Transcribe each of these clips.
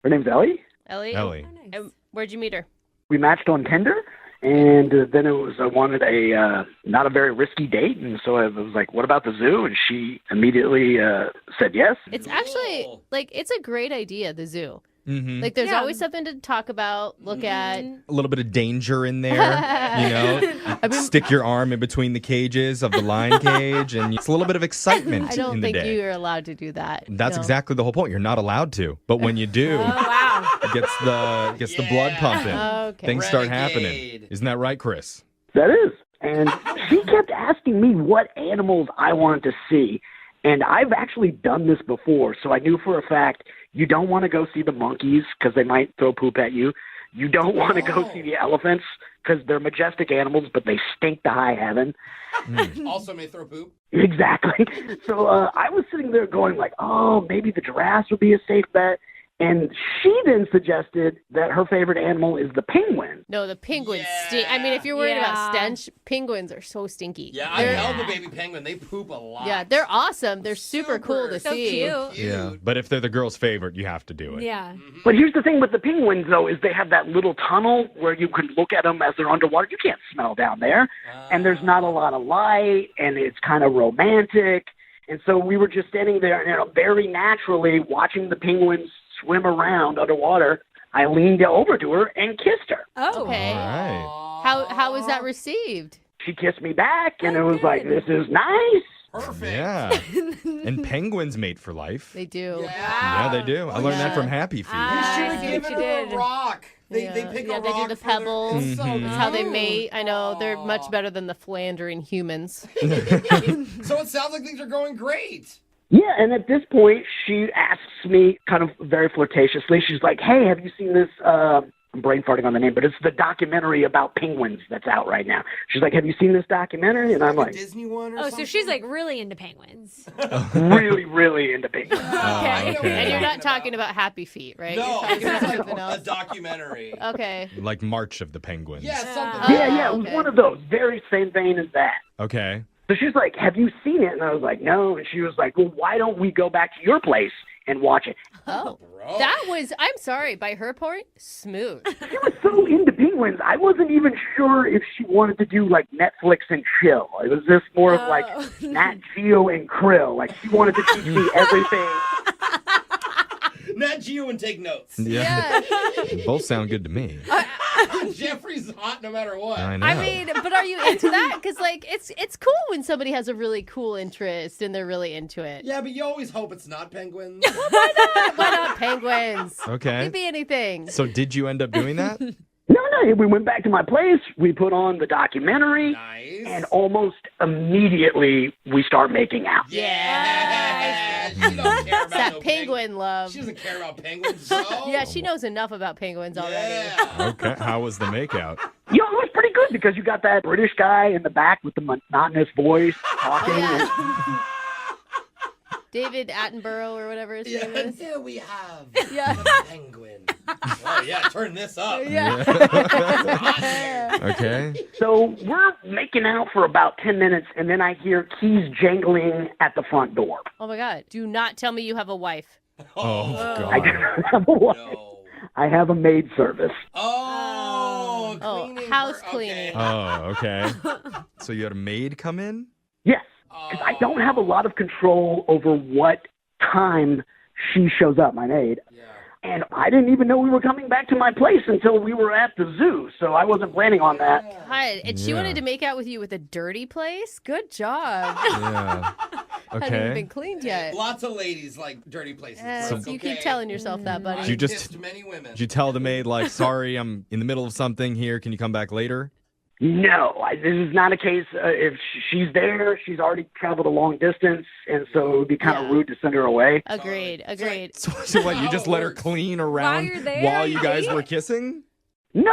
Her name's Ellie. Ellie? Ellie. Oh, nice. And where'd you meet her? We matched on Tinder, and then I wanted a not a very risky date, and so I was like, what about the zoo? And she immediately said yes. It's actually, it's a great idea, the zoo. Mm-hmm. Like, there's Yeah. always something to talk about, look at. A little bit of danger in there, stick your arm in between the cages of the lion cage, and it's a little bit of excitement I don't in the think day. you're allowed to do that. That's No. exactly the whole point. You're not allowed to, but when you do, Oh, wow. it gets the blood pumping. Okay. Things start Renegade. happening. Isn't that right, Chris? That is. And she kept asking me what animals I wanted to see. And I've actually done this before, so I knew for a fact you don't want to go see the monkeys because they might throw poop at you. You don't want to go see the elephants because they're majestic animals, but they stink to high heaven. Also may throw poop. Exactly. So I was sitting there going like, oh, maybe the giraffes would be a safe bet. And she then suggested that her favorite animal is the penguin. No, the penguins Yeah. stink. I mean, if you're worried about Yeah. stench, penguins are so stinky. Yeah, I They're- held the baby penguin. They poop a lot. Yeah, they're awesome. They're super cool to So see. cute. Yeah. But if they're the girl's favorite, you have to do it. Yeah. But here's the thing with the penguins, though, is they have that little tunnel where you can look at them as they're underwater. You can't smell down there. And there's not a lot of light, and it's kind of romantic. And so we were just standing there, very naturally watching the penguins swim around underwater. I leaned over to her and kissed her. Oh. Okay. All right. How was that received? She kissed me back, and it was like, this is nice. Perfect. Yeah. And penguins mate for life. They do. Yeah, they do. I learned that from Happy Feet. You Ah, should I have see what given you her did. a rock. They Yeah. pick Yeah, a they do rock the for their- pebbles. It's so That's how they cute. mate. I know they're Aw. much better than the philandering humans. So it sounds like things are going great. Yeah, and at this point, she asks me kind of very flirtatiously, she's like, hey, have you seen this, I'm brain farting on the name, but it's the documentary about penguins that's out right now. She's like, have you seen this documentary? And I'm Like a like, Disney one or Oh, something? so she's like really into penguins. really, really into penguins. Oh, okay. And you're not talking about Happy Feet, right? No, You're this talking is about like something a else. documentary. Okay. Like March of the Penguins. Yeah, something. Yeah, it was okay. one of those, very same vein as that. Okay. So she's like, have you seen it? And I was like, no. And she was like, well, why don't we go back to your place and watch it? Oh. Bro. That was, I'm sorry, by her point, smooth. She was so into penguins, I wasn't even sure if she wanted to do like Netflix and chill. It was just more of like Oh. Nat Geo and Krill. Like she wanted to teach me everything. Nat Geo and take notes. Yeah. Both sound good to me. Jeffrey's hot no matter what. I know. I mean, but are you into that? Because it's cool when somebody has a really cool interest and they're really into it. Yeah, but you always hope it's not penguins. Why not penguins? Okay. Could be anything. So did you end up doing that? No, we went back to my place. We put on the documentary. Nice. And almost immediately we start making out. Yeah. She don't care about It's that no penguin love. She doesn't care about penguins. So. Yeah, she knows enough about penguins already. Yeah. Okay. How was the makeout? You know, it was pretty good because you got that British guy in the back with the monotonous voice talking. Oh, David Attenborough or whatever his name Yeah, is. there we have Yeah. the penguin. Oh yeah, turn this up. Yeah. Okay. So we're making out for about 10 minutes, and then I hear keys jangling at the front door. Oh my God. Do not tell me you have a wife. Oh, I God. don't have a wife. No. I have a maid service. Oh, Oh, cleaning house for- cleaning. Oh, okay. So you had a maid come in? Yes, because I don't have a lot of control over what time she shows up, my maid. Yeah. And I didn't even know we were coming back to my place until we were at the zoo, so I wasn't planning on that. God, and she Yeah. wanted to make out with you with a dirty place? Good job. Yeah. Hadn't even Okay. been cleaned yet. Lots of ladies like dirty places. So Brooke, you okay? keep telling yourself that, buddy. I've You just- kissed many women. Did you tell the maid, like, sorry, I'm in the middle of something here. Can you come back later? No, this is not a case. If she's there, she's already traveled a long distance, and so it would be kind of Yeah. rude to send her away. Agreed. Agreed. So what, you just let her clean around you're there, while you you guys date? were kissing? No.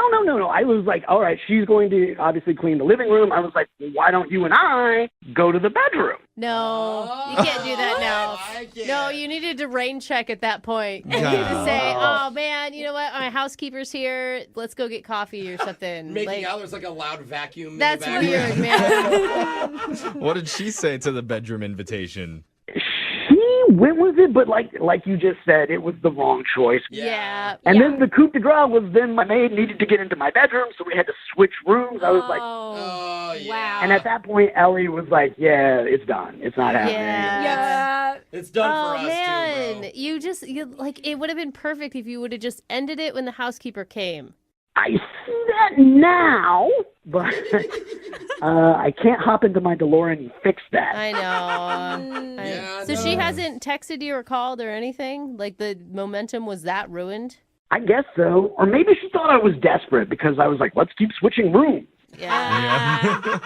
I was like, all right, she's going to obviously clean the living room. I was like, why don't you and I go to the bedroom? No, you can't do that now. I can't. No, you needed to rain check at that point. You No. needed to say, oh man, you know what? My housekeeper's here. Let's go get coffee or something. Making Like, out, there's like a loud vacuum. in that's the background. weird, man. What did she say to the bedroom invitation? She went with it, but like you just said, it was the wrong choice. Yeah. And then the coup de grace was then my maid needed to get into my bedroom, so we had to switch rooms. I was like, Oh, yeah. Wow. and at that point, Ellie was like, yeah, it's done. It's not happening. Yeah. It's done for us, man. too, bro. You like, it would have been perfect if you would have just ended it when the housekeeper came. I see that now, but I can't hop into my DeLorean and fix that. I know. Yeah, So she no. hasn't texted you or called or anything? Like the momentum was that ruined? I guess so. Or maybe she thought I was desperate because I was like, let's keep switching rooms. Yeah.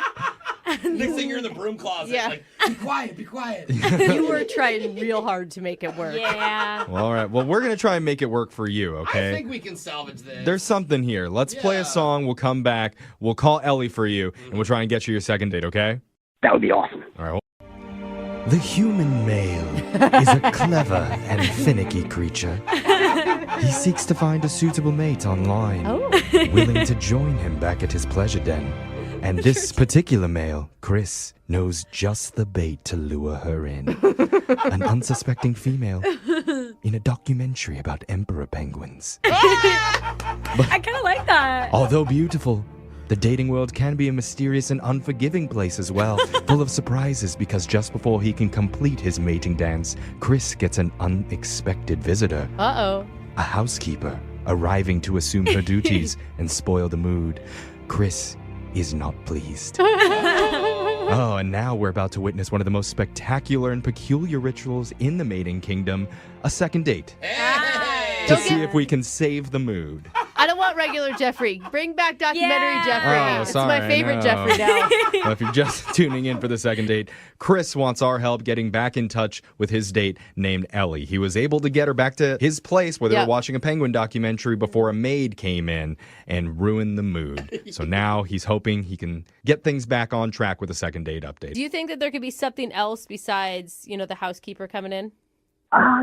Next thing you're in the broom closet. Yeah. Like, be quiet, be quiet. You were trying real hard to make it work. Yeah. Well, all right. Well, we're going to try and make it work for you, okay? I think we can salvage this. There's something here. Let's play Yeah. a song. We'll come back. We'll call Ellie for you, and we'll try and get you your second date, okay? That would be awesome. All right. The human male is a clever and finicky creature. He seeks to find a suitable mate online, willing to join him back at his pleasure den. And this particular male, Chris, knows just the bait to lure her in. An unsuspecting female in a documentary about emperor penguins. I kind of like that. Although beautiful, the dating world can be a mysterious and unforgiving place as well, full of surprises because just before he can complete his mating dance, Chris gets an unexpected visitor. Uh-oh. A housekeeper arriving to assume her duties and spoil the mood. Chris is not pleased. Oh, and now we're about to witness one of the most spectacular and peculiar rituals in the mating kingdom, a second date, to see if we can save the mood. I don't want regular Jeffrey. Bring back documentary Yeah. Jeffrey. Oh, it's sorry, my favorite no. Jeffrey now. Well, if you're just tuning in for the second date, Chris wants our help getting back in touch with his date named Ellie. He was able to get her back to his place where they were watching a penguin documentary before a maid came in and ruined the mood. So now he's hoping he can get things back on track with a second date update. Do you think that there could be something else besides, the housekeeper coming in?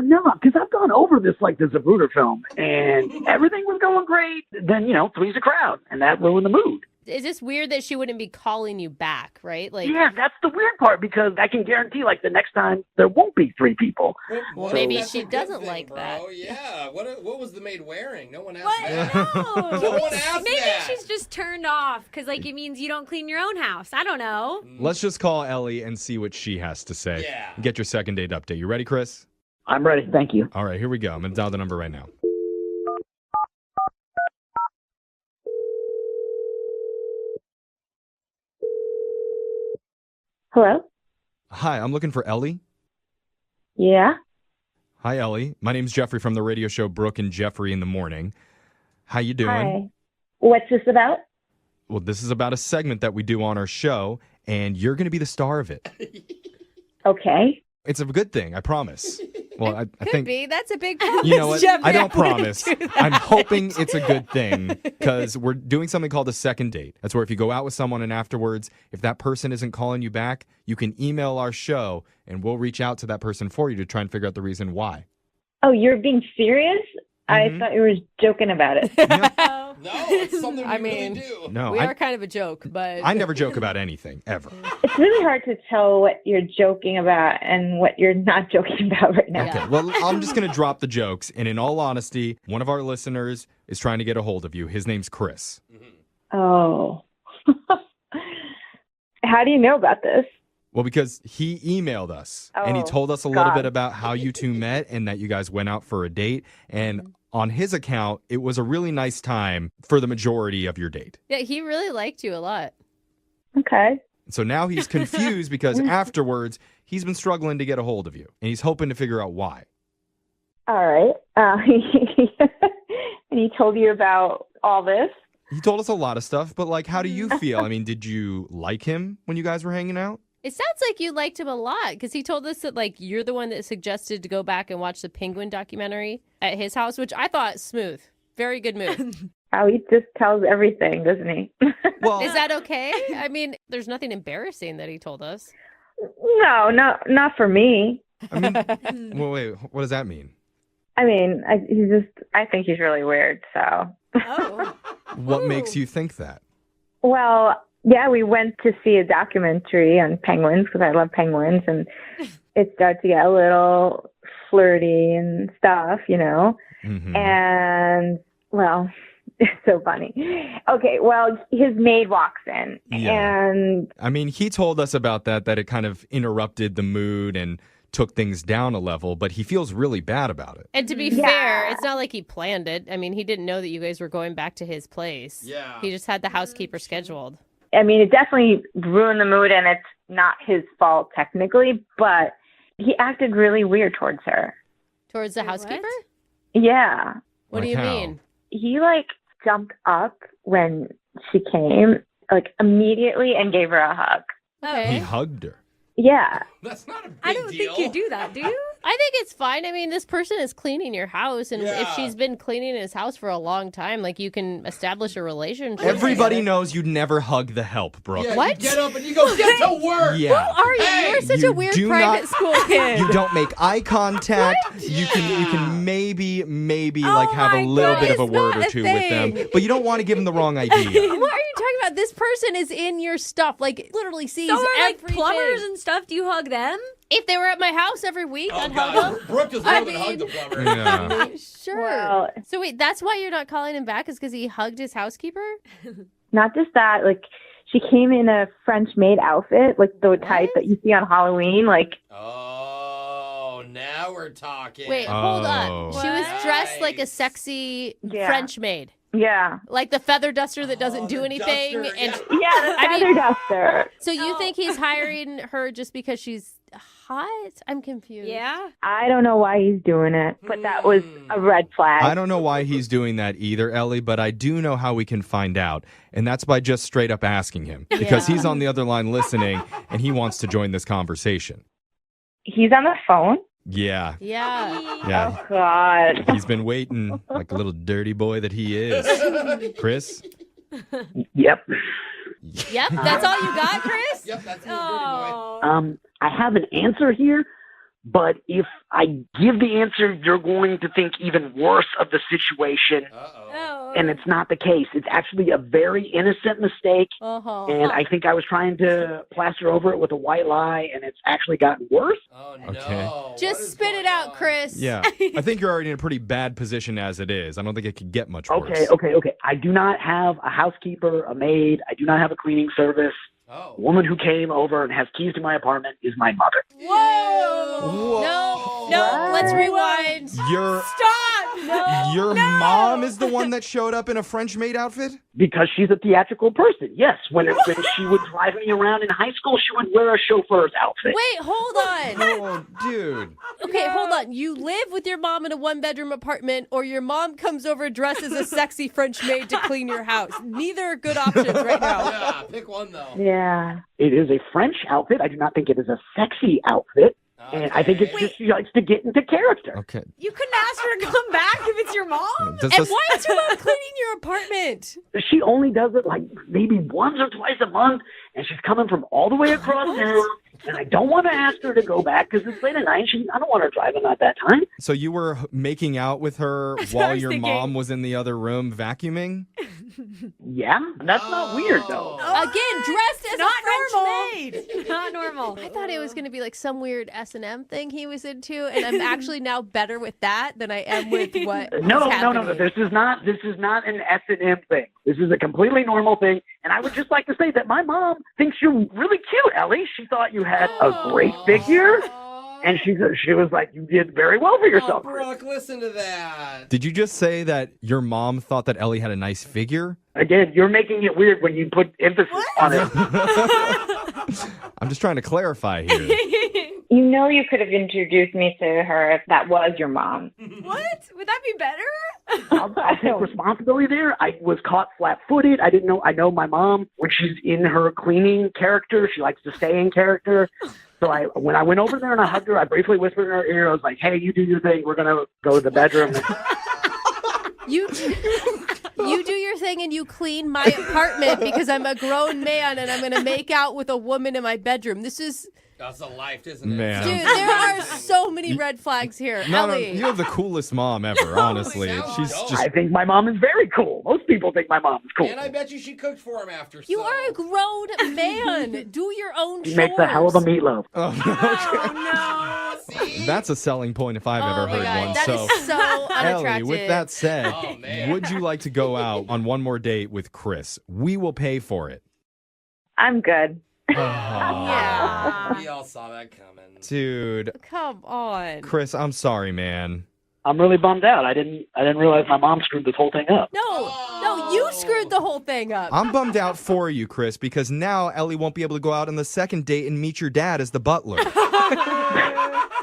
No, because I've gone over this like the Zapruder film, and everything was going great. Then, three's a crowd, and that ruined the mood. Is this weird that she wouldn't be calling you back, right? Like, Yeah, that's the weird part, because I can guarantee, like, the next time there won't be three people. Well, maybe that's she a good doesn't thing, like bro. that. Yeah. What was the maid wearing? No one asked What? that. No. No one asked Maybe that. she's just turned off because, it means you don't clean your own house. I don't know. Let's just call Ellie and see what she has to say. Yeah. Get your second date update. You ready, Chris? I'm ready. Thank you. All right, here we go. I'm going to dial the number right now. Hello? Hi, I'm looking for Ellie. Yeah? Hi, Ellie. My name's Jeffrey from the radio show Brooke and Jeffrey in the Morning. How you doing? Hi. What's this about? Well, this is about a segment that we do on our show, and you're going to be the star of it. Okay. It's a good thing, I promise. Well, I could think, be. That's a big promise, you know what? Jeffrey. I don't wouldn't promise. do that. I'm hoping it's a good thing because we're doing something called a second date. That's where if you go out with someone and afterwards, if that person isn't calling you back, you can email our show and we'll reach out to that person for you to try and figure out the reason why. Oh, you're being serious? Mhm. I thought you were joking about it. No, it's something we I mean, really do. No, We are kind of a joke, but I never joke about anything, ever. It's really hard to tell what you're joking about and what you're not joking about right now. Okay, well, I'm just going to drop the jokes. And in all honesty, one of our listeners is trying to get a hold of you. His name's Chris. Oh. How do you know about this? Well, because he emailed us and he Oh, told us a little God. bit about how you two met and that you guys went out for a date. And on his account, it was a really nice time for the majority of your date. yeah, he really liked you a lot. Okay. So now he's confused because afterwards, he's been struggling to get a hold of you. And he's hoping to figure out why. All right. And he told you about all this? He told us a lot of stuff, but like, how do you feel? I mean, did you like him when you guys were hanging out? It sounds like you liked him a lot because he told us that you're the one that suggested to go back and watch the penguin documentary at his house, which I thought smooth. Very good move. Oh, he just tells everything, doesn't he? Well, Is that okay? I mean, there's nothing embarrassing that he told us. No, not for me. I mean, well, wait, what does that mean? I mean, I think he's really weird, so. Oh. What makes you think that? Well, yeah, we went to see a documentary on penguins because I love penguins, and it started to get a little flirty and stuff, you know. Mhm. And, well, it's so funny. Okay, well, his maid walks in, Yeah. and I mean, he told us about that it kind of interrupted the mood and took things down a level, but he feels really bad about it. And to be fair, it's not like he planned it. I mean, he didn't know that you guys were going back to his place. Yeah. He just had the housekeeper scheduled. I mean, it definitely ruined the mood, and it's not his fault technically, but he acted really weird towards her. Towards the Wait, housekeeper? what? Yeah. What do Like you how? mean? He, like, jumped up when she came, like, immediately and gave her a hug. Okay. He hugged her. Yeah. That's not a big I don't deal. think you do that, do you? I think it's fine. I mean, this person is cleaning your house, and if Yeah. she's been cleaning his house for a long time, like, you can establish a relationship. Everybody knows you'd never hug the help, Brooke. Yeah, What? You get up and you go get to work. Yeah. Who are you? Hey, You're such you a weird do private not- school kid. You don't make eye contact. You Yeah. can maybe Oh like have a my little God, bit of a it's word not or a two with them, thing. but you don't want to give them the wrong idea. What are you talking about? This person is in your stuff. Like, literally sees So are like everything. plumbers and stuff. Do you hug them? If they were at my house every week, Oh, I'd hug God. them. Brooke does I more than hug the mean- plumber. Yeah. Sure. Well, So wait, that's why you're not calling him back? Is because he hugged his housekeeper? not just that, like, she came in a French maid outfit, like the type that you see on Halloween, like, Oh, now we're talking. Wait, hold on. Oh. She was dressed like a Nice. sexy Yeah. French maid. yeah. Like the feather duster that doesn't Oh, do the anything. duster, And yeah. Yeah, the I mean- feather duster. so you Oh. think he's hiring her just because she's hot? I'm confused. Yeah. I don't know why he's doing it, but that was a red flag. I don't know why he's doing that either, Ellie, but I do know how we can find out, and that's by just straight up asking him, because Yeah. he's on the other line listening, and he wants to join this conversation. He's on the phone? Yeah, Yeah. yeah. Oh, God. He's been waiting like a little dirty boy that he is. Chris? Yep. Yep. That's all you got, Chris? Yep, that's the dirty boy. Oh. I have an answer here, but if I give the answer, you're going to think even worse of the situation, Uh-oh. Oh. and it's not the case. It's actually a very innocent mistake, Uh-huh. and I think I was trying to plaster over it with a white lie, and it's actually gotten worse. Oh, no. Okay. What Just is spit it going out, on? Chris. Yeah. I think you're already in a pretty bad position as it is. I don't think it could get much worse. Okay. I do not have a housekeeper, a maid. I do not have a cleaning service. Oh. The woman who came over and has keys to my apartment is my mother. Whoa! No, let's rewind. Your Stop! No. your mom is the one that showed up in a French maid outfit? Because she's a theatrical person. Yes, when she would drive me around in high school, she would wear a chauffeur's outfit. Wait, hold on. Oh, dude. Okay, hold on. You live with your mom in a one-bedroom apartment, or your mom comes over dressed as a sexy French maid to clean your house. Neither are good options right now. Yeah, pick one, though. Yeah. It is a French outfit. I do not think it is a sexy outfit. And I think it's just she likes to get into character. Okay. You couldn't ask her to come back if it's your mom? Does And this- why is your mom cleaning your apartment? She only does it like maybe once or twice a month, and she's coming from all the way across town. And I don't want to ask her to go back because it's late at night. I don't want her driving at that time. So you were making out with her what I while was your thinking. mom was in the other room vacuuming? Yeah, that's not weird though. Again, dressed as Not a French normal. maid. Not normal. I thought it was going to be like some weird S&M thing he was into, and I'm actually now better with that than I am with what No. was happening. This is not an S&M thing. This is a completely normal thing. And I would just like to say that my mom thinks you're really cute, Ellie. She thought you had a great figure, and she was like, you did very well for Oh, yourself. Brooke, listen to that. Did you just say that your mom thought that Ellie had a nice figure? Again, you're making it weird when you put emphasis on it. I'm just trying to clarify here. You know you could have introduced me to her if that was your mom. What? Would that be better? I'll take responsibility there. I was caught flat-footed. I didn't know. I know my mom, when she's in her cleaning character, she likes to stay in character. So when I went over there and I hugged her, I briefly whispered in her ear. I was like, hey, you do your thing. We're going to go to the bedroom. You do your thing and you clean my apartment because I'm a grown man and I'm going to make out with a woman in my bedroom. This is That's a life, isn't it? Man. Dude, there are so many red flags here. No, Ellie. you have the coolest mom ever, honestly. sounds She's dope. just I think my mom is very cool. Most people think my mom is cool. And I bet you she cooked for him after. You so. are a grown man. Do your own She chores. makes a hell of a meatloaf. Oh, See? That's a selling point if I've ever Oh my heard God, one. that So, is so unattractive. Ellie, with that said, Oh, man. would you like to go out on one more date with Chris? We will pay for it. I'm good. Yeah. We all saw that coming. Dude, Come on. Chris, I'm sorry, man. I'm really bummed out. I didn't realize my mom screwed this whole thing up. No, you screwed the whole thing up. I'm bummed out for you, Chris, because now Ellie won't be able to go out on the second date and meet your dad as the butler.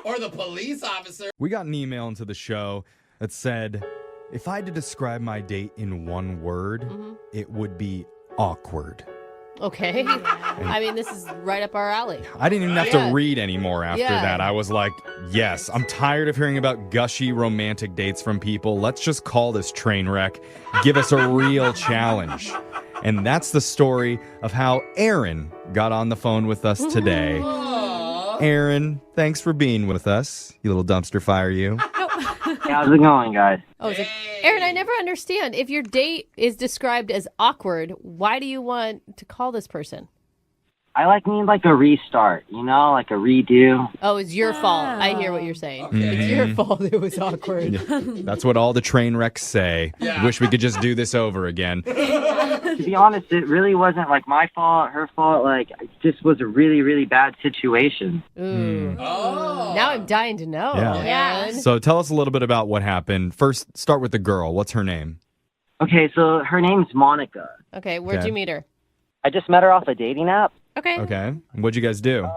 Or the police officer. We got an email into the show that said, if I had to describe my date in one word, it would be awkward. Okay. I mean, this is right up our alley. I didn't even have Yeah. to read anymore after Yeah. that. I was like, yes, I'm tired of hearing about gushy romantic dates from people. Let's just call this train wreck. Give us a real challenge. And that's the story of how Aaron got on the phone with us today. Aaron, thanks for being with us, you little dumpster fire, you. How's it going, guys? Oh, it's like, Aaron, I never understand. If your date is described as awkward, why do you want to call this person? I need like a restart, like a redo. Oh, it's your fault. I hear what you're saying. Okay. It's your fault it was awkward. That's what all the train wrecks say. Yeah. Wish we could just do this over again. To be honest, it really wasn't like my fault, her fault. It just was a really, really bad situation. Ooh. Oh. Now I'm dying to know. Yeah. man. So tell us a little bit about what happened. First, start with the girl. What's her name? Okay, so her name's Monica. Okay, where'd Okay. you meet her? I just met her off a dating app. Okay. Okay. What'd you guys do?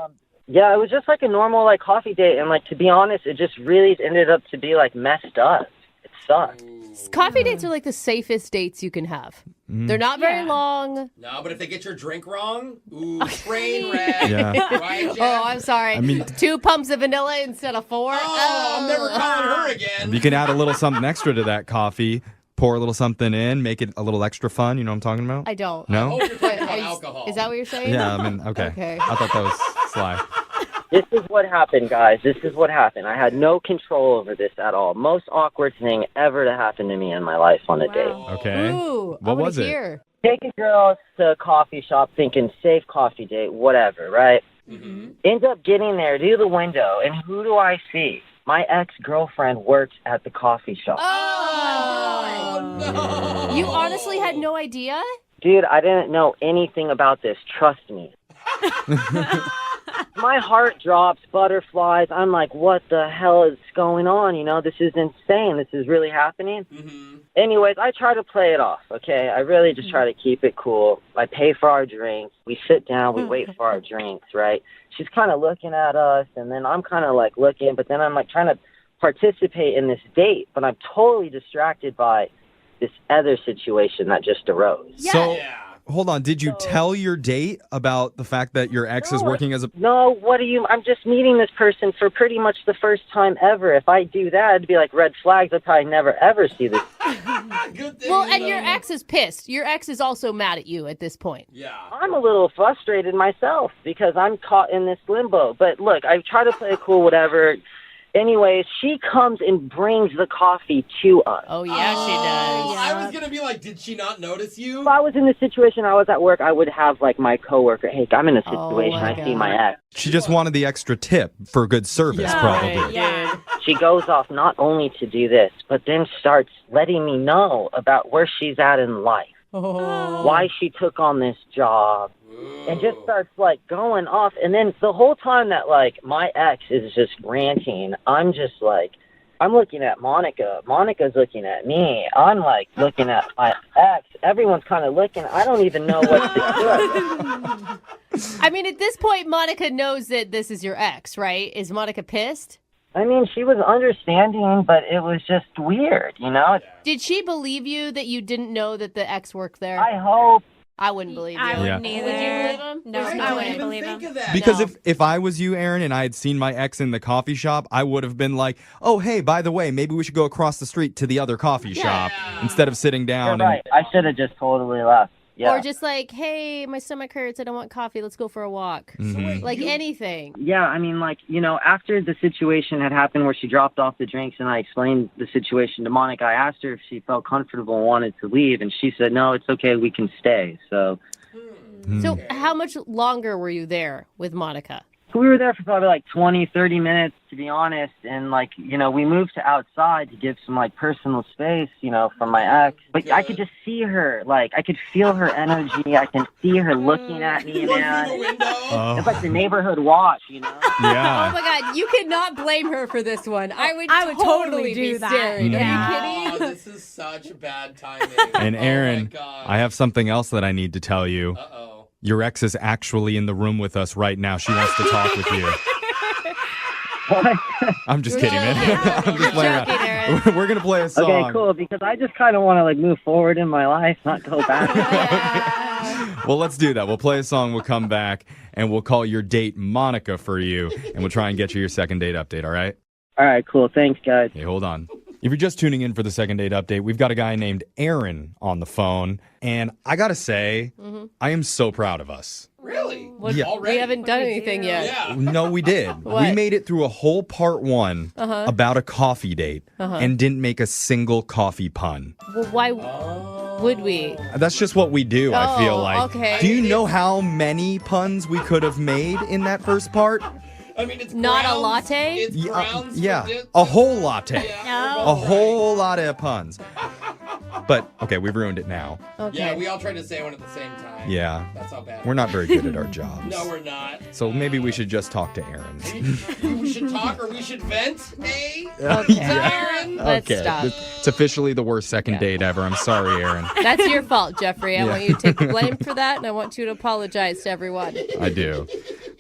Yeah, it was just like a normal coffee date, and to be honest, it just really ended up to be messed up. It sucked. Coffee dates are like the safest dates you can have. They're not very long. No, but if they get your drink wrong, ooh, train wreck. Yeah. Right, Jeff? Oh, I'm sorry. I mean- 2 pumps of vanilla instead of 4. Oh, I'm never calling her again. You can add a little something extra to that coffee. Pour a little something in, make it a little extra fun. You know what I'm talking about? I don't. No? Oh, you're talking about Is- alcohol. Is that what you're saying? Yeah, I mean, okay. Okay. I thought that was sly. This is what happened, guys. This is what happened. I had no control over this at all. Most awkward thing ever to happen to me in my life on a date. Okay. Ooh, What I wanna was it? hear. Take a girl to a coffee shop thinking safe coffee date, whatever, right? Mm-hmm. End up getting there to the window, and who do I see? My ex-girlfriend works at the coffee shop. Oh, no. You honestly had no idea? Dude, I didn't know anything about this. Trust me. My heart drops, butterflies. I'm like, what the hell is going on? This is insane. This is really happening. Mm-hmm. Anyways, I try to play it off, okay? I really just try to keep it cool. I pay for our drinks. We sit down. We wait for our drinks, right? She's kind of looking at us, and then I'm kind of looking, but then I'm trying to participate in this date, but I'm totally distracted by this other situation that just arose. So, Yeah. hold on. Did you tell your date about the fact that your ex is working as a... No, I'm just meeting this person for pretty much the first time ever. If I do that, it'd be like red flags. I'd probably never ever see this. Good thing. Well, and your ex is pissed. Your ex is also mad at you at this point. Yeah. I'm a little frustrated myself because I'm caught in this limbo. But look, I try to play it cool, whatever. Anyways, she comes and brings the coffee to us. Oh, yeah, she Oh, does. I was gonna be like, did she not notice you? If I was in this situation, I was at work, I would have my coworker, hey, I'm in a Oh, situation, my I see God. my ex. She just wanted the extra tip for good service, probably. Yeah. She goes off not only to do this, but then starts letting me know about where she's at in life, why she took on this job, and just starts going off. And then the whole time that my ex is just ranting, I'm just I'm looking at Monica. Monica's looking at me. I'm looking at my ex. Everyone's kind of looking. I don't even know what to do. I mean, at this point, Monica knows that this is your ex, right? Is Monica pissed? I mean, she was understanding, but it was just weird, Did she believe you that you didn't know that the ex worked there? I hope. I wouldn't believe you. I Yeah. wouldn't either. Would you believe him? No, There's I no wouldn't way. even believe think him. of that. Because No. if I was you, Aaron, and I had seen my ex in the coffee shop, I would have been like, oh, hey, by the way, maybe we should go across the street to the other coffee shop instead of sitting You're down. right. I should have just totally left. Yeah. Or just like, hey, my stomach hurts. I don't want coffee. Let's go for a walk. Mhm. Like anything. Yeah, I mean, like, after the situation had happened where she dropped off the drinks and I explained the situation to Monica, I asked her if she felt comfortable and wanted to leave, and she said, no, it's okay, we can stay. So So how much longer were you there with Monica? we were there for probably like 20, 30 minutes, to be honest. And like, we moved to outside to give some like personal space, from my ex. But I could just see her, like, I could feel her energy. I can see her looking at me, man. It's like the neighborhood watch, Oh Yeah. my God, you could not blame her for this one. I would totally be do that. staring. Yeah. Are you kidding? This is such bad timing. And Aaron, oh my God. I have something else that I need to tell you. Uh-oh. Your ex is actually in the room with us right now. She wants to talk with you. I'm just kidding, man. I'm just playing around. Joking, Aaron. We're going to play a song. Okay, cool, because I just kind of want to like move forward in my life, not go back. Well, let's do that. We'll play a song, we'll come back, and we'll call your date Monica for you, and we'll try and get you your second date update, all right? All right, cool. Thanks, guys. Hey, hold on. If you're just tuning in for the second date update, we've got a guy named Aaron on the phone, and I got to say, I am so proud of us. Really? Yeah. Already? We haven't done anything yet. Yeah. No, we did. What? We made it through a whole part one about a coffee date and didn't make a single coffee pun. Well, why would we? That's just what we do, I feel Oh, like. okay. Do you know how many puns we could have made in that first part? I mean, it's Not a Browns. latte? It's Browns. Yeah, for a whole latte. Yeah. A whole lot of puns. But, okay, we've ruined it now. Okay. Yeah, we all tried to say one at the same time. Yeah. That's how bad. We're not very good at our jobs. No, we're not. So maybe we should just talk to Aaron. We should talk or we should vent, hey? Okay. Aaron? Let's Okay. stop. It's officially the worst second date ever. I'm sorry, Aaron. That's your fault, Jeffrey. I want you to take the blame for that, and I want you to apologize to everyone. I do.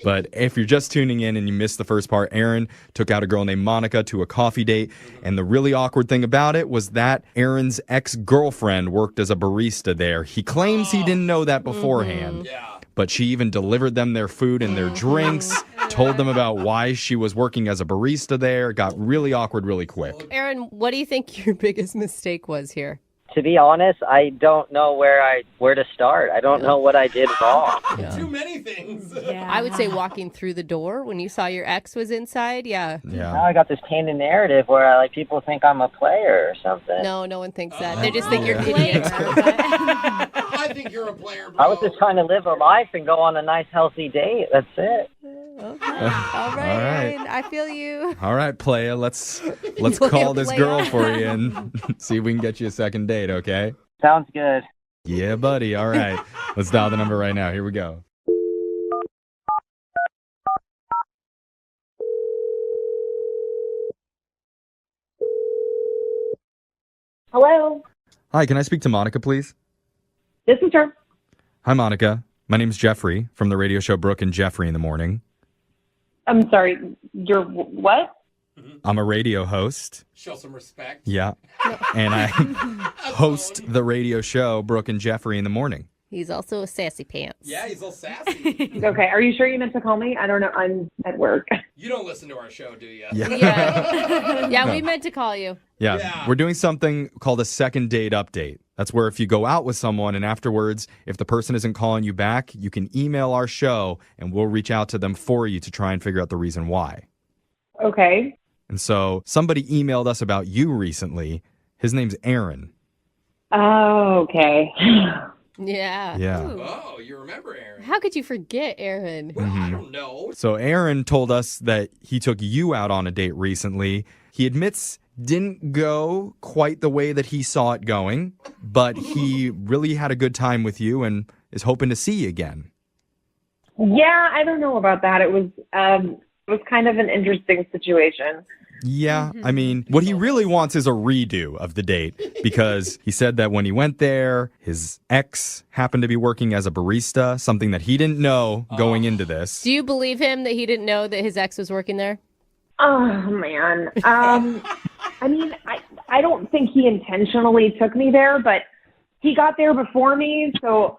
But if you're just tuning in and you missed the first part, Aaron took out a girl named Monica to a coffee date. And the really awkward thing about it was that Aaron's ex-girlfriend worked as a barista there. He claims he didn't know that beforehand. Yeah. But she even delivered them their food and their drinks, told them about why she was working as a barista there. It got really awkward really quick. Aaron, what do you think your biggest mistake was here? To be honest, I don't know where to start. I don't know what I did wrong. Too many things. I would say walking through the door when you saw your ex was inside. Yeah. Now I got this tainted narrative where people think I'm a player or something. No one thinks that. They just think you're an idiot. I think you're a player, bro. I was just trying to live a life and go on a nice, healthy date. That's it. All right. I feel you. All right, playa, let's Playa, call this playa. girl for you and see if we can get you a second date, okay? Sounds good. Yeah, buddy. All right. Let's dial the number right now. Here we go. Hello, Hi, can I speak to Monica, please? this is her. Hi, Monica. My name's Jeffrey from the radio show Brooke and Jeffrey in the Morning. I'm sorry, you're what? I'm a radio host. Show some respect. Yeah. And I host the radio show Brooke and Jeffrey in the Morning. He's also a sassy pants. Yeah, he's all sassy. Okay, are you sure you meant to call me? I don't know, I'm at work. You don't listen to our show, do you? Yeah, we meant to call you. Yeah. We're doing something called a second date update. That's where if you go out with someone and afterwards, if the person isn't calling you back, you can email our show and we'll reach out to them for you to try and figure out the reason why. Okay. And so somebody emailed us about you recently. His name's Aaron. Oh, okay. Yeah. Yeah. Oh, you remember Aaron? How could you forget Aaron? Well, I don't know. So Aaron told us that he took you out on a date recently. He admits didn't go quite the way that he saw it going, but he really had a good time with you and is hoping to see you again. Yeah, I don't know about that. It was kind of an interesting situation. Yeah, I mean, what he really wants is a redo of the date because he said that when he went there, his ex happened to be working as a barista, something that he didn't know going into this. Do you believe him that he didn't know that his ex was working there? Oh, man. I mean, I don't think he intentionally took me there, but he got there before me. So,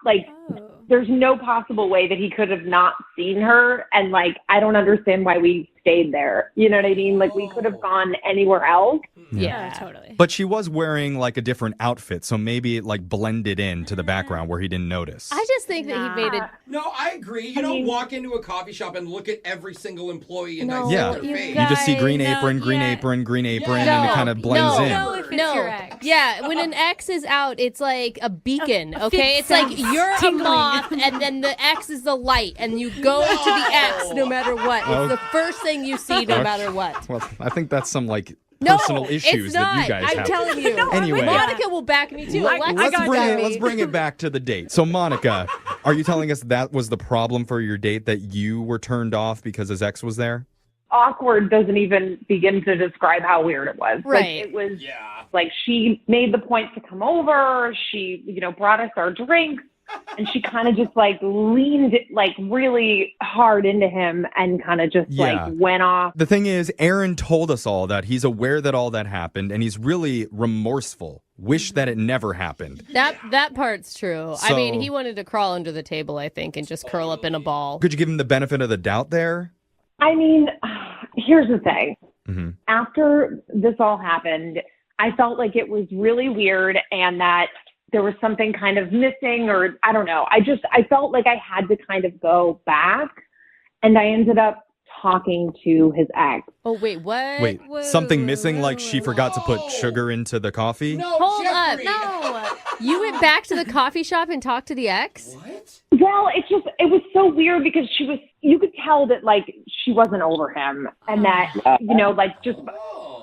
there's no possible way that he could have not seen her. And, I don't understand why we stayed there. You know what I mean? Like, we could have gone anywhere else. Yeah, totally. But she was wearing like a different outfit, so maybe it like blended into the background where he didn't notice. I just think that he made it. No, I agree. You don't walk into a coffee shop and look at every single employee and No, dissect Yeah. their you face. You just see green No, apron, green yeah. apron, green apron, Yeah. and it No, kind of blends no, in. No, if it's your ex. Yeah, when an X is out, it's like a beacon, A okay? It's like fixed you're tingling. a moth, and then the X is the light, and you go to the X no matter what. It's the first thing you see no matter what. Well, I think that's some like No, personal issues it's that not. you guys I'm have. telling you. Anyway. Monica will back me too. Let's bring it back to the date. So, Monica, are you telling us that was the problem for your date, that you were turned off because his ex was there? Awkward doesn't even begin to describe how weird it was. Right. Like, it was Yeah. like she made the point to come over. She, brought us our drinks. And she kind of just like leaned like really hard into him and kind of just like went off. The thing is, Aaron told us all that he's aware that all that happened and he's really remorseful. Wish that it never happened. That part's true. So- I mean, he wanted to crawl under the table, I think, and just curl up in a ball. Could you give him the benefit of the doubt there? I mean, here's the thing. Mm-hmm. After this all happened, I felt like it was really weird and that there was something kind of missing, or I don't know. I felt like I had to kind of go back, and I ended up talking to his ex. Oh, wait, what? Wait, something missing, like she forgot to put sugar into the coffee? No, Hold Jeffrey. up. No. You went back to the coffee shop and talked to the ex? What? Well, it was so weird because you could tell that like she wasn't over him, and that, like just,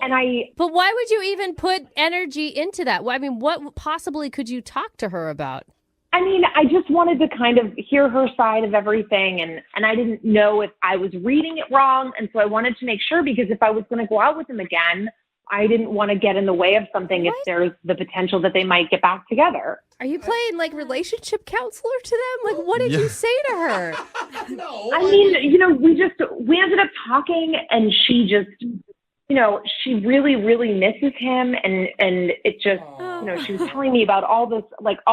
and But why would you even put energy into that? I mean, what possibly could you talk to her about? I mean, I just wanted to kind of hear her side of everything, and I didn't know if I was reading it wrong, and so I wanted to make sure, because if I was going to go out with him again, I didn't want to get in the way of something if there's the potential that they might get back together. Are you playing like relationship counselor to them? Like, what did you say to her? No. I mean, we ended up talking, and she just, she really, really misses him, and it just, she was telling me about all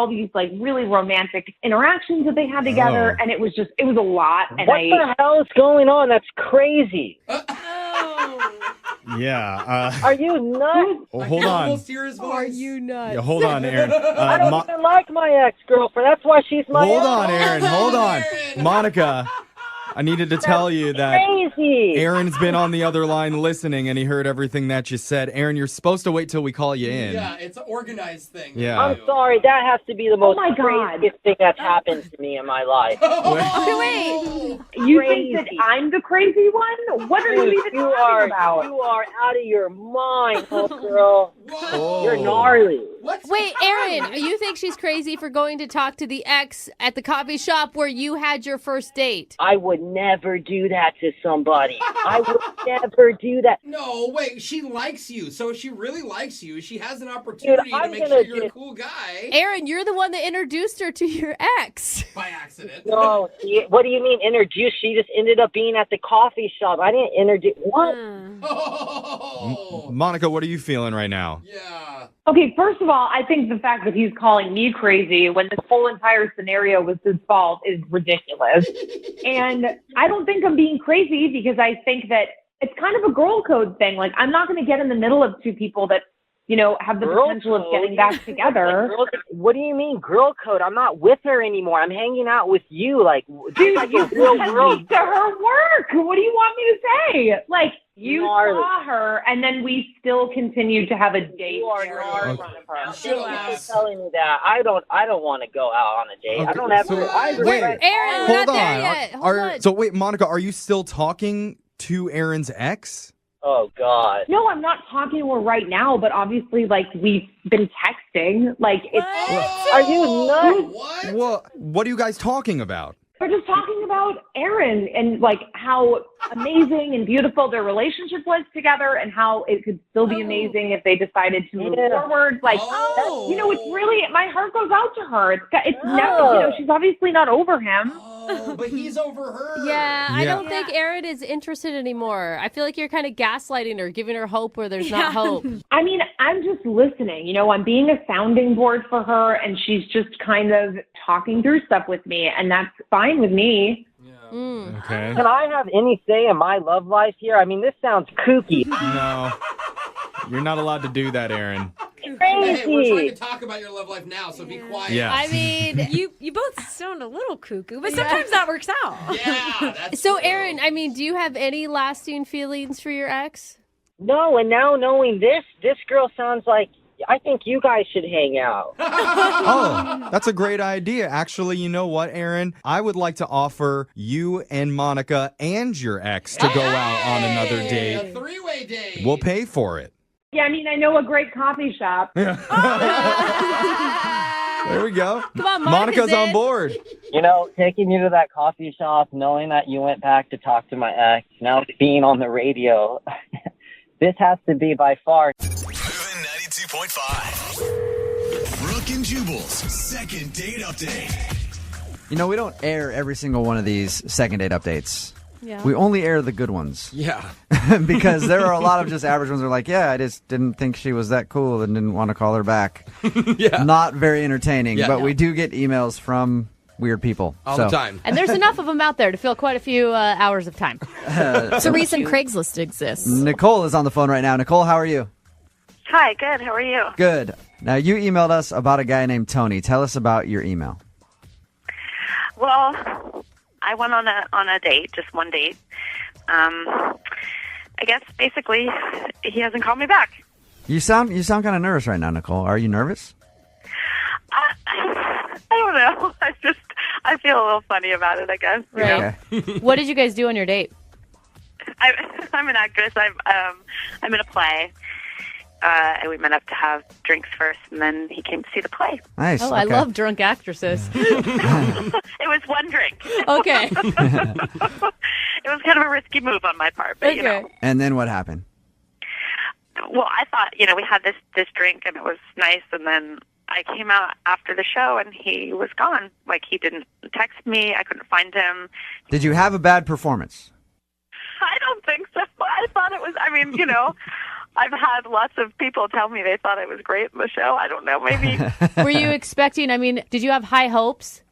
these really romantic interactions that they had together, and it was a lot. And What the hell is going on? That's crazy. Yeah. Are you nuts? Hold I can on. almost hear his voice. Are you nuts? Yeah, hold on, Aaron. I don't even like my ex-girlfriend. That's why she's my Hold ex. on, Aaron. Hold on. Monica, I needed to tell you that Crazy. Aaron's been on the other line listening, and he heard everything that you said. Aaron, you're supposed to wait till we call you in. Yeah, it's an organized thing. Yeah. I'm sorry. That has to be the most my God. craziest thing that's happened to me in my life. Okay, wait. You Crazy. think that I'm the crazy one? What are you even You talking are about? out of your mind, oh girl. Whoa. You're gnarly. What? Wait, Aaron, you think she's crazy for going to talk to the ex at the coffee shop where you had your first date? I would never do that to somebody. I would never do that. No, wait. She likes you. So if she really likes you, she has an opportunity to I'm make gonna sure you're do- a cool guy Aaron, you're the one that introduced her to your ex. by accident. No, what do you mean introduce? She just ended up being at the coffee shop. I didn't introduce. What? Oh. Monica, what are you feeling right now? Yeah. Okay, first of all, I think the fact that he's calling me crazy when this whole entire scenario was his fault is ridiculous. And I don't think I'm being crazy, because I think that it's kind of a girl code thing. Like, I'm not going to get in the middle of two people that, have the Girl potential of code? getting back together. What do you mean girl code? I'm not with her anymore. I'm hanging out with you. Like, Dude, like you a real sent girl. me to her work. What do you want me to say? Like, you Gnarly. saw her, and then we still continued to have a date You are there gnarly. in front of her. Shut up, You're ass. telling me that. I don't want to go out on a date. Okay, I don't have so- to. I wait, regret Aaron, all we're Hold not there on. yet. Hold on. So wait, Monica, are you still talking to Aaron's ex? Oh God. No, I'm not talking to her right now, but obviously, like, we've been texting. Like, it's Are you nuts? What? What are you guys talking about? we're just talking about Aaron and like how amazing and beautiful their relationship was together, and how it could still be amazing if they decided to move forward. Like, it's really, my heart goes out to her. It's never, she's obviously not over him. Oh, but he's over her. Yeah, I Yeah. don't think Aaron is interested anymore. I feel like you're kind of gaslighting her, giving her hope where there's not hope. I mean, I'm just listening. I'm being a sounding board for her, and she's just kind of talking through stuff with me, and that's fine with me. Yeah. Okay. Can I have any say in my love life here? I mean, this sounds kooky. No. You're not allowed to do that, Aaron. Hey, we're trying to talk about your love life now, so be quiet. Yeah. I mean, You both sound a little cuckoo, but sometimes that works out. Yeah, that's so true. Aaron, I mean, do you have any lasting feelings for your ex? No, and now knowing this girl sounds like I think you guys should hang out. Oh, that's a great idea. Actually, you know what, Aaron? I would like to offer you and Monica and your ex to go out on another A date. three-way date. We'll pay for it. Yeah, I mean, I know a great coffee shop. There we go. Come on, Monica's on in. board. You know, taking you to that coffee shop, knowing that you went back to talk to my ex, now being on the radio, this has to be by far. Moving 92.5. Brooke and Jubal's second date update. You know, we don't air every single one of these second date updates. Yeah. We only air the good ones. Yeah. Because there are a lot of just average ones that are like, yeah, I just didn't think she was that cool and didn't want to call her back. Yeah. Not very entertaining, Yeah. but we do get emails from weird people. All the time. And there's enough of them out there to fill quite a few hours of time. So recent Craigslist exists. Nicole is on the phone right now. Nicole, how are you? Hi, good. How are you? Good. Now, you emailed us about a guy named Tony. Tell us about your email. Well, I went on a date, just one date. I guess basically he hasn't called me back. You sound kind of nervous right now, Nicole. Are you nervous? I don't know. I feel a little funny about it, I guess. Right. Okay. What did you guys do on your date? I'm an actress. I'm in a play. And we met up to have drinks first, and then he came to see the play. Nice. Oh, okay. I love drunk actresses. It was one drink. Okay. It was kind of a risky move on my part, but you know. And then what happened? Well, I thought, we had this drink, and it was nice, and then I came out after the show, and he was gone. Like, he didn't text me. I couldn't find him. Did you have a bad performance? I don't think so. I thought it was, I've had lots of people tell me they thought it was great in the show. I don't know, maybe. Were you expecting, did you have high hopes?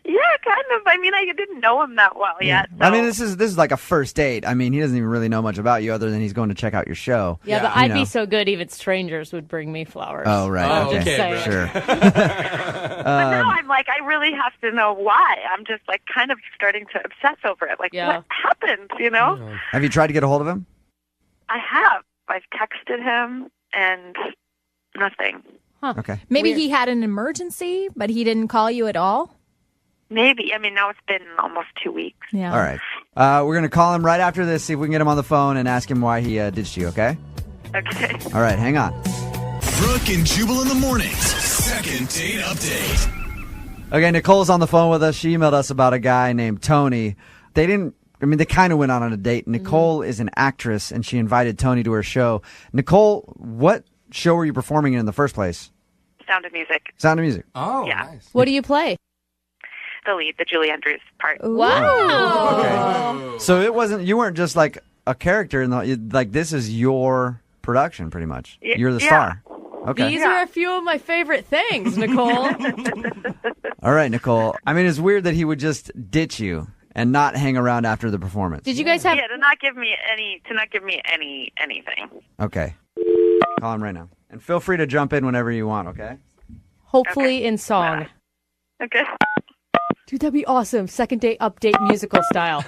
Yeah, kind of. I didn't know him that well yet. So. This is like a first date. He doesn't even really know much about you other than he's going to check out your show. Yeah, but I'd be so good even strangers would bring me flowers. Oh, right. Oh, okay. Sure. But now I'm like, I really have to know why. I'm just like kind of starting to obsess over it. Like, what happened, Have you tried to get a hold of him? I have. I've texted him and nothing. Huh. Okay. Maybe he had an emergency, but he didn't call you at all? Maybe. Now it's been almost 2 weeks. Yeah. All right. We're going to call him right after this, see if we can get him on the phone and ask him why he ditched you, okay? Okay. All right, hang on. Brooke and Jubal in the mornings. Second date update. Okay, Nicole's on the phone with us. She emailed us about a guy named Tony. They kind of went on a date. Nicole is an actress, and she invited Tony to her show. Nicole, what show were you performing in the first place? Sound of Music. Sound of Music. Oh, Yeah. nice. What do you play? The lead, the Julie Andrews part. Wow. Okay. So you weren't just like a character this is your production pretty much. You're the star. Okay. These are a few of my favorite things, Nicole. All right, Nicole. It's weird that he would just ditch you and not hang around after the performance. Did you guys have... Yeah, to not give me anything. Okay. Call him right now. And feel free to jump in whenever you want, okay? Hopefully in song. Okay. Dude, that'd be awesome. Second date update musical style.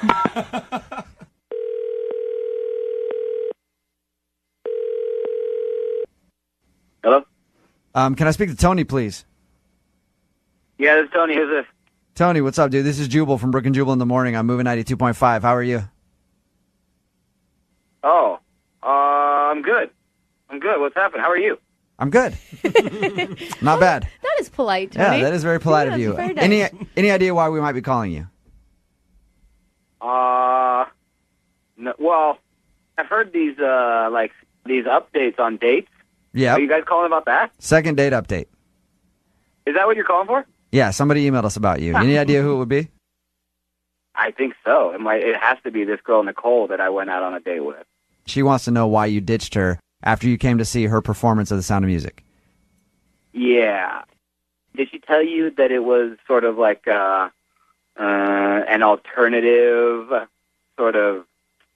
Hello? Can I speak to Tony, please? Yeah, this is Tony. Who's this? Tony, what's up, dude? This is Jubal from Brooke and Jubal in the morning. I'm moving 92.5. How are you? Oh, I'm good. What's happening? How are you? I'm good. Not bad. That is polite, Tony. Yeah, that is very polite of you. Very nice. Any idea why we might be calling you? No, well, I've heard these updates on dates. Yeah. Are you guys calling about that? Second date update. Is that what you're calling for? Yeah, somebody emailed us about you. Any idea who it would be? I think so. It has to be this girl Nicole that I went out on a date with. She wants to know why you ditched her after you came to see her performance of The Sound of Music. Yeah. Did she tell you that it was sort of like an alternative sort of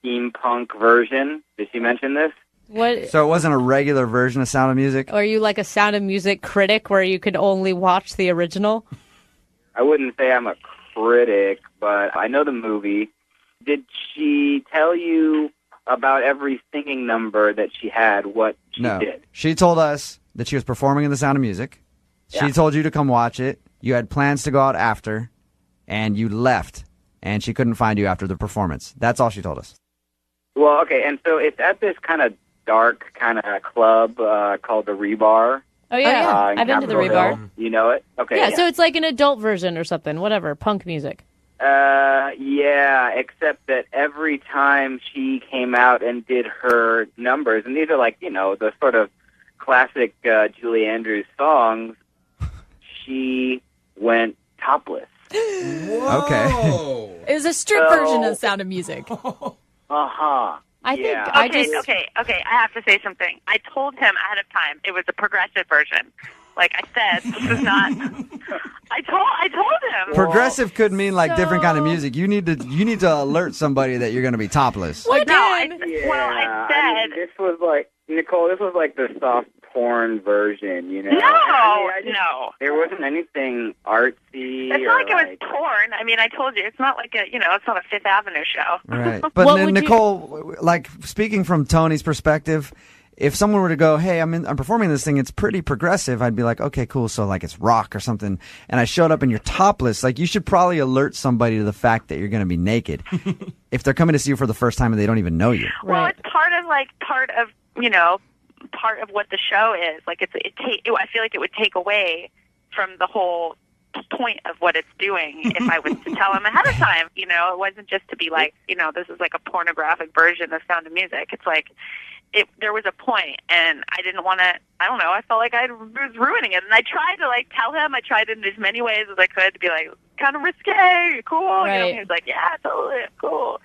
steampunk version. Did she mention this? What? So it wasn't a regular version of Sound of Music? Or are you like a Sound of Music critic where you could only watch the original? I wouldn't say I'm a critic, but I know the movie. Did she tell you about every singing number that she had, what she did? She told us that she was performing in the Sound of Music. She told you to come watch it. You had plans to go out after, and you left, and she couldn't find you after the performance. That's all she told us. Well, okay, and so it's at this kind of dark kind of club called the Rebar. Oh, yeah. I've been to the Rebar. Hill. You know it? Okay. Yeah, so it's like an adult version or something, whatever, punk music. Yeah, except that every time she came out and did her numbers, and these are like, you know, the sort of classic Julie Andrews songs, she went topless. Whoa. Okay. It was a strip version of Sound of Music. Uh-huh. Okay, I have to say something. I told him ahead of time it was a progressive version. Like I said, this is not. I told him. Progressive could mean like different kind of music. You need to alert somebody that you're going to be topless. I said this was like Nicole. This was like the soft porn version, you know. No. There wasn't anything artsy. It's not like it was porn. I mean, I told you, it's not like it's not a Fifth Avenue show. Right. But Nicole, like speaking from Tony's perspective, if someone were to go, "Hey, I'm performing this thing. It's pretty progressive," I'd be like, "Okay, cool. So like it's rock or something." And I showed up and you're topless. Like you should probably alert somebody to the fact that you're going to be naked if they're coming to see you for the first time and they don't even know you. Well, it's part of what the show is. Like I feel like it would take away from the whole point of what it's doing if I was to tell him ahead of time. You know, it wasn't just to be like, this is like a pornographic version of Sound of Music. It's like there was a point, and I didn't want to. I don't know. I felt like I was ruining it, and I tried to like tell him. I tried in as many ways as I could to be like kind of risque, cool. Right. He was like, yeah, totally, cool.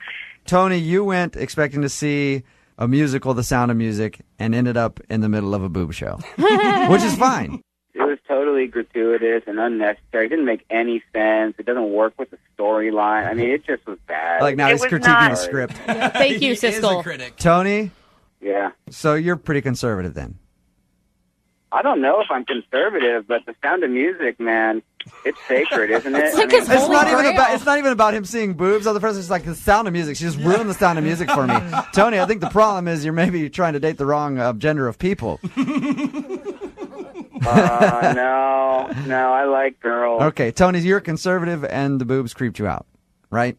Tony, you went expecting to see a musical, The Sound of Music, and ended up in the middle of a boob show, which is fine. It was totally gratuitous and unnecessary. It didn't make any sense. It doesn't work with the storyline. I mean, it just was bad. Like now he's critiquing the script. Thank you, Siskel. Tony? Yeah. So you're pretty conservative then? I don't know if I'm conservative, but The Sound of Music, man, it's sacred, isn't it? It's not even about him seeing boobs on the first. It's like The Sound of Music. She just ruined The Sound of Music for me. Tony, I think the problem is you're maybe trying to date the wrong gender of people. No, I like girls. Okay, Tony, you're conservative and the boobs creeped you out, right?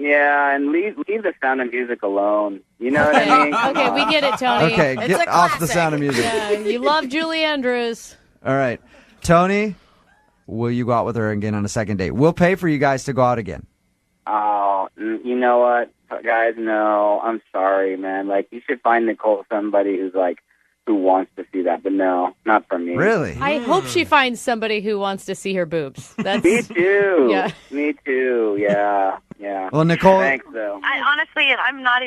Yeah, and leave The Sound of Music alone. You know what I mean? Okay, we get it, Tony. Okay, get off The Sound of Music. Yeah, you love Julie Andrews. All right. Tony, will you go out with her again on a second date? We'll pay for you guys to go out again. Oh, you know what? Guys, no. I'm sorry, man. Like, you should find Nicole somebody who wants to see that, but no, not for me. Really? I hope she finds somebody who wants to see her boobs. Me too. Yeah. Me too. Yeah. Well, Nicole. Thanks, though. I honestly, I'm not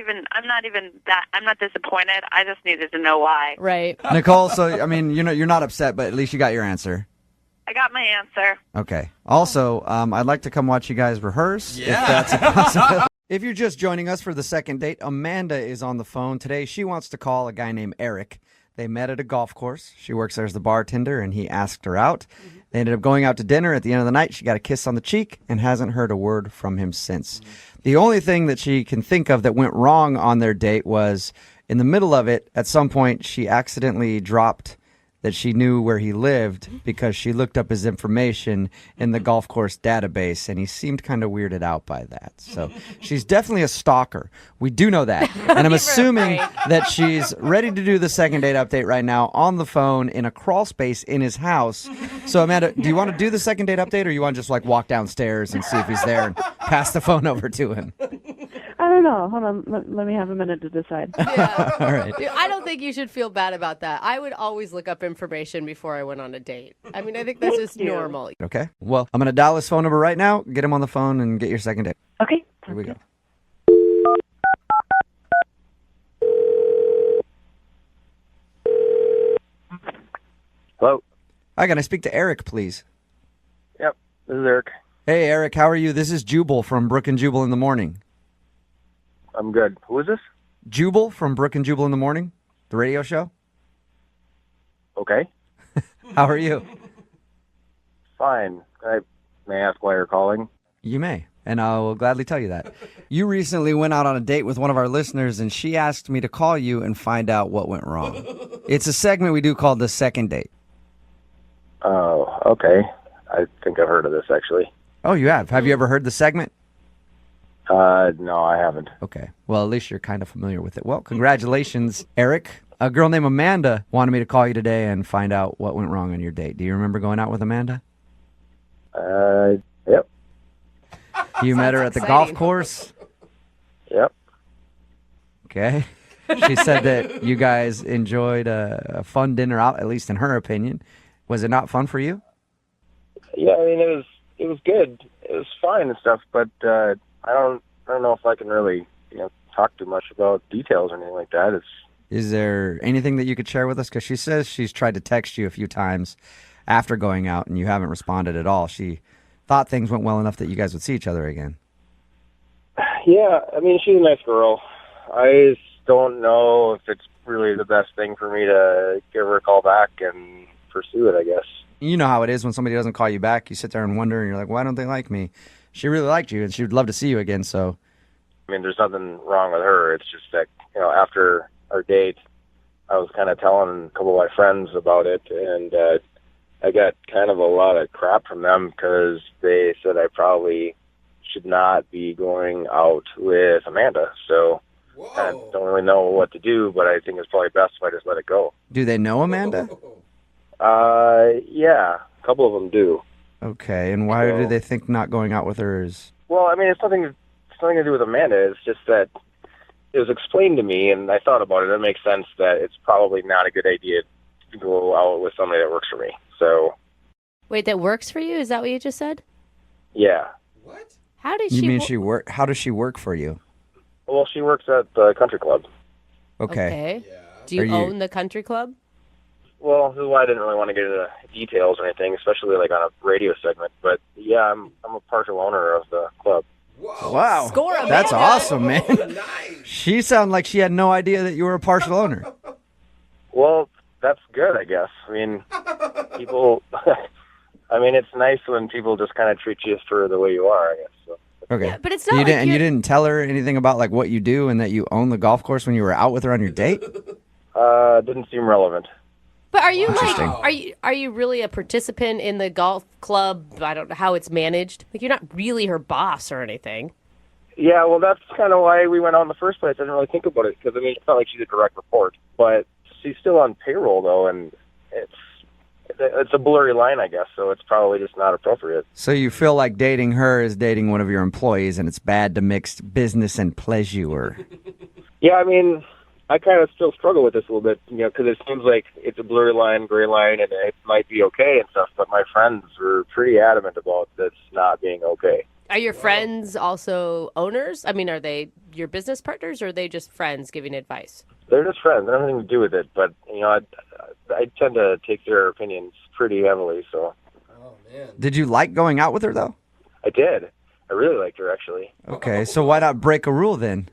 disappointed. I just needed to know why. Right. Nicole, so I mean, you're not upset, but at least you got your answer. I got my answer. Okay. Also, I'd like to come watch you guys rehearse. Yeah. If that's a possibility. If you're just joining us for the second date, Amanda is on the phone today. She wants to call a guy named Eric. They met at a golf course. She works there as the bartender, and he asked her out. They ended up going out to dinner. At the end of the night, she got a kiss on the cheek and hasn't heard a word from him since. The only thing that she can think of that went wrong on their date was in the middle of it, at some point, she accidentally dropped that she knew where he lived because she looked up his information in the golf course database, and he seemed kind of weirded out by that. So she's definitely a stalker. We do know that. And I'm assuming that she's ready to do the second date update right now on the phone in a crawl space in his house. So, Amanda, do you want to do the second date update, or you want to just walk downstairs and see if he's there and pass the phone over to him? I don't know. Hold on. Let me have a minute to decide. Yeah. All right. Dude, I don't think you should feel bad about that. I would always look up information before I went on a date. I mean, I think that's just normal. Okay. Well, I'm going to dial his phone number right now, get him on the phone, and get your second date. Okay. Here we go. Hello. Hi, can I speak to Eric, please? Yep, this is Eric. Hey, Eric, how are you? This is Jubal from Brooke and Jubal in the Morning. I'm good. Who is this? Jubal from Brooke and Jubal in the Morning, the radio show. Okay. How are you? Fine. May I ask why you're calling? You may, and I will gladly tell you that. You recently went out on a date with one of our listeners, and she asked me to call you and find out what went wrong. It's a segment we do called The Second Date. Oh, okay. I think I've heard of this, actually. Oh, you have? Have you ever heard the segment? No, I haven't. Okay. Well, at least you're kind of familiar with it. Well, congratulations, Eric. A girl named Amanda wanted me to call you today and find out what went wrong on your date. Do you remember going out with Amanda? Yep. You met her at the golf course? Yep. Okay. She said that you guys enjoyed a fun dinner out, at least in her opinion. Was it not fun for you? Yeah, I mean, it was good. It was fine and stuff, but I don't know if I can really, talk too much about details or anything like that. Is there anything that you could share with us? Because she says she's tried to text you a few times after going out, and you haven't responded at all. She thought things went well enough that you guys would see each other again. Yeah, I mean, she's a nice girl. I just don't know if it's really the best thing for me to give her a call back and pursue it, I guess. You know how it is when somebody doesn't call you back. You sit there and wonder, and you're like, why don't they like me? She really liked you, and she would love to see you again, so. I mean, there's nothing wrong with her. It's just that, after our date, I was kind of telling a couple of my friends about it, and I got kind of a lot of crap from them because they said I probably should not be going out with Amanda. So I don't really know what to do, but I think it's probably best if I just let it go. Do they know Amanda? Yeah, a couple of them do. Okay, and why do they think not going out with her is? Well, I mean, it's nothing to do with Amanda. It's just that it was explained to me, and I thought about it. It makes sense that it's probably not a good idea to go out with somebody that works for me. So. Wait, that works for you? Is that what you just said? Yeah. How did You mean she work? How does she work for you? Well, she works at the country club. Okay. Do you own the country club? Well, this is why I didn't really want to get into details or anything, especially like on a radio segment. But yeah, I'm a partial owner of the club. Wow. Score, Amanda. That's awesome, man. She sounded like she had no idea that you were a partial owner. Well, that's good, I guess. I mean, people. I mean, it's nice when people just kind of treat you for the way you are, I guess. So. Okay. Yeah, but it's not you like didn't, and you didn't tell her anything about like what you do and that you own the golf course when you were out with her on your date? Didn't seem relevant. But are you Interesting. are you really a participant in the golf club? I don't know how it's managed. Like, you're not really her boss or anything. Yeah, well, that's kind of why we went out in the first place. I didn't really think about it because, I mean, it's not like she's a direct report. But she's still on payroll, though, and it's a blurry line, I guess, so it's probably just not appropriate. So you feel like dating her is dating one of your employees, and it's bad to mix business and pleasure. Yeah, I mean, I kind of still struggle with this a little bit, because it seems like it's a blurry line, gray line, and it might be okay and stuff, but my friends were pretty adamant about this not being okay. Are your friends also owners? I mean, are they your business partners, or are they just friends giving advice? They're just friends. They don't have anything to do with it, but, I tend to take their opinions pretty heavily, so. Oh, man. Did you like going out with her, though? I did. I really liked her, actually. Okay, so why not break a rule then?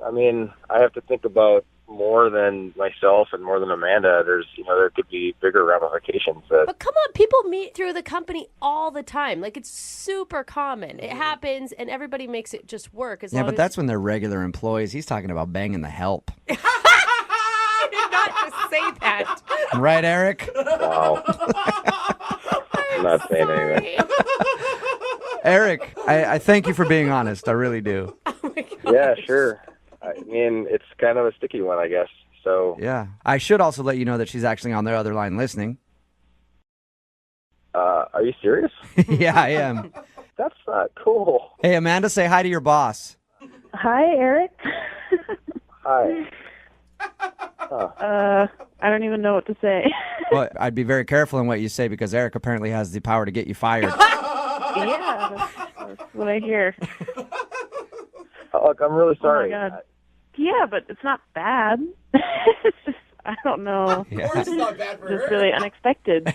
I mean, I have to think about more than myself and more than Amanda. There's, there could be bigger ramifications. But come on, people meet through the company all the time. Like, it's super common. It happens, and everybody makes it just work. Yeah, but that's when they're regular employees. He's talking about banging the help. You did not just say that. Right, Eric? Wow. I'm not saying anything. Eric, I thank you for being honest. I really do. Yeah, sure. I mean, it's kind of a sticky one, I guess. So yeah, I should also let you know that she's actually on the other line listening. Are you serious? Yeah, I am. That's not cool. Hey, Amanda, say hi to your boss. Hi, Eric. Hi. I don't even know what to say. Well, I'd be very careful in what you say because Eric apparently has the power to get you fired. Yeah, that's what I hear. Look, I'm really sorry. Oh my God. Yeah, but it's not bad. It's just, I don't know. Of course it's not bad for her. It's really unexpected.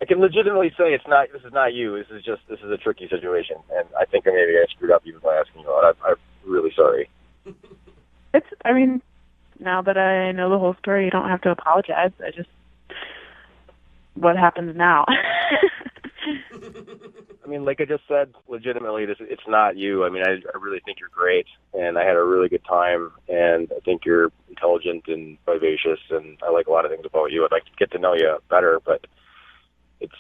I can legitimately say it's not. This is not you. This is a tricky situation, and I think maybe I screwed up even by asking you out. I'm really sorry. I mean, now that I know the whole story, you don't have to apologize. What happens now? I mean, like I just said, legitimately, it's not you. I mean, I really think you're great, and I had a really good time, and I think you're intelligent and vivacious, and I like a lot of things about you. I'd like to get to know you better, but it's,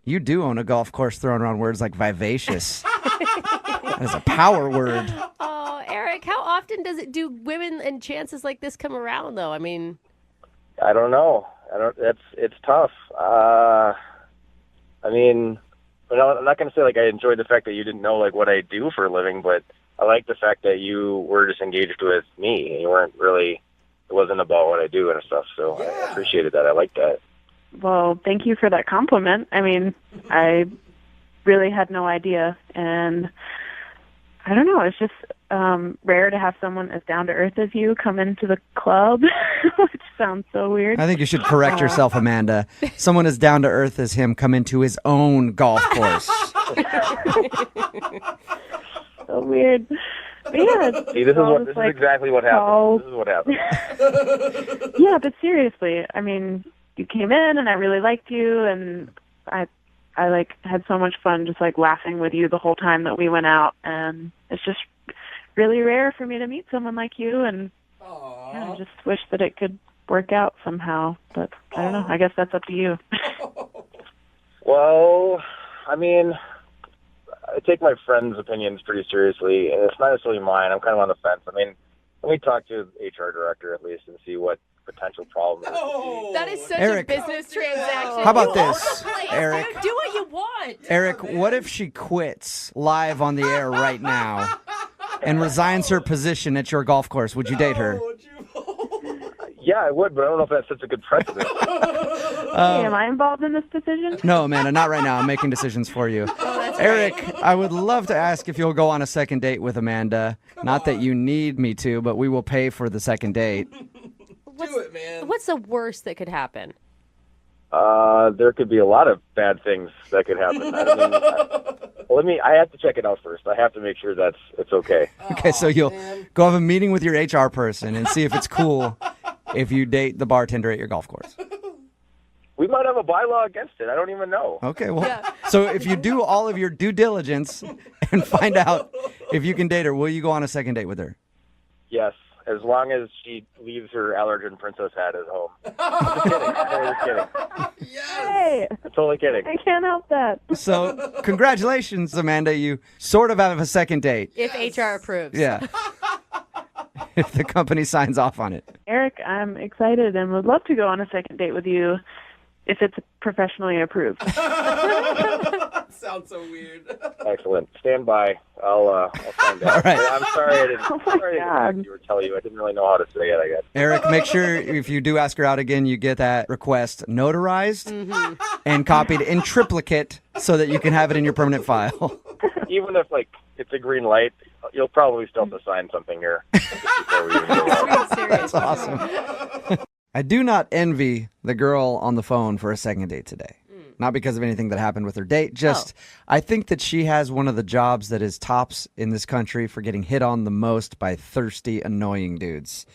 You do own a golf course throwing around words like vivacious. That is a power word. Oh, Eric, how often do women and chances like this come around, though? I mean... I don't know. It's tough. I mean, I'm not going to say like I enjoyed the fact that you didn't know like what I do for a living, but I like the fact that you were just engaged with me. You weren't really. It wasn't about what I do and stuff. So yeah. I appreciated that. I like that. Well, thank you for that compliment. I mean, I really had no idea, and I don't know. It's just rare to have someone as down to earth as you come into the club, which sounds so weird. I think you should correct yourself, Amanda. Someone as down to earth as him come into his own golf course. So weird. But yeah, see, this is exactly what happened. This is what happened. Yeah, but seriously, I mean, you came in and I really liked you, and I like had so much fun just like laughing with you the whole time that we went out, and it's just really rare for me to meet someone like you, and I just wish that it could work out somehow, but I don't know. I guess that's up to you. Well, I mean, I take my friends' opinions pretty seriously, and it's not necessarily mine. I'm kind of on the fence. I mean, let me talk to the HR director at least and see what potential problems. That is such Eric, a business transaction. how about this, Eric? Do what you want. Eric, what if she quits live on the air right now and resigns her position at your golf course? Would you date her? Yeah, I would, but I don't know if that sets a good precedent. Hey, am I involved in this decision? No, Amanda, not right now. I'm making decisions for you. Eric, I would love to ask if you'll go on a second date with Amanda. Not that you need me to, but we will pay for the second date. Do it, man. What's the worst that could happen? There could be a lot of bad things that could happen. I have to check it out first. I have to make sure it's okay. Okay, so you'll go have a meeting with your HR person and see if it's cool if you date the bartender at your golf course. We might have a bylaw against it. I don't even know. Okay, well, so if you do all of your due diligence and find out if you can date her, will you go on a second date with her? Yes, as long as she leaves her allergen princess hat at home. I'm just kidding. I'm totally kidding. Hey, I'm totally kidding. I can't help that. So, congratulations, Amanda. You sort of have a second date. If HR approves. Yeah. If the company signs off on it. Eric, I'm excited and would love to go on a second date with you if it's professionally approved. Sounds so weird. Excellent. Stand by. I'll find out. All right. I'm sorry I didn't tell you. I didn't really know how to say it, I guess. Eric, make sure if you do ask her out again, you get that request notarized and copied in triplicate so that you can have it in your permanent file. Even if, it's a green light, you'll probably still have to sign something here. Before we even go out. That's awesome. I do not envy the girl on the phone for a second date today. Not because of anything that happened with her date. Just, I think that she has one of the jobs that is tops in this country for getting hit on the most by thirsty, annoying dudes.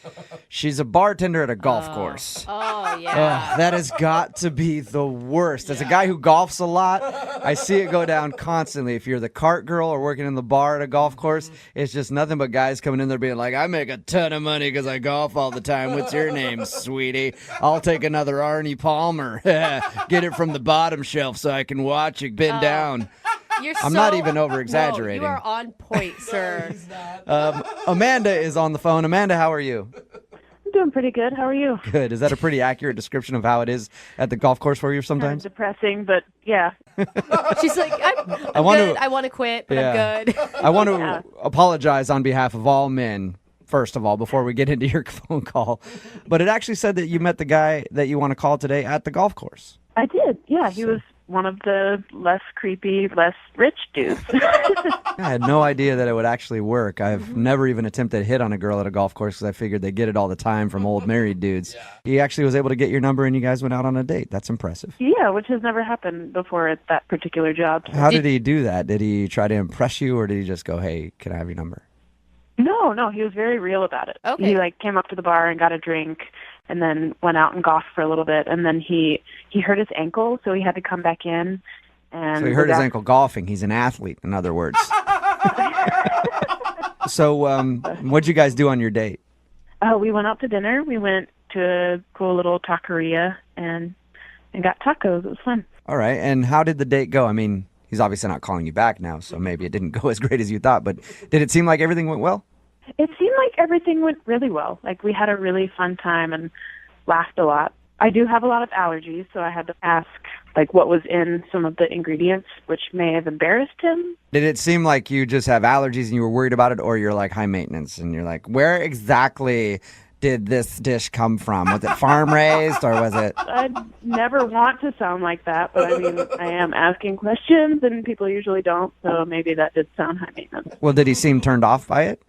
She's a bartender at a golf course. Oh, yeah. That has got to be the worst. As a guy who golfs a lot, I see it go down constantly. If you're the cart girl or working in the bar at a golf course, it's just nothing but guys coming in there being like, I make a ton of money because I golf all the time. What's your name, sweetie? I'll take another Arnie Palmer. Get it from the bottom shelf so I can watch it bend down. I'm not even over-exaggerating. No, you are on point, sir. Amanda is on the phone. Amanda, how are you? I'm doing pretty good. How are you? Good. Is that a pretty accurate description of how it is at the golf course for you sometimes? Kind of depressing, but yeah. She's like, I'm good. I want to quit, but I'm good. I want to apologize on behalf of all men, first of all, before we get into your phone call. But it actually said that you met the guy that you want to call today at the golf course. I did. Yeah, he was one of the less creepy, less rich dudes. I had no idea that it would actually work. I've never even attempted to hit on a girl at a golf course because I figured they get it all the time from old married dudes. He actually was able to get your number and you guys went out on a date. That's impressive. Yeah, which has never happened before at that particular job. How did he do that? Did he try to impress you or did he just go, hey, can I have your number? No, he was very real about it. Okay. He came up to the bar and got a drink and then went out and golfed for a little bit, and then he hurt his ankle, so he had to come back in. And So he hurt his ankle golfing. He's an athlete, in other words. So what'd you guys do on your date? We went out to dinner. We went to a cool little taqueria and got tacos. It was fun. All right, and how did the date go? I mean, he's obviously not calling you back now, so maybe it didn't go as great as you thought, but did it seem like everything went well? It seemed like everything went really well. We had a really fun time and laughed a lot. I do have a lot of allergies, so I had to ask, what was in some of the ingredients, which may have embarrassed him. Did it seem like you just have allergies and you were worried about it, or you're high maintenance and you're where exactly did this dish come from? Was it farm raised or was it? I never want to sound like that, but I am asking questions and people usually don't, so maybe that did sound high maintenance. Well, did he seem turned off by it?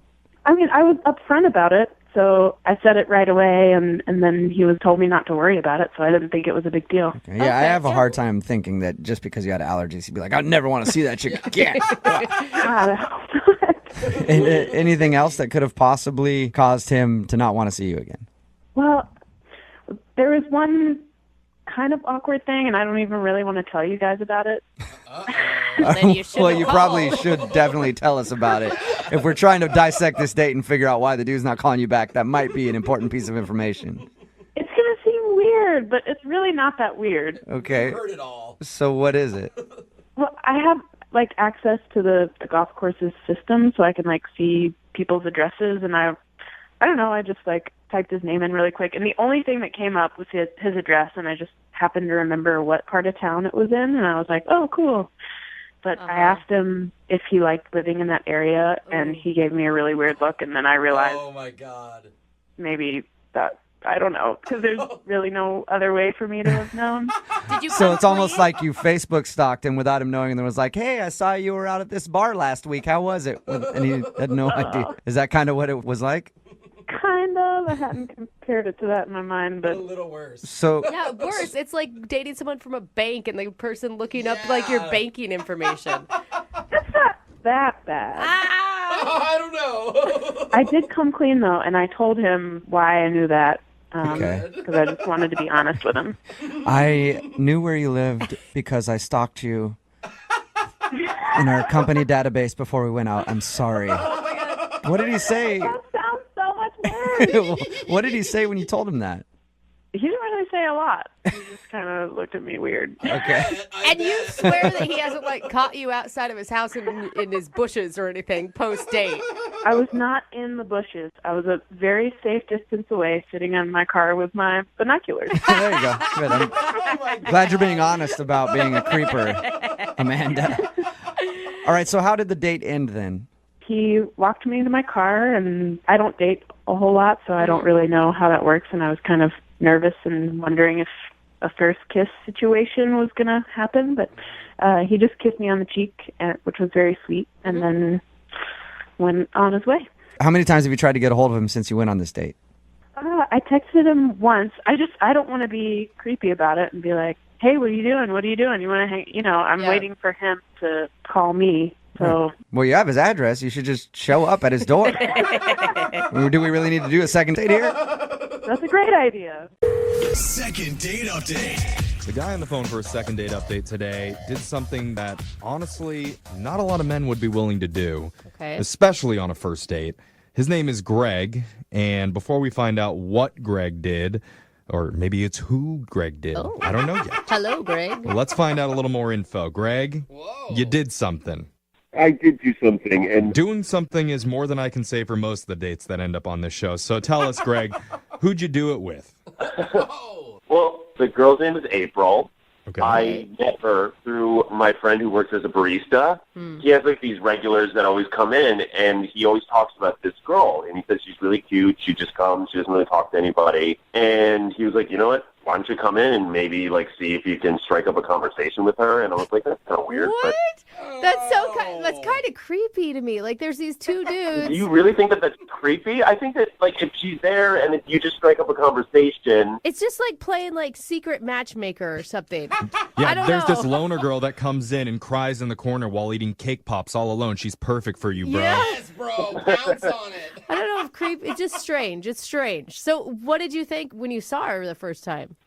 I was upfront about it, so I said it right away, and then he told me not to worry about it, so I didn't think it was a big deal. Okay. Yeah, I have a hard time thinking that just because you had allergies, you'd be like, I never want to see that chick again. Anything else that could have possibly caused him to not want to see you again? Well, there was one kind of awkward thing, and I don't even really want to tell you guys about it. Then you well, you probably should definitely tell us about it. If we're trying to dissect this date and figure out why the dude's not calling you back, that might be an important piece of information. It's going to seem weird, but it's really not that weird. Okay. I've heard it all. So what is it? Well, I have access to the golf course's system, so I can see people's addresses, and I don't know, I just typed his name in really quick, and the only thing that came up was his address, and I just happened to remember what part of town it was in, and I was like, oh, cool. But I asked him if he liked living in that area, and he gave me a really weird look, and then I realized, oh my God, maybe that, I don't know, because there's really no other way for me to have known. So it's almost like you Facebook stalked him without him knowing, and then was like, hey, I saw you were out at this bar last week. How was it? And he had no idea. Is that kind of what it was like? Kind of. I hadn't compared it to that in my mind, but a little worse. So yeah, worse. It's like dating someone from a bank and the person looking up your banking information. It's not that bad. I don't know. I did come clean though, and I told him why I knew that. Okay. Because I just wanted to be honest with him. I knew where you lived because I stalked you in our company database before we went out. I'm sorry. Oh my God. What did he say? That sounds so much worse. What did he say when you told him that? He didn't really say a lot. He just kind of looked at me weird. Okay. And you swear that he hasn't caught you outside of his house in his bushes or anything post-date? I was not in the bushes. I was a very safe distance away, sitting in my car with my binoculars. There you go. Good. I'm glad you're being honest about being a creeper, Amanda. All right, so how did the date end then? He walked me into my car, and I don't date a whole lot, so I don't really know how that works, and I was kind of nervous and wondering if a first kiss situation was going to happen, but he just kissed me on the cheek, which was very sweet, and then went on his way. How many times have you tried to get a hold of him since you went on this date? I texted him once. I don't want to be creepy about it and be like, hey, what are you doing? What are you doing? You want to hang? I'm waiting for him to call me. So. Well, you have his address. You should just show up at his door. Do we really need to do a second date here? That's a great idea. Second date update. The guy on the phone for a second date update today did something that, honestly, not a lot of men would be willing to do, especially on a first date. His name is Greg, and before we find out what Greg did, or maybe it's who Greg did, I don't know yet. Hello, Greg. Well, let's find out a little more info. Greg, you did something. I did do something, and doing something is more than I can say for most of the dates that end up on this show. So tell us, Greg, who'd you do it with? Well, the girl's name is April. Okay. I met her through my friend who works as a barista, he has like these regulars that always come in, and he always talks about this girl, and he says she's really cute. She just comes. She doesn't really talk to anybody. And he was like, you know what? Why don't you come in and maybe like see if you can strike up a conversation with her? And I was like, that's kind of weird. What? That's kind of creepy to me. Like, there's these two dudes. Do you really think that that's creepy? I think that like if she's there and if you just strike up a conversation, It's just like playing like secret matchmaker or something. Yeah, I don't there's know. this loner girl that comes in and cries in the corner while eating cake pops all alone. She's perfect for you, bro. Yes, bro. Pounce on it. I don't know if it's just strange. It's strange. So what did you think when you saw her the first time?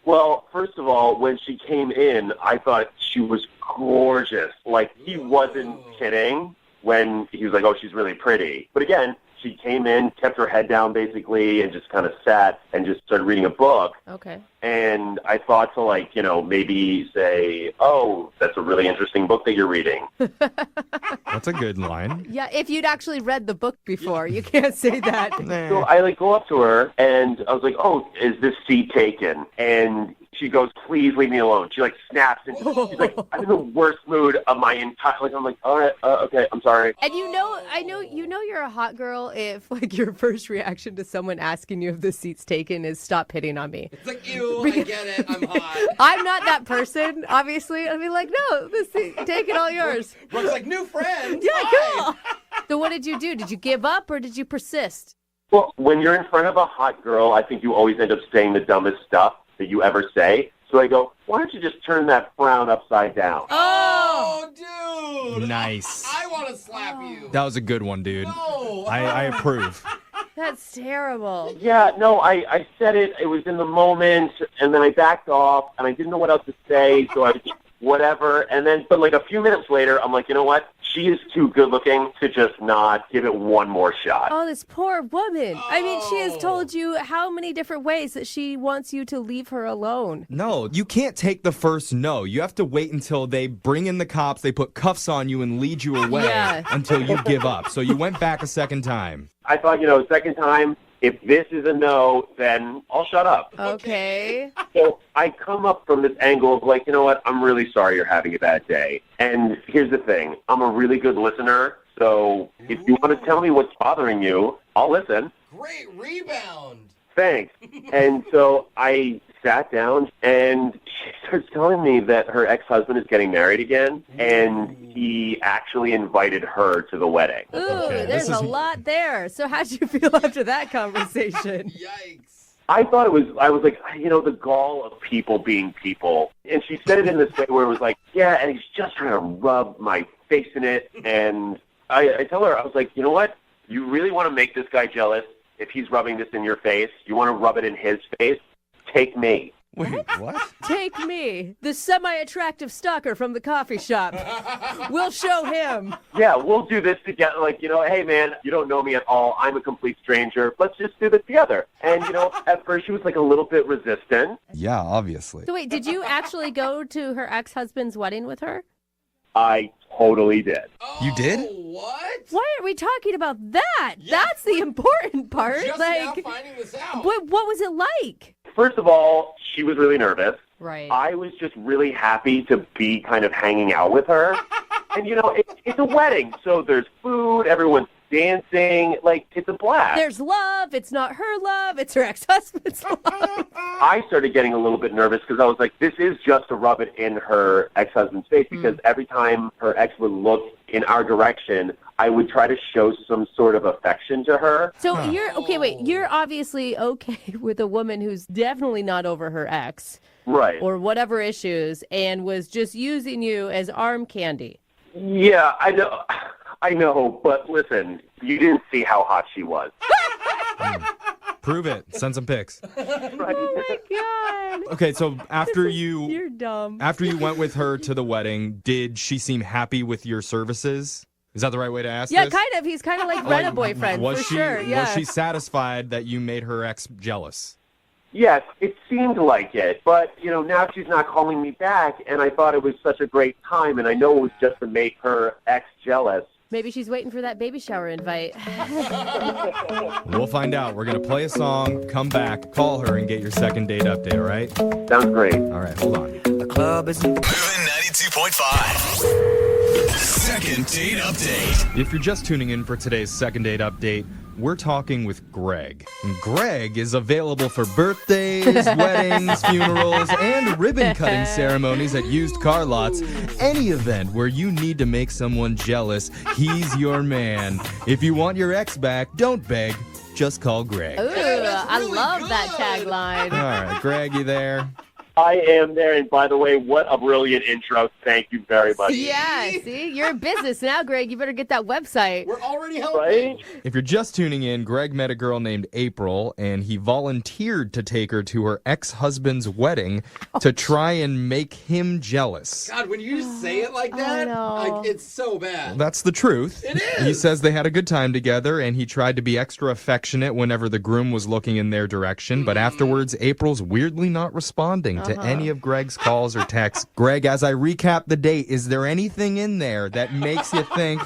well, first of all, when she came in, I thought she was gorgeous. Like, he wasn't kidding when he was like, oh, she's really pretty. But again, she came in, kept her head down basically, and just kind of sat and just started reading a book. Okay. And I thought to, like, you know, maybe say, oh, that's a really interesting book that you're reading. That's a good line. Yeah, if you'd actually read the book before, you can't say that. So I, like, go up to her, and I was like, oh, is this seat taken? And she goes, please leave me alone. She, like, snaps, and she's like, I'm in the worst mood of my entire, like, I'm like, all right, okay, I'm sorry. And you know you're a hot girl if, like, your first reaction to someone asking you if the seat's taken is stop hitting on me. It's like, ew, I get it, I'm hot. I'm not that person, obviously. I'd be like, no, the seat, take it all yours. Brooke's like, new friend. Yeah, cool. So what did you do? Did you give up or did you persist? Well, when you're in front of a hot girl, I think you always end up saying the dumbest stuff that you ever say. So I go, why don't you just turn that frown upside down? Oh, dude. Nice. I want to slap you. That was a good one, dude. No. I approve. That's terrible. Yeah, no, I said it. It was in the moment, and then I backed off, and I didn't know what else to say, so I was whatever. And then, but like a few minutes later, I'm like, you know what? She is too good looking to just not give it one more shot. Oh, this poor woman. I mean, she has told you how many different ways that she wants you to leave her alone. No, you can't take the first no. You have to wait until they bring in the cops, they put cuffs on you and lead you away until you give up. So you went back a second time. I thought, second time, if this is a no, then I'll shut up. Okay. So I come up from this angle of like, you know what, I'm really sorry you're having a bad day. And here's the thing, I'm a really good listener, so if you want to tell me what's bothering you, I'll listen. Great rebound. Thanks. And so I sat down, and she starts telling me that her ex-husband is getting married again, and he actually invited her to the wedding. Ooh, there's a lot there. So how'd you feel after that conversation? Yikes. I was like, the gall of people being people. And she said it in this way where it was like, yeah, and he's just trying to rub my face in it. And I tell her, I was like, you know what? You really want to make this guy jealous? If he's rubbing this in your face, you want to rub it in his face? Take me. Wait, what? Take me, the semi-attractive stalker from the coffee shop. We'll show him. Yeah, we'll do this together. Like, hey, man, you don't know me at all. I'm a complete stranger. Let's just do this together. And, at first she was like a little bit resistant. Yeah, obviously. So wait, did you actually go to her ex-husband's wedding with her? I totally did. You did? What? Why are we talking about that? Yeah. That's the important part. Just now finding this out. What was it like? First of all, she was really nervous. Right. I was just really happy to be kind of hanging out with her. And, it's a wedding, so there's food, everyone's dancing, like, it's a blast. There's love. It's not her love. It's her ex-husband's love. I started getting a little bit nervous because I was like, this is just to rub it in her ex-husband's face because every time her ex would look in our direction, I would try to show some sort of affection to her. So you're obviously okay with a woman who's definitely not over her ex. Right. Or whatever issues and was just using you as arm candy. Yeah, I know, but listen, you didn't see how hot she was. Prove it. Send some pics. Right. Oh my God. Okay, so You're dumb. After you went with her to the wedding, did she seem happy with your services? Is that the right way to ask this? this? Kind of. He's kind of like Rena boyfriend, for sure. Yeah. Was she satisfied that you made her ex jealous? Yes, it seemed like it, but, now she's not calling me back, and I thought it was such a great time, and I know it was just to make her ex jealous. Maybe she's waiting for that baby shower invite. We'll find out. We're going to play a song, come back, call her, and get your second date update, all right? Sounds great. All right, hold on. Moving 92.5. Second date update. If you're just tuning in for today's second date update, we're talking with Greg. And Greg is available for birthdays, weddings, funerals, and ribbon cutting ceremonies at used car lots. Any event where you need to make someone jealous, he's your man. If you want your ex back, don't beg. Just call Greg. Ooh, I love that tagline. All right, Greg, you there? I am there, and by the way, what a brilliant intro. Thank you very much. Yeah, see? You're in business now, Greg. You better get that website. We're already helping. Right? If you're just tuning in, Greg met a girl named April, and he volunteered to take her to her ex-husband's wedding to try and make him jealous. God, when you say it like that, like, it's so bad. That's the truth. It is. He says they had a good time together, and he tried to be extra affectionate whenever the groom was looking in their direction, but afterwards, April's weirdly not responding to any of Greg's calls or texts. Greg, as I recap the date, is there anything in there that makes you think,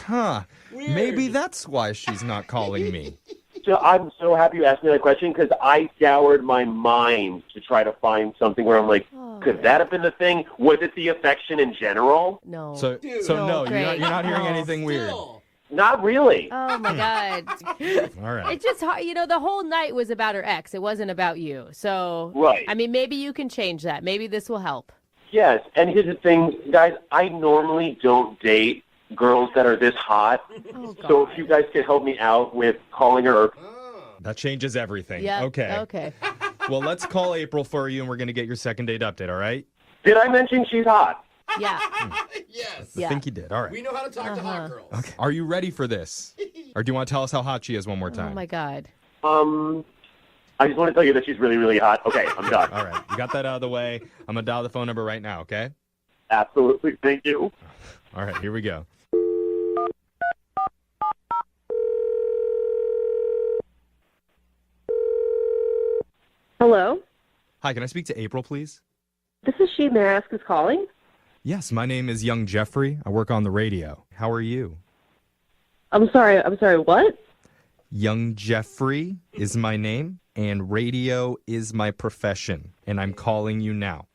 maybe that's why she's not calling me? So I'm so happy you asked me that question because I scoured my mind to try to find something where I'm like, could that have been the thing? Was it the affection in general? No. So no, you're not hearing anything weird. Not really. Oh, my God. All right. It's just hard. The whole night was about her ex. It wasn't about you. So, Right. I mean, maybe you can change that. Maybe this will help. Yes, and here's the thing, guys, I normally don't date girls that are this hot. So if you guys could help me out with calling her. That changes everything. Yeah. Okay. Well, let's call April for you, and we're going to get your second date update, all right? Did I mention she's hot? Yeah. Yes. I think you did. All right. We know how to talk to hot girls. Okay. Are you ready for this? Or do you want to tell us how hot she is one more time? Oh, my God. I just want to tell you that she's really, really hot. Okay, I'm done. All right. You got that out of the way. I'm going to dial the phone number right now, okay? Absolutely. Thank you. All right. Here we go. Hello? Hi, can I speak to April, please? This is she. May I ask who's calling? Yes, my name is Young Jeffrey. I work on the radio. How are you? I'm sorry, what? Young Jeffrey is my name, and radio is my profession, and I'm calling you now.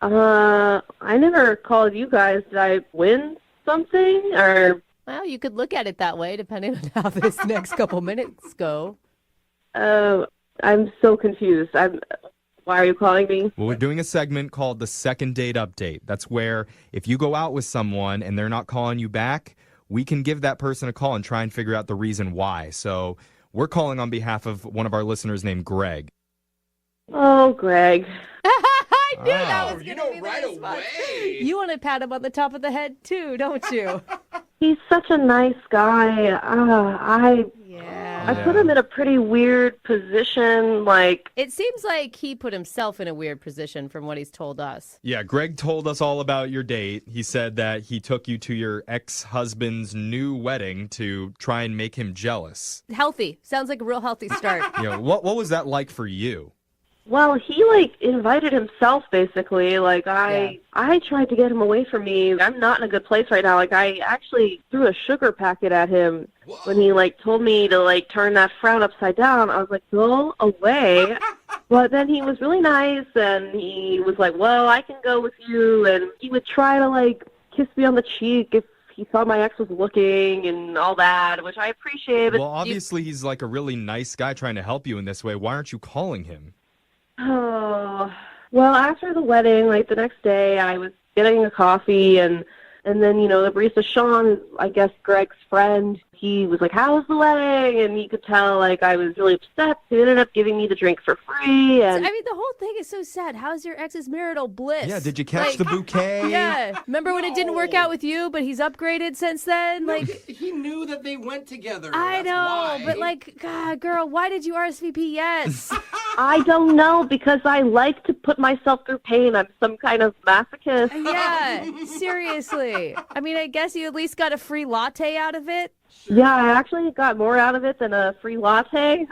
I never called you guys. Did I win something, or? Well, you could look at it that way, depending on how this next couple minutes go. I'm so confused. Why are you calling me? Well, we're doing a segment called the Second Date Update. That's where if you go out with someone and they're not calling you back, we can give that person a call and try and figure out the reason why. So we're calling on behalf of one of our listeners named Greg. Oh, Greg. I knew that was going to be right away. You want to pat him on the top of the head, too, don't you? He's such a nice guy. I put him in a pretty weird position, like... It seems like he put himself in a weird position from what he's told us. Yeah, Greg told us all about your date. He said that he took you to your ex-husband's new wedding to try and make him jealous. Healthy. Sounds like a real healthy start. What was that like for you? Well, he, invited himself, basically. I tried to get him away from me. I'm not in a good place right now. I actually threw a sugar packet at him when he, told me to, turn that frown upside down. I was like, go away. But then he was really nice, and he was like, well, I can go with you. And he would try to, kiss me on the cheek if he thought my ex was looking and all that, which I appreciate. But Well, obviously he's, a really nice guy trying to help you in this way. Why aren't you calling him? Oh, well, after the wedding, the next day, I was getting a coffee, and then, the barista, Sean, I guess Greg's friend, he was like, how was the wedding? And you could tell, I was really upset. He ended up giving me the drink for free. And I mean, the whole thing is so sad. How's your ex's marital bliss? Yeah, did you catch the bouquet? Yeah. Remember when it didn't work out with you, but he's upgraded since then? He knew that they went together. I That's know, why. but God, girl, why did you RSVP yes? I don't know, because I like to put myself through pain. I'm some kind of masochist. Yeah, seriously. I mean, I guess you at least got a free latte out of it. Yeah, I actually got more out of it than a free latte.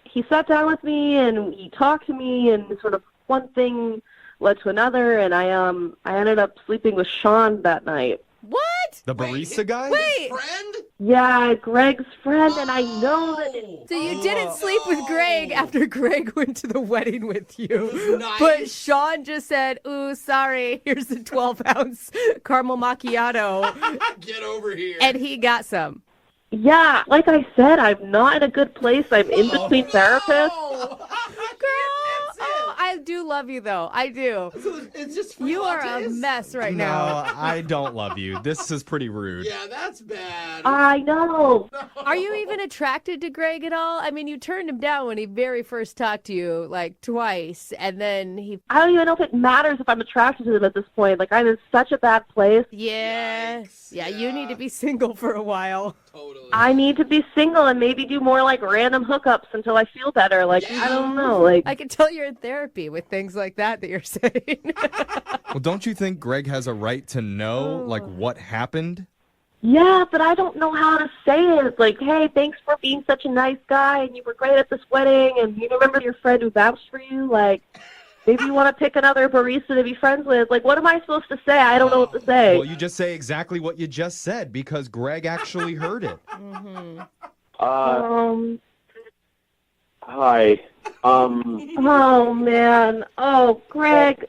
He sat down with me and he talked to me, and sort of one thing led to another, and I ended up sleeping with Sean that night. What? The barista guy? Wait. Friend? Yeah, Greg's friend, and I know that So you didn't sleep with Greg after Greg went to the wedding with you. Nice. But Sean just said, ooh, sorry, here's a 12-ounce caramel macchiato. Get over here. And he got some. Yeah, like I said, I'm not in a good place. I'm in between therapists. I do love you, though. I do. It's just you are a mess right now. No, I don't love you. This is pretty rude. Yeah, that's bad. I know. Are you even attracted to Greg at all? I mean, you turned him down when he very first talked to you, like, twice, and then he... I don't even know if it matters if I'm attracted to them at this point. Like, I'm in such a bad place. Yeah. Yeah, you need to be single for a while. Totally. I need to be single and maybe do more, like, random hookups until I feel better. Like, I don't know. Like, I can tell you're in therapy with things like that you're saying. Well, don't you think Greg has a right to know, like, what happened? yeah, but I don't know how to say it. Like, hey, thanks for being such a nice guy, and you were great at this wedding, and you remember your friend who vouched for you? Like, maybe you want to pick another barista to be friends with. Like, what am I supposed to say? I don't know what to say. Well, you just say exactly what you just said because Greg actually heard it. Hi. Oh, man. Oh, Greg.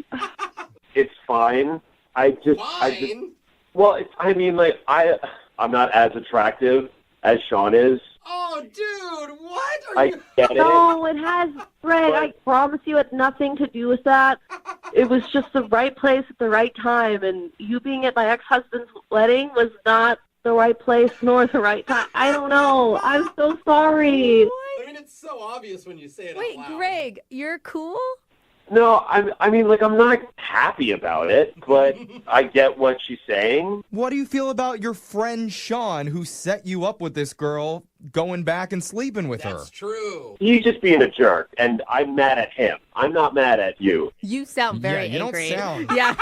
It's fine. Well, I mean, like, I'm not as attractive as Sean is. Oh, dude, what? I get it. No, it has, Greg. I promise you it had nothing to do with that. It was just the right place at the right time, and you being at my ex-husband's wedding was not the right place nor the right time. I don't know. I'm so sorry. I mean, it's so obvious when you say it Wait, out loud. Greg, you're cool? No, I mean, like, I'm not happy about it, but I get what she's saying. What do you feel about your friend Sean who set you up with this girl going back and sleeping with her? That's true. He's just being a jerk, and I'm mad at him. I'm not mad at you. You sound very you angry. don't sound. Yeah.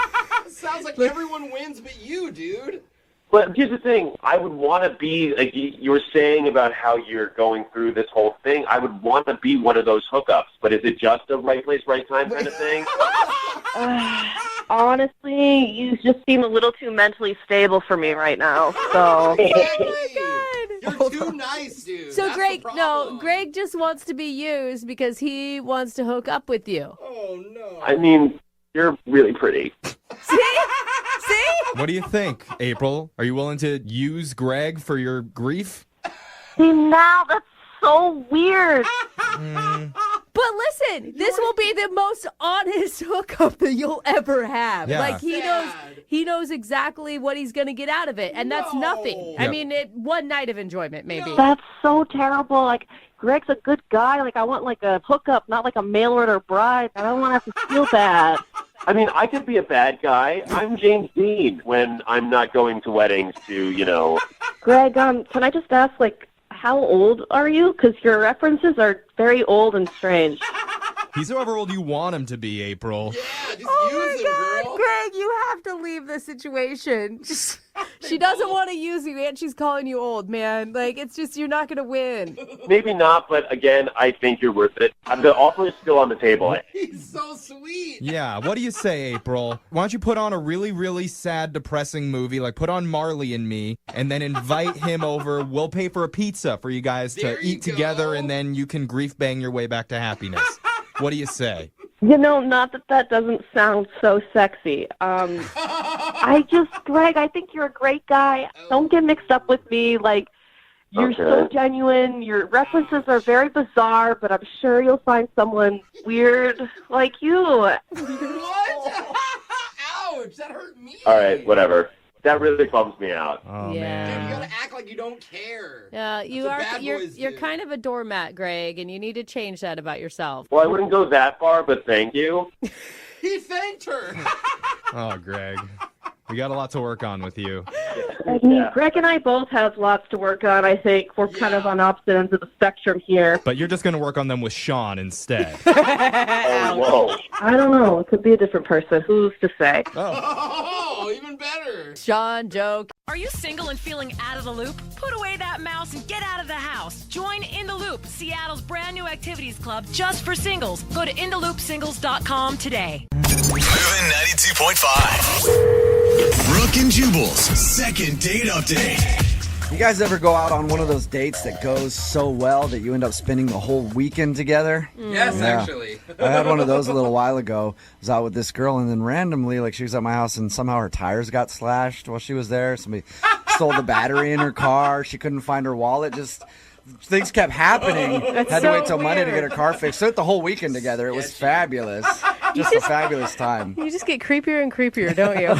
Sounds like everyone wins but you, dude. But here's the thing. I would want to be, like you were saying about how you're going through this whole thing, I would want to be one of those hookups. But is it just a right place, right time kind of thing? Honestly, you just seem a little too mentally stable for me right now. So. You're too nice, dude. So That's Greg, the problem. Greg just wants to be used because he wants to hook up with you. Oh, no. I mean, you're really pretty. See? What do you think, April? Are you willing to use Greg for your grief? See, now that's so weird. But listen, this will be the most honest hookup that you'll ever have. Yeah. Like he knows exactly what he's going to get out of it, and that's nothing. I Yep. mean, one night of enjoyment maybe. That's so terrible. Like, Greg's a good guy. Like, I want, like, a hookup, not like a mail order bride. I don't want to have to feel bad. I mean, I could be a bad guy. I'm James Dean when I'm not going to weddings to, Greg, can I just ask, like, how old are you? Because your references are very old and strange. He's however old you want him to be, April. Yeah, just Oh use my him, God, girl. Greg, you have to leave the situation. She doesn't want to use you, and she's calling you old, man. Like, it's just, you're not going to win. Maybe not, but again, I think you're worth it. The offer is still on the table. He's so sweet. Yeah, what do you say, April? Why don't you put on a really, really sad, depressing movie, like put on Marley and Me, and then invite him over. We'll pay for a pizza for you guys to eat together, and then you can grief bang your way back to happiness. What do you say? Not that doesn't sound so sexy. Greg, I think you're a great guy. Don't get mixed up with me. Like, you're so genuine. Your references are very bizarre, but I'm sure you'll find someone weird like you. What? Ouch, that hurt me. All right, whatever. That really bums me out. Oh, Yeah. Dude, you gotta act like you don't care. Yeah, That's what you're do. kind of a doormat, Greg, and you need to change that about yourself. Well, I wouldn't go that far, but thank you. He thanked her. Oh, Greg. We got a lot to work on with you. I mean, Greg and I both have lots to work on, I think. We're kind of on opposite ends of the spectrum here. But you're just going to work on them with Sean instead. Whoa. I don't know. It could be a different person. Who's to say? Oh, even better. Sean, joke. Are you single and feeling out of the loop? Put away that mouse and get out of the house. Join In the Loop, Seattle's brand new activities club just for singles. Go to intheloopsingles.com today. Moving 92.5. Brooke and Jubal's second date update. You guys ever go out on one of those dates that goes so well that you end up spending the whole weekend together? Yes, actually. I had one of those a little while ago. I was out with this girl, and then randomly, like, she was at my house, and somehow her tires got slashed while she was there. Somebody stole the battery in her car. She couldn't find her wallet. Just things kept happening. Had to wait till Monday to get her car fixed. Spent the whole weekend together. It was fabulous. Just a fabulous time. You just get creepier and creepier, don't you?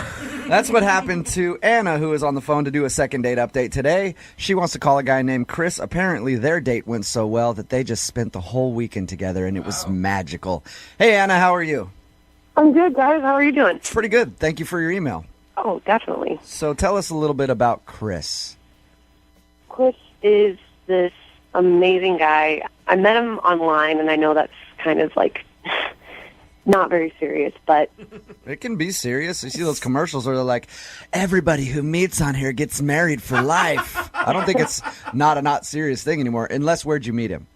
That's what happened to Anna, who is on the phone to do a second date update today. She wants to call a guy named Chris. Apparently, their date went so well that they just spent the whole weekend together, and it was magical. Hey, Anna, how are you? I'm good, guys. How are you doing? Pretty good. Thank you for your email. Oh, definitely. So tell us a little bit about Chris. Chris is this amazing guy. I met him online, and I know that's kind of like not very serious, but it can be serious. You see those commercials where they're like, everybody who meets on here gets married for life. I don't think it's not serious thing anymore, unless where'd you meet him?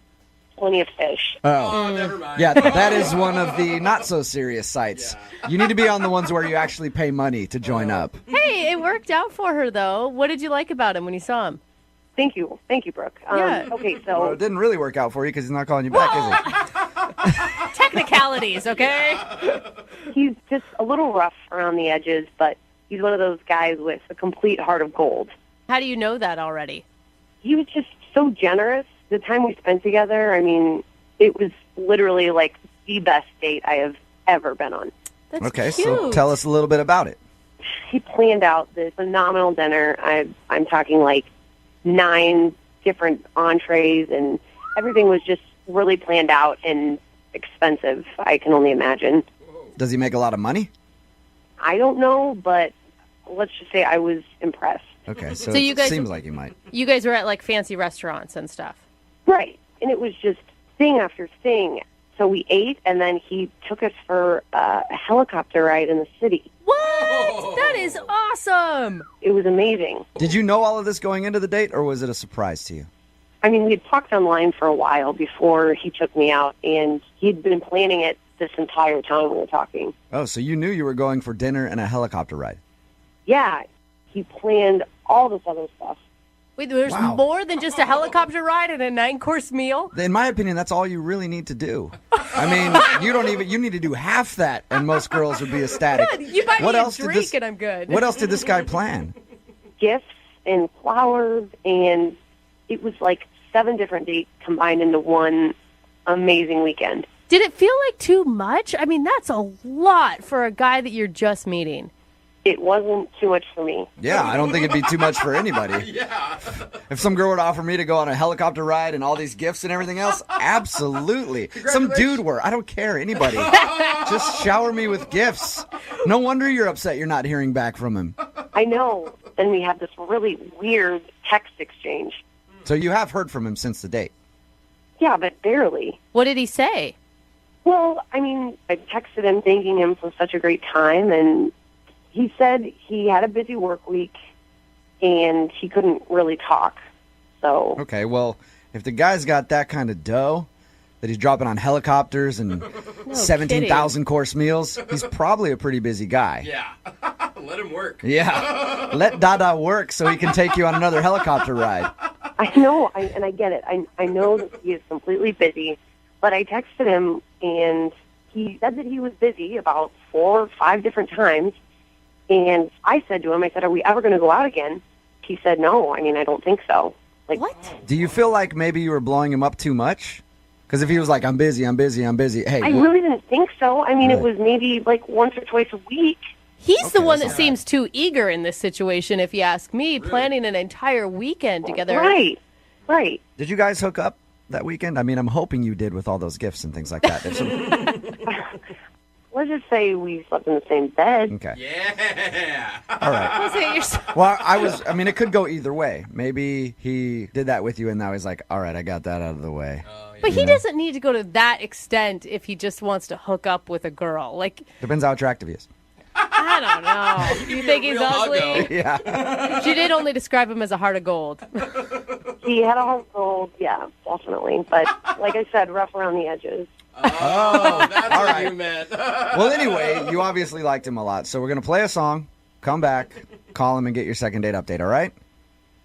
Plenty of Fish. Oh, never mind. Yeah, that is one of the not so serious sites. Yeah. You need to be on the ones where you actually pay money to join up. Hey, it worked out for her, though. What did you like about him when you saw him? Thank you, Brooke. Yeah. Okay, so Well, it didn't really work out for you because he's not calling you back, is he? Technicalities, okay? He's just a little rough around the edges, but he's one of those guys with a complete heart of gold. How do you know that already? He was just so generous. The time we spent together, I mean, it was literally like the best date I have ever been on. That's okay, cute. so tell us a little bit about it. He planned out this phenomenal dinner. I'm talking like 9 different entrees, and everything was just really planned out and expensive, I can only imagine. Does he make a lot of money? I don't know, but let's just say I was impressed. Okay, so you guys, seems like you might. You guys were at like fancy restaurants and stuff. Right, and it was just thing after thing. So we ate, and then he took us for a helicopter ride in the city. What? That is awesome. It was amazing. Did you know all of this going into the date, or was it a surprise to you? I mean, we had talked online for a while before he took me out, and he'd been planning it this entire time we were talking. Oh, so you knew you were going for dinner and a helicopter ride. Yeah, he planned all this other stuff. Wait, there's more than just a helicopter ride and a 9-course meal? In my opinion, that's all you really need to do. I mean, you need to do half that, and most girls would be ecstatic. Good. You buy me a drink and I'm good. What else did this guy plan? Gifts and flowers, and it was like 7 different dates combined into one amazing weekend. Did it feel like too much? I mean, that's a lot for a guy that you're just meeting. It wasn't too much for me. Yeah, I don't think it'd be too much for anybody. Yeah. If some girl were to offer me to go on a helicopter ride and all these gifts and everything else, absolutely. Some dude were. I don't care, anybody. Just shower me with gifts. No wonder you're upset you're not hearing back from him. I know. Then we had this really weird text exchange. So you have heard from him since the date? Yeah, but barely. What did he say? Well, I mean, I texted him thanking him for such a great time, and he said he had a busy work week and he couldn't really talk. So okay, well, if the guy's got that kind of dough that he's dropping on helicopters and 17,000 course meals, he's probably a pretty busy guy. Yeah. Let him work. Yeah. Let Dada work so he can take you on another helicopter ride. I know, and I get it. I know that he is completely busy, but I texted him and he said that he was busy about 4 or 5 different times. And I said to him, I said, are we ever going to go out again? He said, no. I mean, I don't think so. Like, what? Do you feel like maybe you were blowing him up too much? Because if he was like, I'm busy, hey. I really didn't think so. I mean, it was maybe like once or twice a week. He's the one that seems too eager in this situation, if you ask me, planning an entire weekend together. Right. Did you guys hook up that weekend? I mean, I'm hoping you did with all those gifts and things like that. Let's just say we slept in the same bed. Okay. Yeah. All right. Well, it could go either way. Maybe he did that with you and now he's like, all right, I got that out of the way. But he doesn't need to go to that extent if he just wants to hook up with a girl. Like, depends how attractive he is. I don't know. You think he's ugly? Yeah. She did only describe him as a heart of gold. He had a heart of gold, yeah, definitely. But like I said, rough around the edges. Oh, that's all what right. you meant. Well, anyway, you obviously liked him a lot. So we're going to play a song, come back, call him, and get your second date update, all right?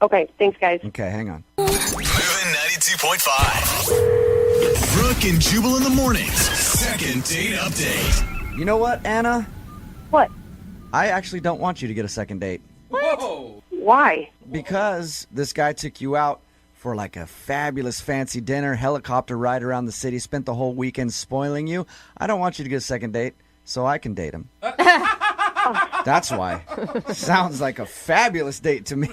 Okay, thanks, guys. Okay, hang on. Moving 92.5. Brooke and Jubal in the mornings. Second date update. You know what, Anna? What? I actually don't want you to get a second date. Whoa. Why? Because this guy took you out for like a fabulous fancy dinner, helicopter ride around the city, spent the whole weekend spoiling you. I don't want you to get a second date so I can date him. That's why. Sounds like a fabulous date to me.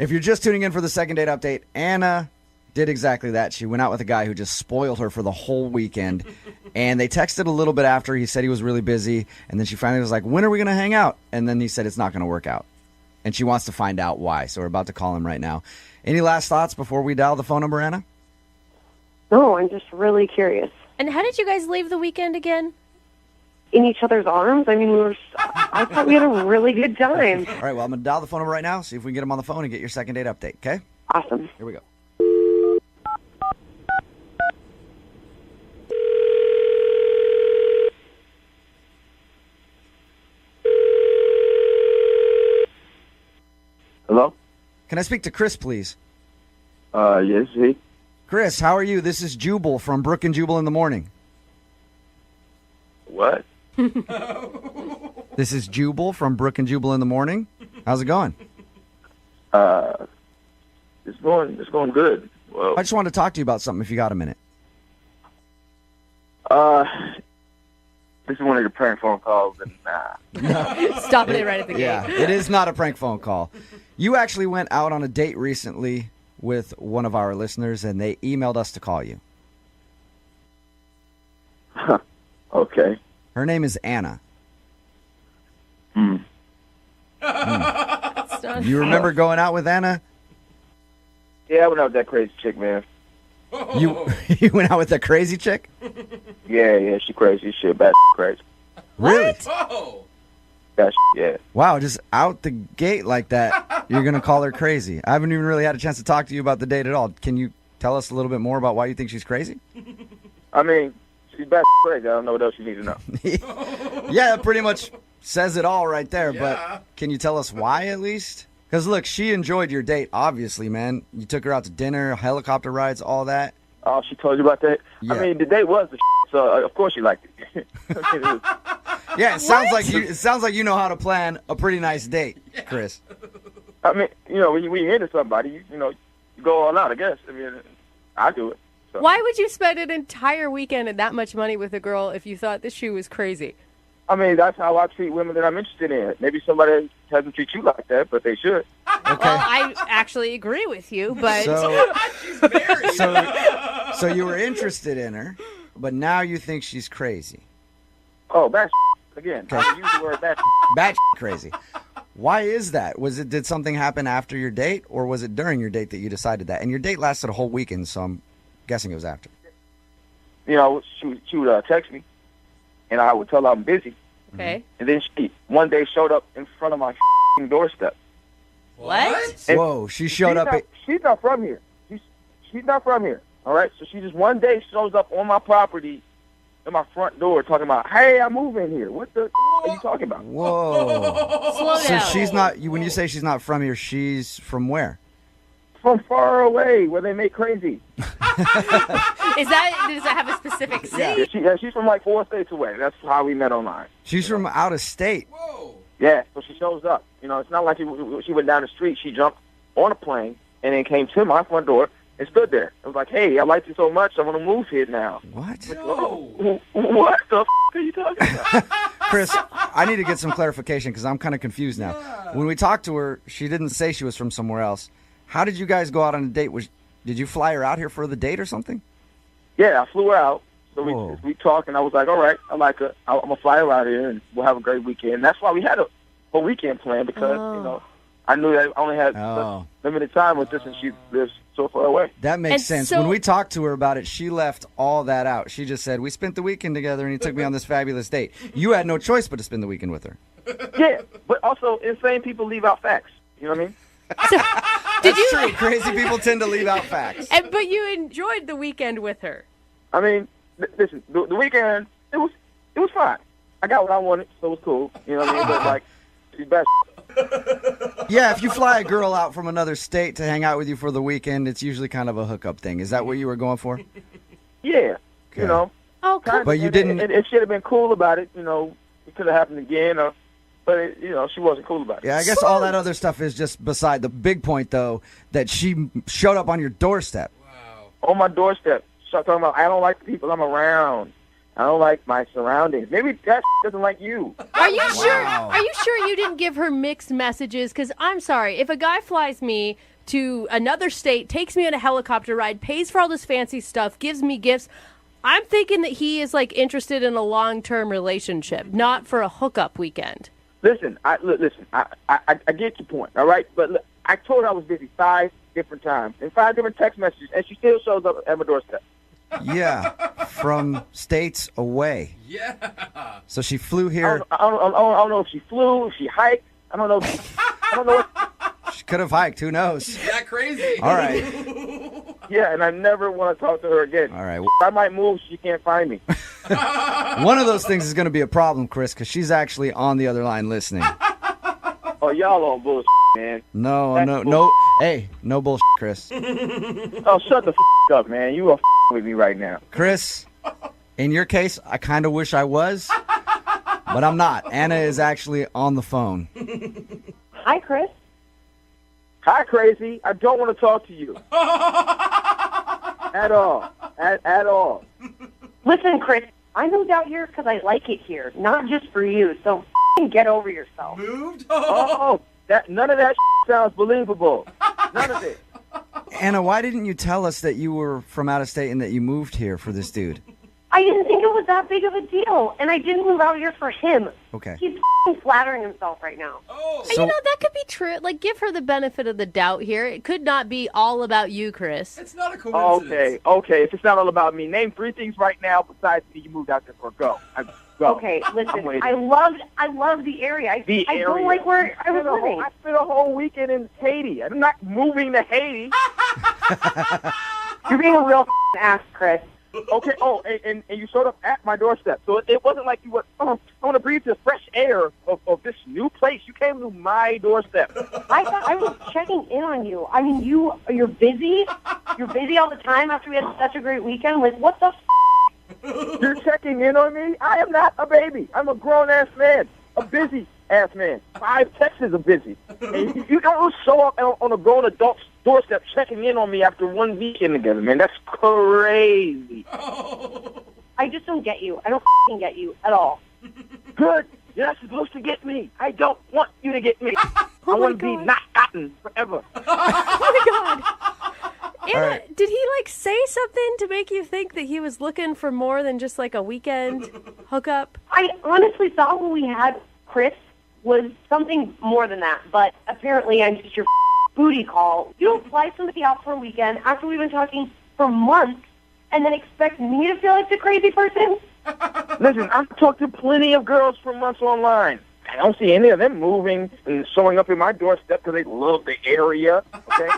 If you're just tuning in for the second date update, Anna did exactly that. She went out with a guy who just spoiled her for the whole weekend. And they texted a little bit after. He said he was really busy. And then she finally was like, when are we going to hang out? And then he said it's not going to work out. And she wants to find out why. So we're about to call him right now. Any last thoughts before we dial the phone number, Anna? No, I'm just really curious. And how did you guys leave the weekend again? In each other's arms? I mean, I thought we had a really good time. All right, well, I'm going to dial the phone number right now, see if we can get him on the phone and get your second date update, okay? Awesome. Here we go. Hello? Can I speak to Chris, please? Yes, he. Chris, how are you? This is Jubal from Brooke and Jubal in the morning. What? This is Jubal from Brooke and Jubal in the morning. How's it going? It's going good. Well, I just wanted to talk to you about something if you got a minute. this is one of your prank phone calls, and Stopping it right at the gate. Yeah, it is not a prank phone call. You actually went out on a date recently with one of our listeners, and they emailed us to call you. Okay. Her name is Anna. You remember going out with Anna? Yeah, I went out with that crazy chick, man. You went out with that crazy chick? Yeah, she crazy as shit, bad crazy. Really? Whoa. That yeah. Wow, just out the gate like that, you're going to call her crazy. I haven't even really had a chance to talk to you about the date at all. Can you tell us a little bit more about why you think she's crazy? I mean, she's bad crazy. I don't know what else you need to know. Yeah, that pretty much says it all right there, Yeah. but can you tell us why at least? Because, look, she enjoyed your date, obviously, man. You took her out to dinner, helicopter rides, all that. Oh, she told you about that? Yeah. I mean, the date was the so of course you liked it. Yeah, it sounds like you know how to plan a pretty nice date, Chris. I mean, when you're into somebody, you go all out, I guess. I mean, I do it. So. Why would you spend an entire weekend and that much money with a girl if you thought that she was crazy? I mean, that's how I treat women that I'm interested in. Maybe somebody doesn't treat you like that, but they should. Okay. Well, I actually agree with you, but... She's married. So you were interested in her, but now you think she's crazy. Oh, that's again. I use the word that. Batshit crazy. Why is that? Did something happen after your date, or was it during your date that you decided that? And your date lasted a whole weekend, so I'm guessing it was after. She would text me, and I would tell her I'm busy. Okay. And then she one day showed up in front of my doorstep. What? Whoa, she showed up. She's not from here. She's not from here. All right. So she just one day shows up on my property, at my front door, talking about, "Hey, I'm moving here." What the are you talking about? Whoa. Slow down. So she's not. When you say she's not from here, she's from where? From far away, where they make crazy. Does that have a specific city? Yeah, she's from like 4 states away. That's how we met online. She's from out of state. Whoa. Yeah, so she shows up. It's not like she went down the street. She jumped on a plane and then came to my front door and stood there. It was like, "Hey, I like you so much, I want to move here now." What? No. What the are you talking about? Chris, I need to get some clarification because I'm kind of confused now. Yeah. When we talked to her, she didn't say she was from somewhere else. How did you guys go out on a date? Did you fly her out here for the date or something? Yeah, I flew her out. So Whoa. we talked, and I was like, "All right, I like her. I'm going to fly her out here, and we'll have a great weekend." And that's why we had a whole weekend plan because, I knew that I only had such limited time with this, and she lives so far away. That makes And sense. so- When we talked to her about it, she left all that out. She just said, "We spent the weekend together, and he took me on this fabulous date." You had no choice but to spend the weekend with her. Yeah, but also insane people leave out facts. You know what I mean? That's true. Crazy people tend to leave out facts. But you enjoyed the weekend with her. I mean, listen, the weekend, it was fine. I got what I wanted, so it was cool. You know what I mean? But, like, she's bad. Yeah, if you fly a girl out from another state to hang out with you for the weekend, it's usually kind of a hookup thing. Is that what you were going for? Yeah, you know. Oh, Kind of, But you didn't- And she had been cool about it, you know. It could have happened again, but you know, she wasn't cool about it. Yeah, I guess all that other stuff is just beside the big point, though, that she showed up on your doorstep. On my doorstep. Start talking about, I don't like the people I'm around. I don't like my surroundings. Maybe that doesn't like you. Are you sure? Are you sure you didn't give her mixed messages? Because I'm sorry, if a guy flies me to another state, takes me on a helicopter ride, pays for all this fancy stuff, gives me gifts, I'm thinking that he is like interested in a long-term relationship, not for a hookup weekend. Listen, I get your point, all right? But look, I told her I was busy 5 different times and 5 different text messages, and she still shows up at my doorstep. Yeah, from states away. Yeah. So she flew here. I don't know if she flew, if she hiked. I don't know. I don't know what. She could have hiked. Who knows? That crazy. All right. Yeah, and I never want to talk to her again. All right. I might move. She can't find me. One of those things is going to be a problem, Chris, because she's actually on the other line listening. Oh, y'all on bullshit, man. No. Hey, no bullshit, Chris. Oh, shut the up, man. You are with me right now. Chris, in your case, I kind of wish I was, but I'm not. Anna is actually on the phone. Hi, Chris. Hi, crazy. I don't want to talk to you. At all. At all. Listen, Chris, I moved out here because I like it here, not just for you. So get over yourself. Moved? Oh, none of that sounds believable. None of it. Anna, why didn't you tell us that you were from out of state and that you moved here for this dude? I didn't think it was that big of a deal, and I didn't move out here for him. Okay. He's flattering himself right now. And you know, that could be true. Like, give her the benefit of the doubt here. It could not be all about you, Chris. It's not a coincidence. Okay. If it's not all about me, name 3 things right now besides me you moved out there for. Go. Go. Okay, listen, waiting. I love the area. I don't like where I was living. I spent a whole weekend in Haiti. I'm not moving to Haiti. You're being a real ass, Chris. Okay. Oh, and you showed up at my doorstep, so it wasn't like you were. Oh, I want to breathe the fresh air of this new place. You came to my doorstep. I thought I was checking in on you. I mean, you're busy. You're busy all the time after we had such a great weekend. Like, what the? You're checking in on me? I am not a baby. I'm a grown-ass man. A busy-ass man. 5 texts are busy. And you don't show up on a grown adult's doorstep checking in on me after 1 weekend together, man. That's crazy. I just don't get you. I don't get you at all. Good. You're not supposed to get me. I don't want you to get me. I want to be not gotten forever. Oh, my God. Anna, right. did he, like, say something to make you think that he was looking for more than just, like, a weekend hookup? I honestly thought what we had, Chris, was something more than that. But apparently I'm just your booty call. You don't fly somebody out for a weekend after we've been talking for months and then expect me to feel like the crazy person? Listen, I've talked to plenty of girls for months online. I don't see any of them moving and showing up in my doorstep because they love the area, okay?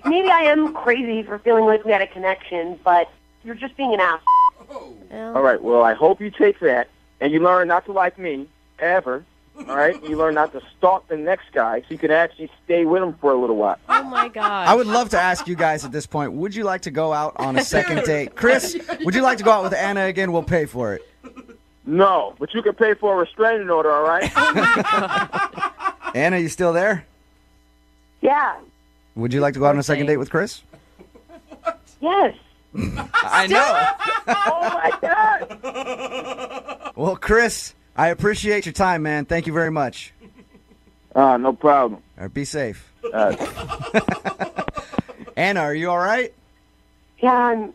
Maybe I am crazy for feeling like we had a connection, but you're just being an ass. All right, well, I hope you take that and you learn not to like me, ever, all right? You learn not to stalk the next guy so you can actually stay with him for a little while. Oh, my God. I would love to ask you guys at this point, would you like to go out on a second date? Chris, would you like to go out with Anna again? We'll pay for it. No, but you can pay for a restraining order, all right? Anna, you still there? Yeah. Would you like to go out on a second date with Chris? Yes. I know. Oh, my God. Well, Chris, I appreciate your time, man. Thank you very much. No problem. All right, be safe. Anna, are you all right? Yeah,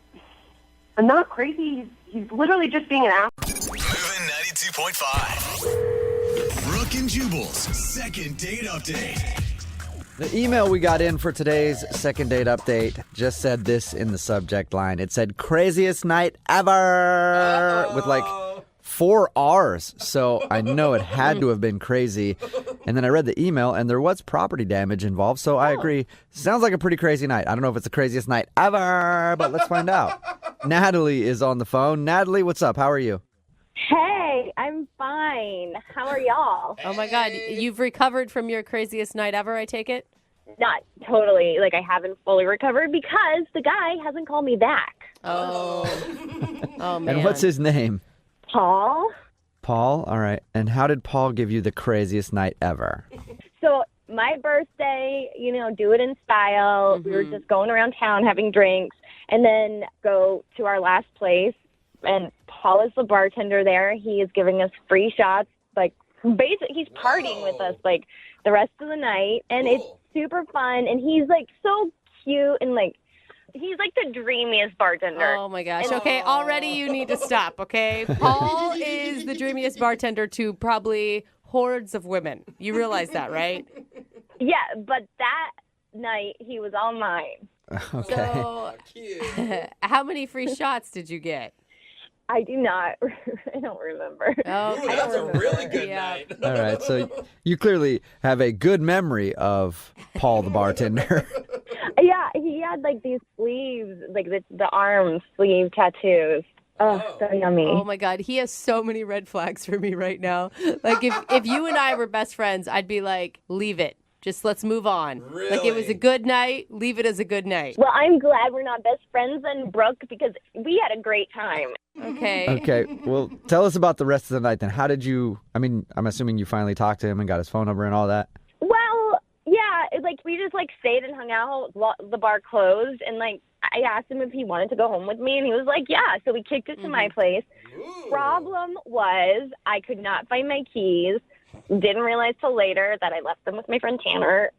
I'm not crazy. He's literally just being an ass. Moving 92.5. Brooke and Jubal's second date update. The email we got in for today's second date update just said this in the subject line. It said, craziest night ever, with like 4 R's. So I know it had to have been crazy. And then I read the email and there was property damage involved. So I agree. Sounds like a pretty crazy night. I don't know if it's the craziest night ever, but let's find out. Natalie is on the phone. Natalie, what's up? How are you? Hey, I'm fine. How are y'all? Oh my God, you've recovered from your craziest night ever, I take it? Not totally. Like, I haven't fully recovered because the guy hasn't called me back. Oh. Oh, man. And what's his name? Paul? Paul? All right. And how did Paul give you the craziest night ever? So, my birthday, do it in style. We were just going around town having drinks and then go to our last place. And Paul is the bartender there. He is giving us free shots. Like, basically, he's partying with us, like, the rest of the night. And it's super fun. And he's, like, so cute and, like, he's, like, the dreamiest bartender. Oh, my gosh. Okay, already you need to stop, okay? Paul is the dreamiest bartender to probably hordes of women. You realize that, right? Yeah, but that night, he was all mine. Okay. So, how many free shots did you get? I do not. I don't remember. Oh, that's a really good night. All right. So you clearly have a good memory of Paul the bartender. Yeah, he had like these sleeves, like the arm sleeve tattoos. Oh, so yummy. Oh my God, he has so many red flags for me right now. Like if you and I were best friends, I'd be like, leave it. Just let's move on. Really? Like it was a good night, leave it as a good night. Well, I'm glad we're not best friends then, Brooke, because we had a great time. Okay. Okay. Well, tell us about the rest of the night then. How did you, I'm assuming you finally talked to him and got his phone number and all that. Well, yeah, like we just like stayed and hung out. The bar closed, and like I asked him if he wanted to go home with me, and he was like, yeah. So we kicked it to my place. Problem was I could not find my keys. Didn't realize till later that I left them with my friend Tanner.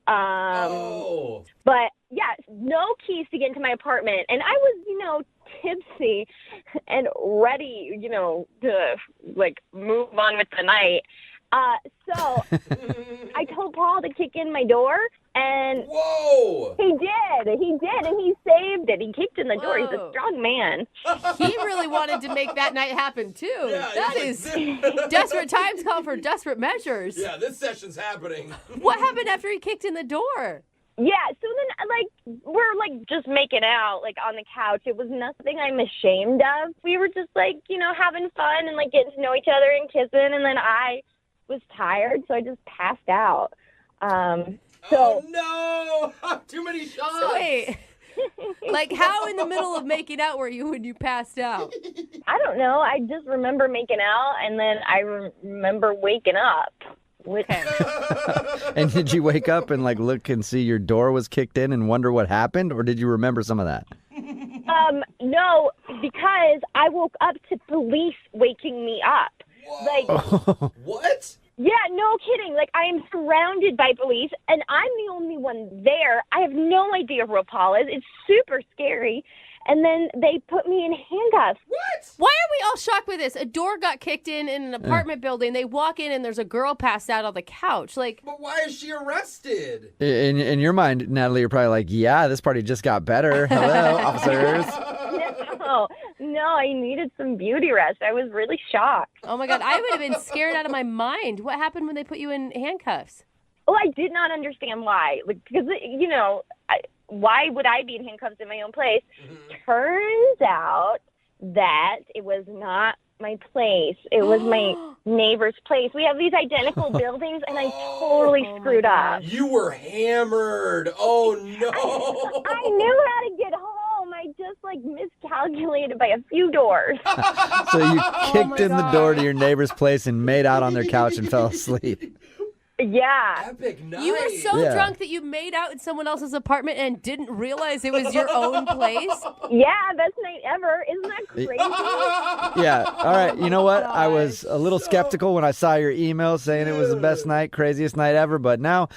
But yeah, no keys to get into my apartment. And I was, tipsy and ready, to like move on with the night. So I told Paul to kick in my door, and he did, and he saved it. He kicked in the door. He's a strong man. He really wanted to make that night happen too. Yeah, that is desperate times call for desperate measures. Yeah, this session's happening. What happened after he kicked in the door? Yeah, so then, like, we're, like, just making out, like, on the couch. It was nothing I'm ashamed of. We were just, like, having fun and, like, getting to know each other and kissing, and then I was tired, so I just passed out. Oh, no! Too many shots! So wait, like, how in the middle of making out were you when you passed out? I don't know. I just remember making out, and then I remember waking up. Okay. And did you wake up and like look and see your door was kicked in and wonder what happened, or did you remember some of that? No, because I woke up to police waking me up. Whoa. Like what? Yeah, no kidding. Like, I am surrounded by police, and I'm the only one there. I have no idea where Paul is. It's super scary. And then they put me in handcuffs. What? Why are we all shocked with this? A door got kicked in an apartment building. They walk in and there's a girl passed out on the couch. Like, but why is she arrested? In your mind, Natalie, you're probably like, yeah, this party just got better. Hello, officers. No, I needed some beauty rest. I was really shocked. Oh my God, I would have been scared out of my mind. What happened when they put you in handcuffs? Well, I did not understand why. Like, because, why would I be in handcuffs in my own place? Turns out that it was not my place. It was my neighbor's place. We have these identical buildings, and I totally screwed up. You were hammered. Oh, no. I knew how to get home. I just, miscalculated by a few doors. So you kicked in the door to your neighbor's place and made out on their couch and fell asleep. Yeah. Epic night. You were so drunk that you made out in someone else's apartment and didn't realize it was your own place? Yeah, best night ever. Isn't that crazy? Yeah. All right. You know what? I was a little skeptical when I saw your email saying it was the best night, craziest night ever, but now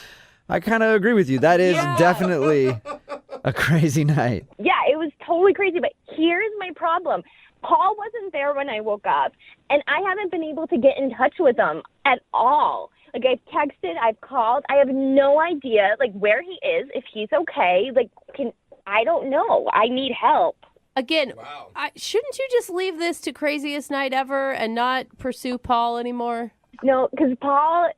I kind of agree with you. That is definitely a crazy night. Yeah, it was totally crazy, but here's my problem. Paul wasn't there when I woke up, and I haven't been able to get in touch with him at all. Like, I've texted, I've called. I have no idea, where he is, if he's okay. I don't know. I need help. Again, shouldn't you just leave this to craziest night ever and not pursue Paul anymore? No, because Paul,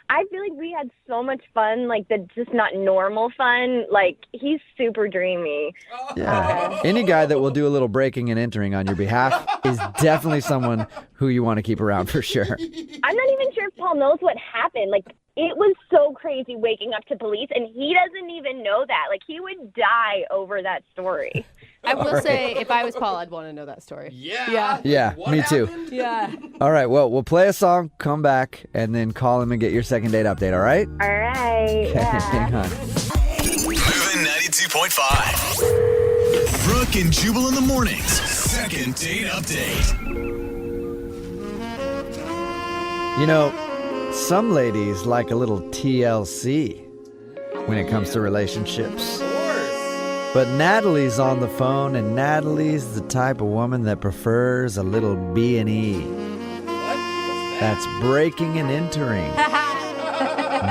I feel like we had so much fun, like the just not normal fun. Like he's super dreamy. Yeah. Any guy that will do a little breaking and entering on your behalf is definitely someone who you want to keep around for sure. I'm not even sure if Paul knows what happened. Like it was so crazy waking up to police, and he doesn't even know that. Like he would die over that story. I will say, if I was Paul, I'd want to know that story. Yeah. Yeah, me too. Yeah. All right, well, we'll play a song, come back, and then call him and get your second date update, all right? All right. Okay, hang on. Moving 92.5. Brooke and Jubal in the mornings. Second date update. You know, some ladies like a little TLC when it comes to relationships. But Natalie's on the phone, and Natalie's the type of woman that prefers a little B&E. That's breaking and entering.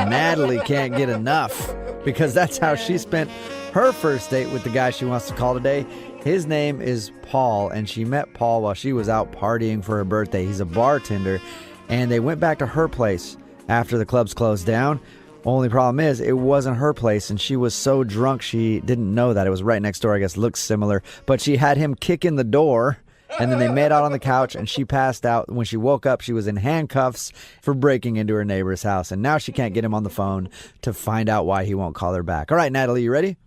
Natalie can't get enough because that's how she spent her first date with the guy she wants to call today. His name is Paul, and she met Paul while she was out partying for her birthday. He's a bartender, and they went back to her place after the clubs closed down. Only problem is, it wasn't her place, and she was so drunk she didn't know that. It was right next door, I guess, looks similar. But she had him kick in the door, and then they made out on the couch, and she passed out. When she woke up, she was in handcuffs for breaking into her neighbor's house, and now she can't get him on the phone to find out why he won't call her back. All right, Natalie, you ready?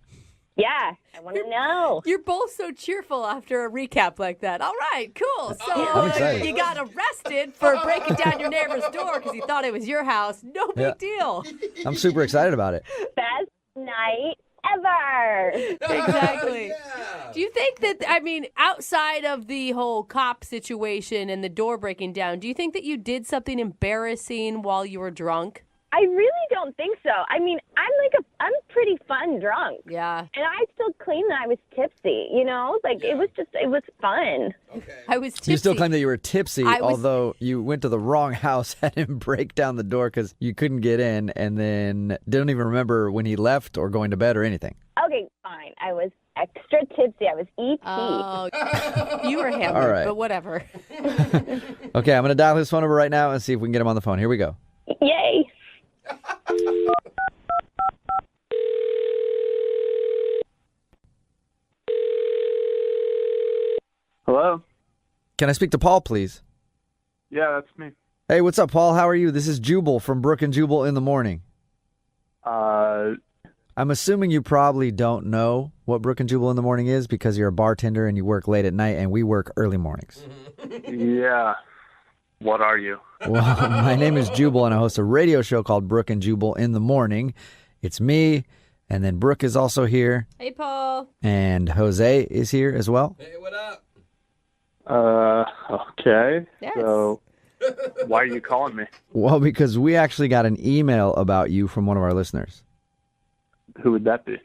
Yeah, I want to know. You're both so cheerful after a recap like that. All right, cool. So I'm excited. you got arrested for breaking down your neighbor's door because you thought it was your house. No big deal. I'm super excited about it. Best night ever. Exactly. Do you think that, I mean, outside of the whole cop situation and the door breaking down, do you think that you did something embarrassing while you were drunk? I really don't think so. I mean, I'm pretty fun drunk. Yeah. And I still claim that I was tipsy, you know? Like, it was fun. Okay. I was tipsy. You still claim that you were tipsy, although you went to the wrong house, had him break down the door because you couldn't get in, and then didn't even remember when he left or going to bed or anything. Okay, fine. I was extra tipsy. I was E.T. Oh, you were hammered, All right. but whatever. Okay, I'm going to dial his phone number right now and see if we can get him on the phone. Here we go. Yay. Hello? Can I speak to Paul, please? Yeah, that's me. Hey, what's up, Paul? How are you? This is Jubal from Brooke and Jubal in the morning. I'm assuming you probably don't know what Brooke and Jubal in the morning is because you're a bartender and you work late at night and we work early mornings. Yeah. What are you? Well, my name is Jubal and I host a radio show called Brooke and Jubal in the morning. It's me, and then Brooke is also here, Hey, Paul. and Jose is here as well. Hey, what up? Okay. Yes. So, why are you calling me? Well, because we actually got an email about you from one of our listeners. Who would that be?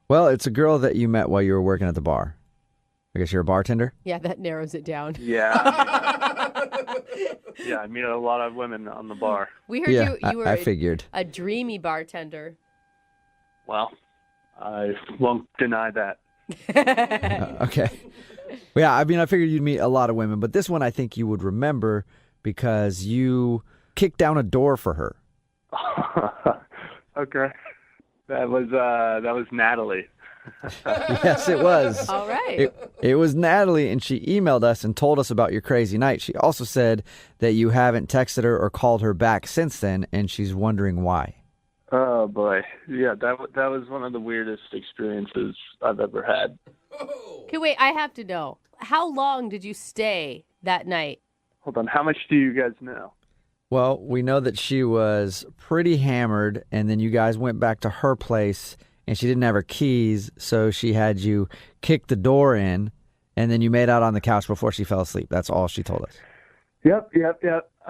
Well, it's a girl that you met while you were working at the bar. I guess you're a bartender? Yeah, that narrows it down. Yeah. Yeah, I meet a lot of women on the bar. We heard you were I figured. a dreamy bartender. Well, I won't deny that. Okay. Well, yeah, I mean, I figured you'd meet a lot of women, but this one I think you would remember because you kicked down a door for her. Okay. That was Natalie. Yes, it was. All right. It was Natalie, and she emailed us and told us about your crazy night. She also said that you haven't texted her or called her back since then, and she's wondering why. Oh boy, yeah, that was one of the weirdest experiences I've ever had. Okay, wait, I have to know. How long did you stay that night? Hold on, how much do you guys know? Well, we know that she was pretty hammered, and then you guys went back to her place, and she didn't have her keys, so she had you kick the door in, and then you made out on the couch before she fell asleep. That's all she told us. Yep.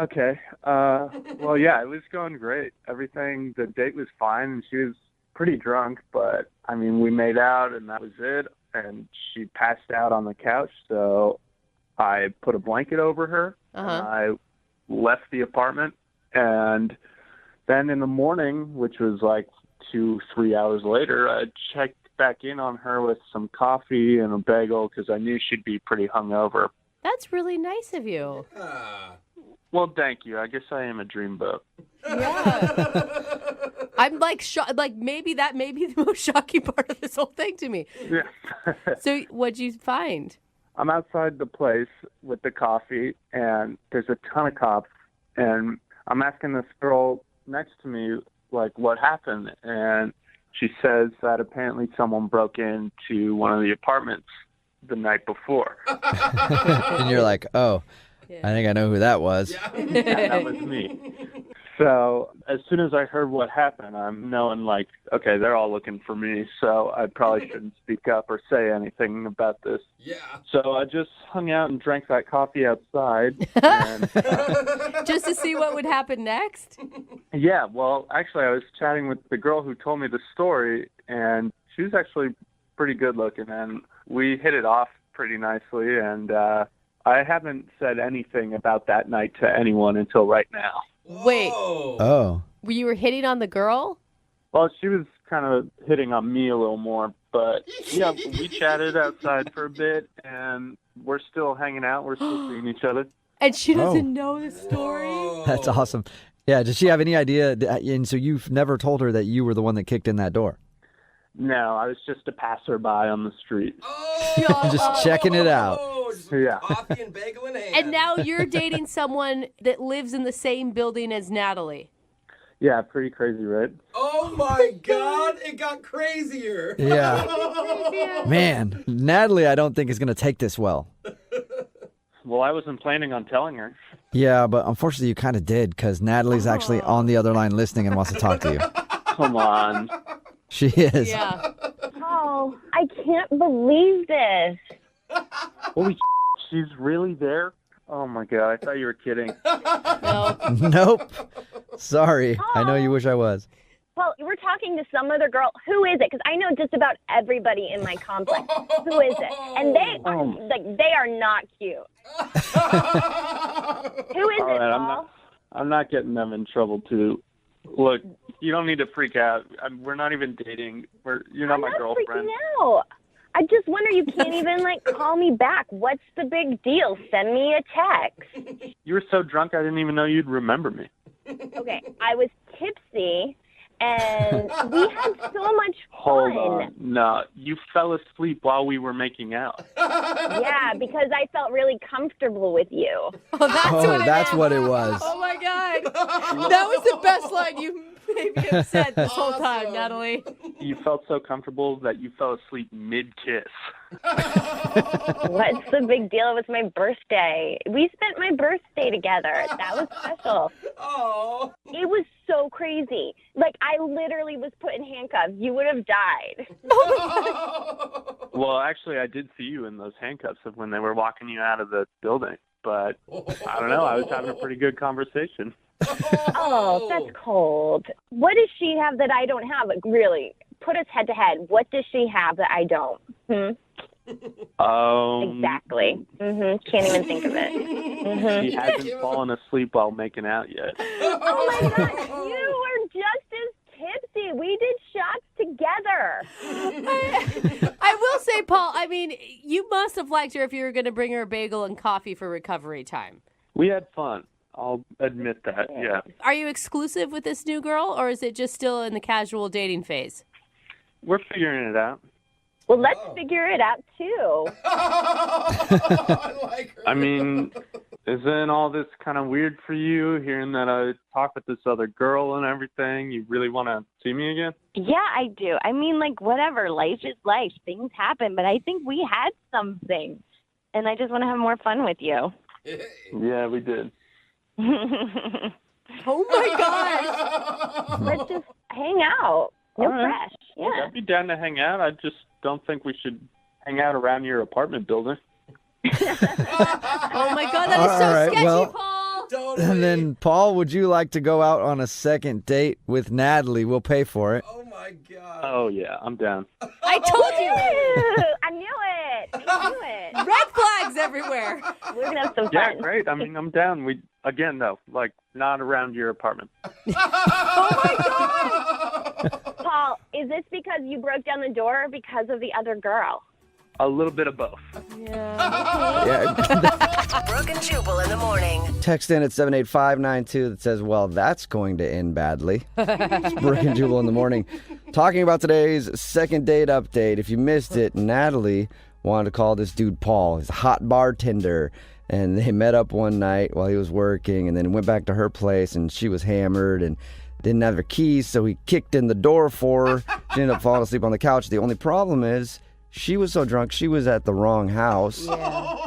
Okay. Well, yeah, it was going great. The date was fine, and she was pretty drunk, but, I mean, we made out, and that was it, and she passed out on the couch, so I put a blanket over her, and I left the apartment, and then in the morning, which was like 2-3 hours later, I checked back in on her with some coffee and a bagel because I knew she'd be pretty hungover. That's really nice of you. Well, thank you. I guess I am a dreamboat. I'm like, maybe that may be the most shocking part of this whole thing to me. Yeah. So what'd you find? I'm outside the place with the coffee, and there's a ton of cops, and I'm asking this girl next to me, like, what happened? And she says that apparently someone broke into one of the apartments the night before. And you're like, oh, I think I know who that was. Yeah, that was me. So as soon as I heard what happened, I'm knowing, like, okay, they're all looking for me, so I probably shouldn't speak up or say anything about this. Yeah. So I just hung out and drank that coffee outside. And, just to see what would happen next? yeah, well, actually, I was chatting with the girl who told me the story, and she was actually pretty good looking, and we hit it off pretty nicely, and I haven't said anything about that night to anyone until right now. Wait. Oh. You were hitting on the girl? Well, she was kind of hitting on me a little more, but yeah, we chatted outside for a bit, and we're still hanging out. We're still seeing each other. And she doesn't know the story? That's awesome. Yeah, does she have any idea? And so you've never told her that you were the one that kicked in that door? No, I was just a passerby on the street. Just checking it out. Yeah. Coffee and bagel in hand. And now you're dating someone that lives in the same building as Natalie. Yeah, pretty crazy, right? Oh my God, it got crazier. Yeah. Man, Natalie, I don't think is going to take this well. Well, I wasn't planning on telling her. Yeah, but unfortunately you kind of did because Natalie's actually on the other line listening and wants to talk to you. Come on. She is. Yeah. Oh, I can't believe this. Holy she's really there? Oh my God, I thought you were kidding. No. Nope. Sorry. I know you wish I was. Well, we're talking to some other girl. Who is it? Because I know just about everybody in my complex. Who is it? And they are not cute. Who is it, Paul? I'm not getting them in trouble too. Look, you don't need to freak out. We're not even dating. You're not my girlfriend. No, I just wonder you can't even call me back. What's the big deal? Send me a text. You were so drunk I didn't even know you'd remember me. Okay, I was tipsy and we had so much fun. Hold on. No, you fell asleep while we were making out. Yeah, because I felt really comfortable with you. Oh, that's what it was. Oh my God. That was the best line you maybe have said this whole time, Natalie. You felt so comfortable that you fell asleep mid-kiss. What's the big deal? It was my birthday. We spent my birthday together. That was special. Oh. It was so crazy. I literally was put in handcuffs. You would have died. Well, actually, I did see you in those handcuffs when they were walking you out of the building. But I don't know. I was having a pretty good conversation. Oh, that's cold. What does she have that I don't have? Really, put us head to head. What does she have that I don't? Exactly. Can't even think of it. She hasn't fallen asleep while making out yet. Oh my God, you were just as tipsy. We did shots together. I will say, Paul, I mean, you must have liked her if you were going to bring her a bagel and coffee for recovery time. We had fun. I'll admit that, yeah. Are you exclusive with this new girl, or is it just still in the casual dating phase? We're figuring it out. Well, let's figure it out, too. I mean, isn't all this kind of weird for you, hearing that I talk with this other girl and everything? You really want to see me again? Yeah, I do. I mean, whatever. Life is life. Things happen. But I think we had something. And I just want to have more fun with you. Yeah, we did. Oh, my gosh. Let's just hang out. No press. Yeah. I'd be down to hang out. I just don't think we should hang out around your apartment building. Oh, my God. That is so sketchy, Paul. Totally. And then, Paul, would you like to go out on a second date with Natalie? We'll pay for it. Oh my God. Oh, yeah, I'm down. I told you. I knew it. I knew it. Red flags everywhere. We're going to have some fun. Yeah, great. I mean, I'm down. Again, though, not around your apartment. Oh, my God. Paul, is this because you broke down the door or because of the other girl? a little bit of both. Brooke and Jubal in the morning. Text in at 78592 that says, well, that's going to end badly. It's Brooke and Jubal in the morning. Talking about today's second date update. If you missed it, Natalie wanted to call this dude Paul. He's a hot bartender. And they met up one night while he was working and then went back to her place and she was hammered and didn't have her keys, so he kicked in the door for her. She ended up falling asleep on the couch. The only problem is she was so drunk, she was at the wrong house.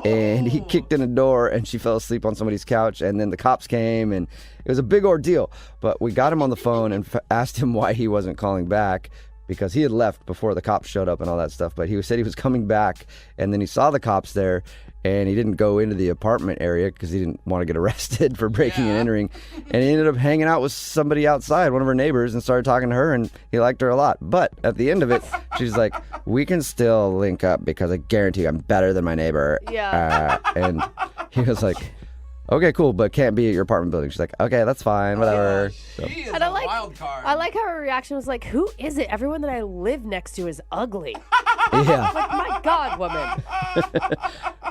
And he kicked in the door and she fell asleep on somebody's couch. And then the cops came and it was a big ordeal. But we got him on the phone and asked him why he wasn't calling back, because he had left before the cops showed up and all that stuff. But he said he was coming back and then he saw the cops there. And he didn't go into the apartment area because he didn't want to get arrested for breaking and entering. And he ended up hanging out with somebody outside, one of her neighbors, and started talking to her, and he liked her a lot. But at the end of it, she's like, we can still link up because I guarantee you I'm better than my neighbor. And he was like, okay, cool, but can't be at your apartment building. She's like, okay, that's fine, whatever. So. And I like how her reaction was like, who is it? Everyone that I live next to is ugly. Yeah. Like, my God, woman.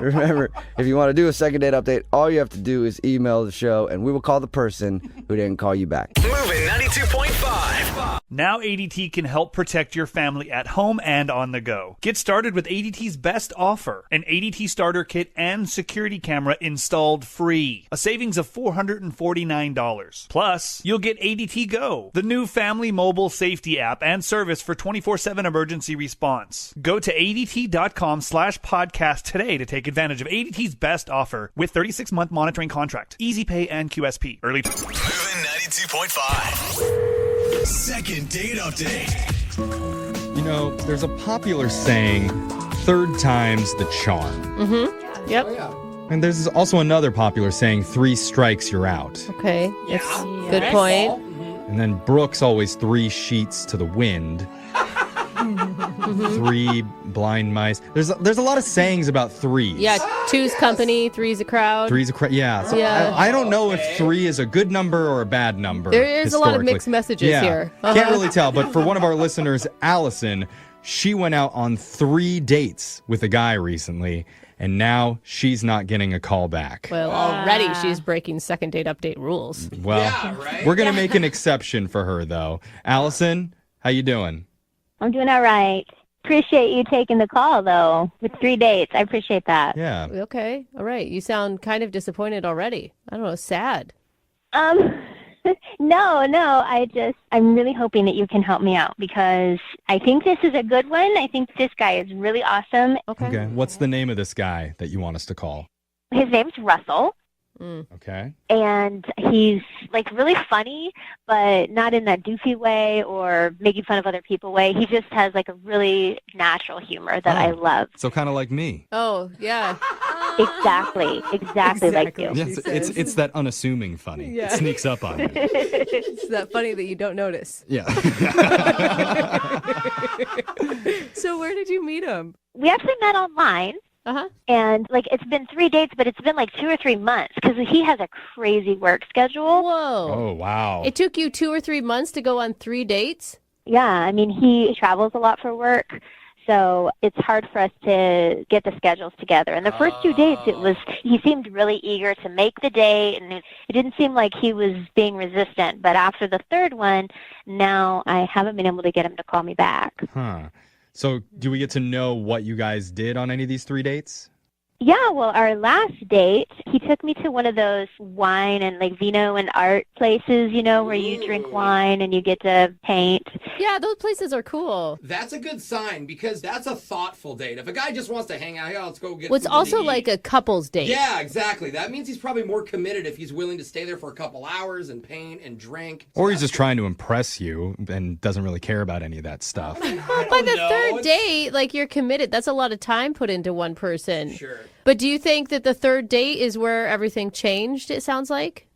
Remember, if you want to do a second date update, all you have to do is email the show, and we will call the person who didn't call you back. Moving 92.5. Now ADT can help protect your family at home and on the go. Get started with ADT's best offer, an ADT starter kit and security camera installed free. A savings of $449. Plus, you'll get ADT Go, the new family mobile safety app and service for 24/7 emergency response. Go to ADT.com/podcast today to take advantage of ADT's best offer with 36-month monitoring contract, Easy Pay and QSP. Moving 92.5. Second date update. You know, there's a popular saying, third time's the charm. Mm-hmm. Yep. And there's also another popular saying, 3 strikes, you're out. Okay. That's good point. And then Brooke's always 3 sheets to the wind. 3 blind mice. There's a lot of sayings about 3s. Yeah, 2's company, 3's a crowd. 3's a crowd. Yeah. So I don't know if 3 is a good number or a bad number. There is a lot of mixed messages here. Can't really tell. But for one of our listeners, Allison, she went out on 3 dates with a guy recently, and now she's not getting a call back. Well, already she's breaking second date update rules. Well, we're going to make an exception for her, though. Allison, how you doing? I'm doing all right. Appreciate you taking the call, though, with 3 dates. I appreciate that. Yeah. Okay. All right. You sound kind of disappointed already. I don't know, sad. No. I'm really hoping that you can help me out because I think this is a good one. I think this guy is really awesome. Okay. What's the name of this guy that you want us to call? His name's Russell. Okay. And he's like really funny, but not in that doofy way or making fun of other people way. He just has like a really natural humor that I love. So kind of like me. Oh, yeah. Exactly like you. Yes, it's that unassuming funny. Yeah. It sneaks up on you. It's that funny that you don't notice. Yeah. So where did you meet him? We actually met online. And like it's been 3 dates, but it's been like 2 or 3 months because he has a crazy work schedule. Whoa. Oh, wow. It took you 2 or 3 months to go on 3 dates? Yeah. I mean, he travels a lot for work. So it's hard for us to get the schedules together. And the first 2 dates, he seemed really eager to make the date, and it didn't seem like he was being resistant. But after the third one, now I haven't been able to get him to call me back. Huh. So do we get to know what you guys did on any of these 3 dates? Yeah, well, our last date, he took me to one of those wine and like vino and art places, you know, where you drink wine and you get to paint. Yeah, those places are cool. That's a good sign because that's a thoughtful date. If a guy just wants to hang out, let's go get Well, it's something also to eat. like a couple's date. Yeah, exactly. That means he's probably more committed if he's willing to stay there for a couple hours and paint and drink. Or he's just trying to impress you and doesn't really care about any of that stuff. By the third date, like you're committed. That's a lot of time put into one person. Sure. But do you think that the third date is where everything changed, it sounds like?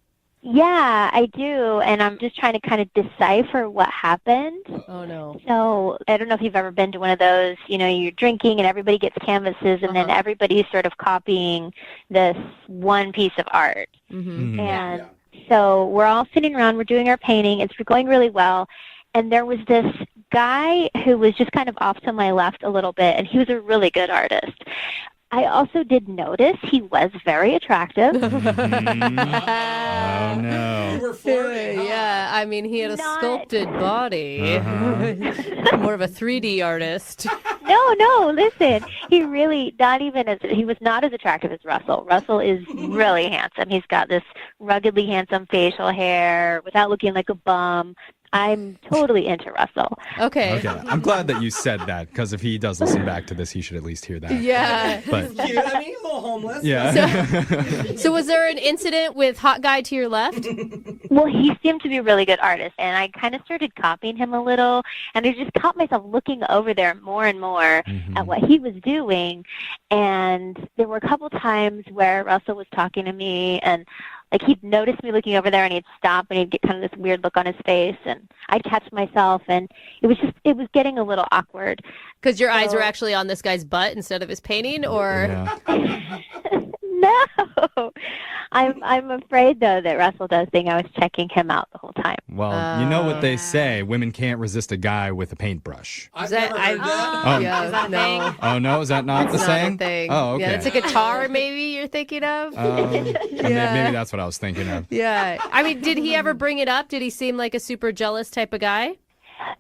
Yeah, I do. And I'm just trying to kind of decipher what happened. Oh, no. So I don't know if you've ever been to one of those, you know, you're drinking and everybody gets canvases and then everybody's sort of copying this one piece of art. And so we're all sitting around, we're doing our painting, it's going really well. And there was this guy who was just kind of off to my left a little bit, and he was a really good artist. I also did notice he was very attractive. Oh, no. You were flirting, huh? Yeah, I mean, he had a sculpted body. More of a 3D artist. No, listen. He really, he was not as attractive as Russell. Russell is really handsome. He's got this ruggedly handsome facial hair without looking like a bum. I'm totally into Russell. Okay. I'm glad that you said that, because if he does listen back to this, he should at least hear that. Yeah. But Cute. I mean, a little homeless. yeah. So was there an incident with hot guy to your left? Well, he seemed to be a really good artist, and I kind of started copying him a little, and I just caught myself looking over there more and more at what he was doing, and there were a couple times where Russell was talking to me, and like he'd notice me looking over there, and he'd stop, and he'd get kind of this weird look on his face, and I'd catch myself, and it was getting a little awkward. Because your eyes were actually on this guy's butt instead of his painting, or? Yeah. No, I'm afraid though that Russell does think I was checking him out the whole time. Well, you know what they say: women can't resist a guy with a paintbrush. I've never heard that. Oh. Yeah, Is that a thing? Oh no, is that not the It's saying? not a thing. Oh, okay. Yeah, it's a guitar maybe you're thinking of. Maybe that's what I was thinking of. Yeah. I mean, did he ever bring it up? Did he seem like a super jealous type of guy?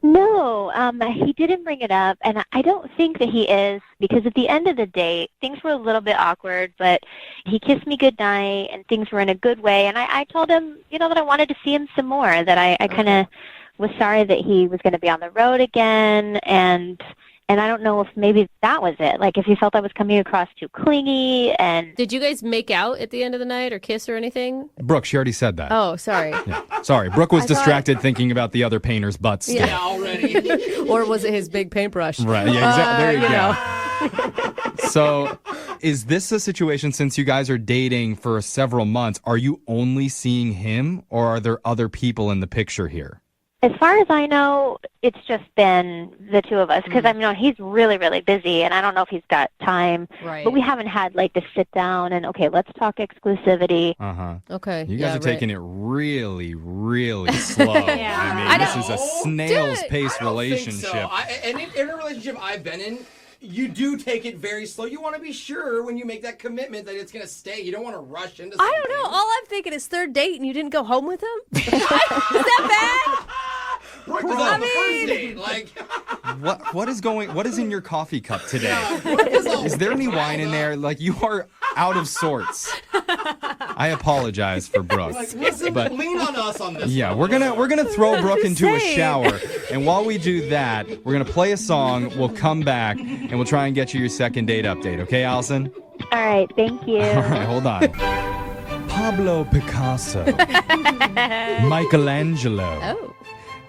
No, he didn't bring it up, and I don't think that he is, because at the end of the date, things were a little bit awkward, but he kissed me goodnight, and things were in a good way, and I told him, that I wanted to see him some more, that I kind of was sorry that he was going to be on the road again, and I don't know if maybe that was it, like if he felt I was coming across too clingy, and... Did you guys make out at the end of the night or kiss or anything? Brooke, she already said that. Oh, sorry. Yeah. Sorry, Brooke was distracted thinking about the other painter's butts. Yeah, already. Or was it his big paintbrush? Right, yeah, exactly. There you go. So, is this a situation, since you guys are dating for several months, are you only seeing him, or are there other people in the picture here? As far as I know, it's just been the two of us, because he's really, really busy, and I don't know if he's got time. Right. But we haven't had like to sit down and let's talk exclusivity. Okay. You guys are taking it really, really slow. I mean, this is a snail's pace relationship. And in a relationship I've been in, you do take it very slow. You want to be sure when you make that commitment that it's going to stay. You don't want to rush into something. I don't know. All I'm thinking is third date and you didn't go home with him? Is that bad? Brooke was on the first date. What is in your coffee cup today? Is there any wine in there? Like, you are out of sorts. I apologize for Brooke. Listen, but lean on us on this. yeah, one. we're gonna throw Brooke into a shower, and while we do that, we're gonna play a song. We'll come back and we'll try and get you your second date update. Okay, Allison? All right, thank you. All right, hold on. Pablo Picasso, Michelangelo,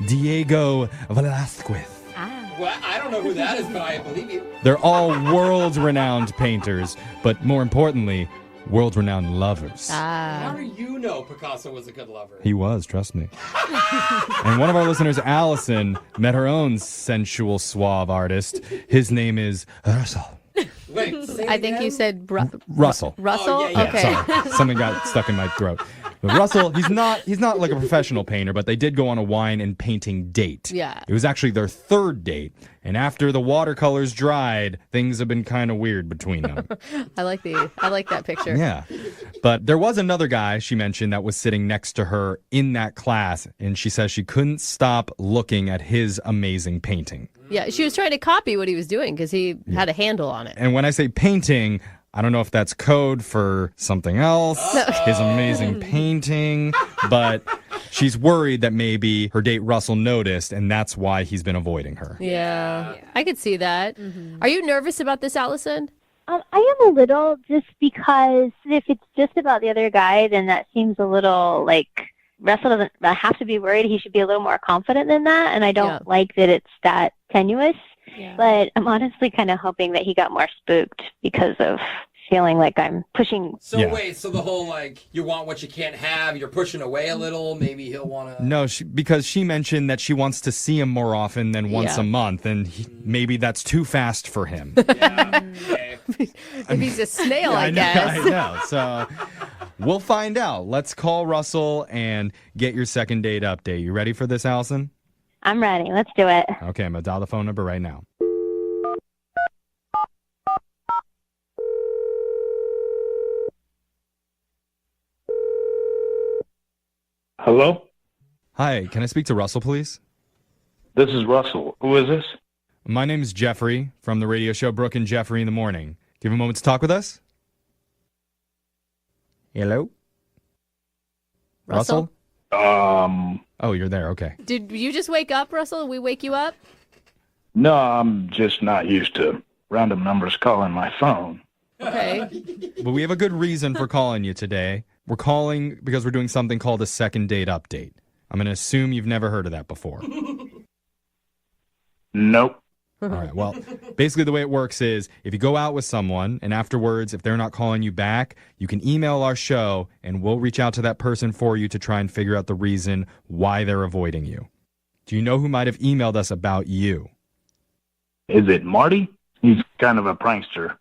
Diego Velázquez. Well, I don't know who that is, but I believe you. They're all world-renowned painters, but more importantly, world-renowned lovers. How do you know Picasso was a good lover? He was, trust me. And one of our listeners, Allison, met her own sensual, suave artist. His name is Russell. Wait, I think you said Russell. Russell? Oh, yeah. Okay. Sorry, something got stuck in my throat. But Russell, he's not like a professional painter, but they did go on a wine and painting date. Yeah. It was actually their third date, and after the watercolors dried, things have been kind of weird between them. I like that picture. Yeah. But there was another guy she mentioned that was sitting next to her in that class, and she says she couldn't stop looking at his amazing painting. Yeah, she was trying to copy what he was doing because he had a handle on it. And when I say painting, I don't know if that's code for something else, his amazing painting, but she's worried that maybe her date Russell noticed, and that's why he's been avoiding her. Yeah. I could see that. Are you nervous about this, Allison? I am a little, just because if it's just about the other guy, then that seems a little like Russell doesn't have to be worried. He should be a little more confident than that, and I don't like that it's that tenuous. Yeah. But I'm honestly kind of hoping that he got more spooked because of feeling like I'm pushing. So wait, so the whole you want what you can't have, you're pushing away a little, maybe he'll want to... No, because she mentioned that she wants to see him more often than once a month, and maybe that's too fast for him. If he's a snail, I guess. I know. So we'll find out. Let's call Russell and get your second date update. You ready for this, Allison? I'm ready. Let's do it. Okay, I'm going to dial the phone number right now. Hello? Hi, can I speak to Russell, please? This is Russell. Who is this? My name is Jeffrey from the radio show Brooke and Jeffrey in the Morning. Do you have a moment to talk with us? Hello? Russell? Oh, you're there. Okay. Did you just wake up, Russell? We wake you up? No, I'm just not used to random numbers calling my phone. Okay. But we have a good reason for calling you today. We're calling because we're doing something called a second date update. I'm going to assume you've never heard of that before. Nope. All right. Well, basically the way it works is if you go out with someone and afterwards, if they're not calling you back, you can email our show and we'll reach out to that person for you to try and figure out the reason why they're avoiding you. Do you know who might have emailed us about you? Is it Marty? He's kind of a prankster.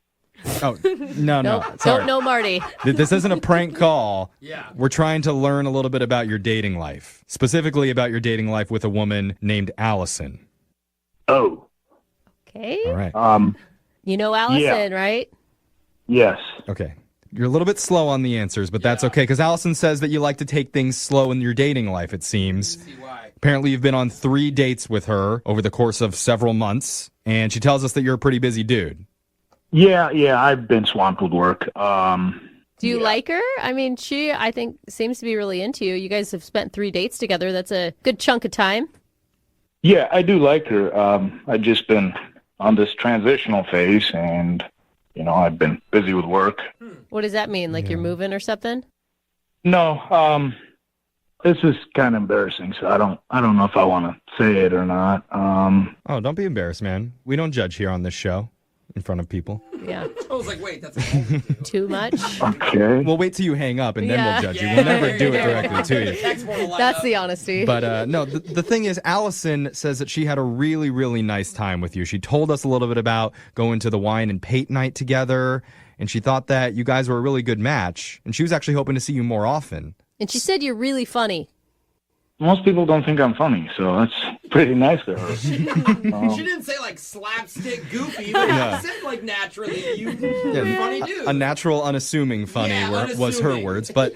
Oh, no. Nope, Sorry. don't know Marty. This isn't a prank call. Yeah. We're trying to learn a little bit about your dating life, specifically about your dating life with a woman named Allison. Oh. Okay. All right. You know Allison, right? Yes. Okay. You're a little bit slow on the answers, but that's okay, because Allison says that you like to take things slow in your dating life, it seems. Apparently you've been on 3 dates with her over the course of several months, and she tells us that you're a pretty busy dude. Yeah, I've been swamped with work. Do you like her? I mean, she, I think, seems to be really into you. You guys have spent 3 dates together. That's a good chunk of time. Yeah, I do like her. I've just been on this transitional phase, and, I've been busy with work. What does that mean? Like you're moving or something? No, this is kind of embarrassing, so I don't know if I want to say it or not. Oh, don't be embarrassed, man. We don't judge here on this show in front of people. Yeah. I was like, wait, that's too much. Okay. We'll wait till you hang up, and then we'll judge you. We'll never do it directly to you. That's the honesty. But no, the thing is, Allison says that she had a really, really nice time with you. She told us a little bit about going to the wine and paint night together, and she thought that you guys were a really good match, and she was actually hoping to see you more often. And she said you're really funny. Most people don't think I'm funny, so that's pretty nice of her. She didn't say like slapstick goofy, but Yeah. she said like naturally you're a funny dude. A natural, unassuming funny was her unassuming. words. But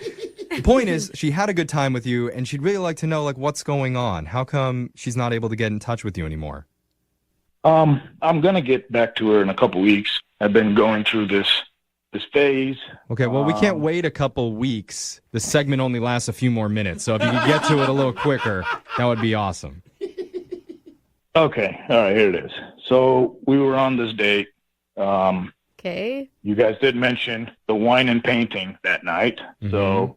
the point is, she had a good time with you, and she'd really like to know, like, what's going on? How come she's not able to get in touch with you anymore? I'm gonna get back to her in a couple weeks. I've been going through this phase. Okay, well, we can't wait a couple weeks. The segment only lasts a few more minutes, so if you could get to it a little quicker, that would be awesome. Okay, all right, here it is. So we were on this date. Okay. You guys did mention the wine and painting that night, so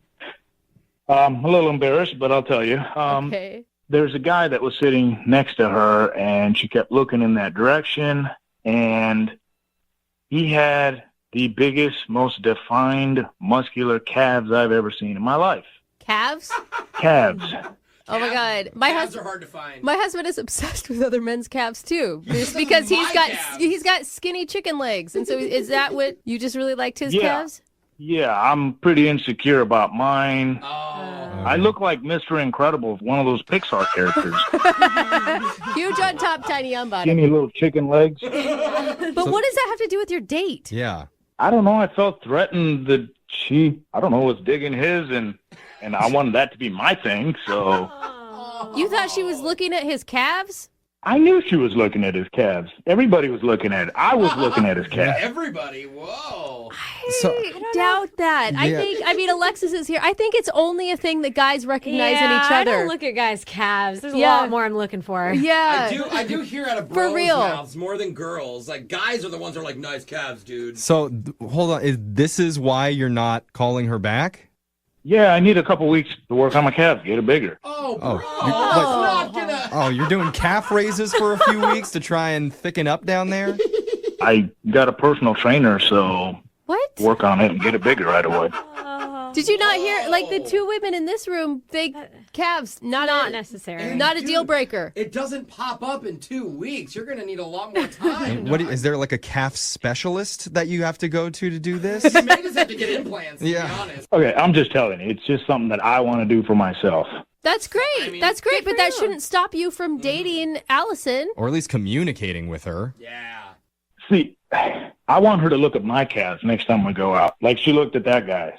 I'm a little embarrassed, but I'll tell you. Okay. There's a guy that was sitting next to her, and she kept looking in that direction, and he had the biggest, most defined, muscular calves I've ever seen in my life. Calves? Calves. Oh my God, Calves are hard to find. my husband is obsessed with other men's calves too, just because he's got skinny chicken legs, and so is that what you just really liked his calves? Yeah, I'm pretty insecure about mine. I look like Mr. Incredible, one of those Pixar characters. Huge on top, tiny on bottom. Skinny little chicken legs. But what does that have to do with your date? Yeah. I don't know. I felt threatened that she, was digging his, and I wanted that to be my thing, so. You thought she was looking at his calves? I knew she was looking at his calves. Everybody was looking at it. I was looking at his calves. Everybody, whoa. I doubt that. I mean, Alexis is here. I think it's only a thing that guys recognize in each I other. don't look at guys' calves. There's a lot more I'm looking for. Yeah. I do hear out of For bros' real. mouths more than girls. Like, guys are the ones who are like, nice calves, dude. So, hold on. This is why you're not calling her back? Yeah, I need a couple weeks to work on my calves, get it bigger. You're doing calf raises for a few weeks to try and thicken up down there? I got a personal trainer, so What? work on it and get it bigger right away. Did you not hear? Like the two women in this room, big calves, not necessary. Not a deal breaker. It doesn't pop up in 2 weeks. You're going to need a lot more time. Is there like a calf specialist that you have to go to do this? You may just have to get implants, to be honest. Okay, I'm just telling you, it's just something that I want to do for myself. That's great. That's great, but that shouldn't stop you from dating Allison. Or at least communicating with her. Yeah. See, I want her to look at my calves next time we go out, like she looked at that guy's.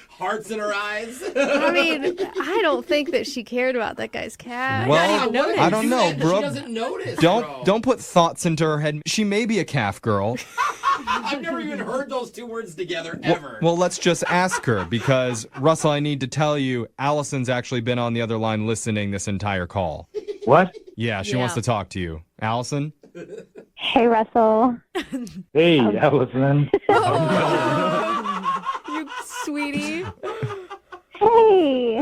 Hearts in her eyes. I mean, I don't think that she cared about that guy's cat. Well, I don't know, Brooke. She doesn't notice. Don't put thoughts into her head. She may be a calf girl. I've never even heard those two words together ever. Well, let's just ask her because, Russell, I need to tell you, Allison's actually been on the other line listening this entire call. What? Yeah, she wants to talk to you. Allison? Hey, Russell. Hey, Allison. You sweetie. Hey.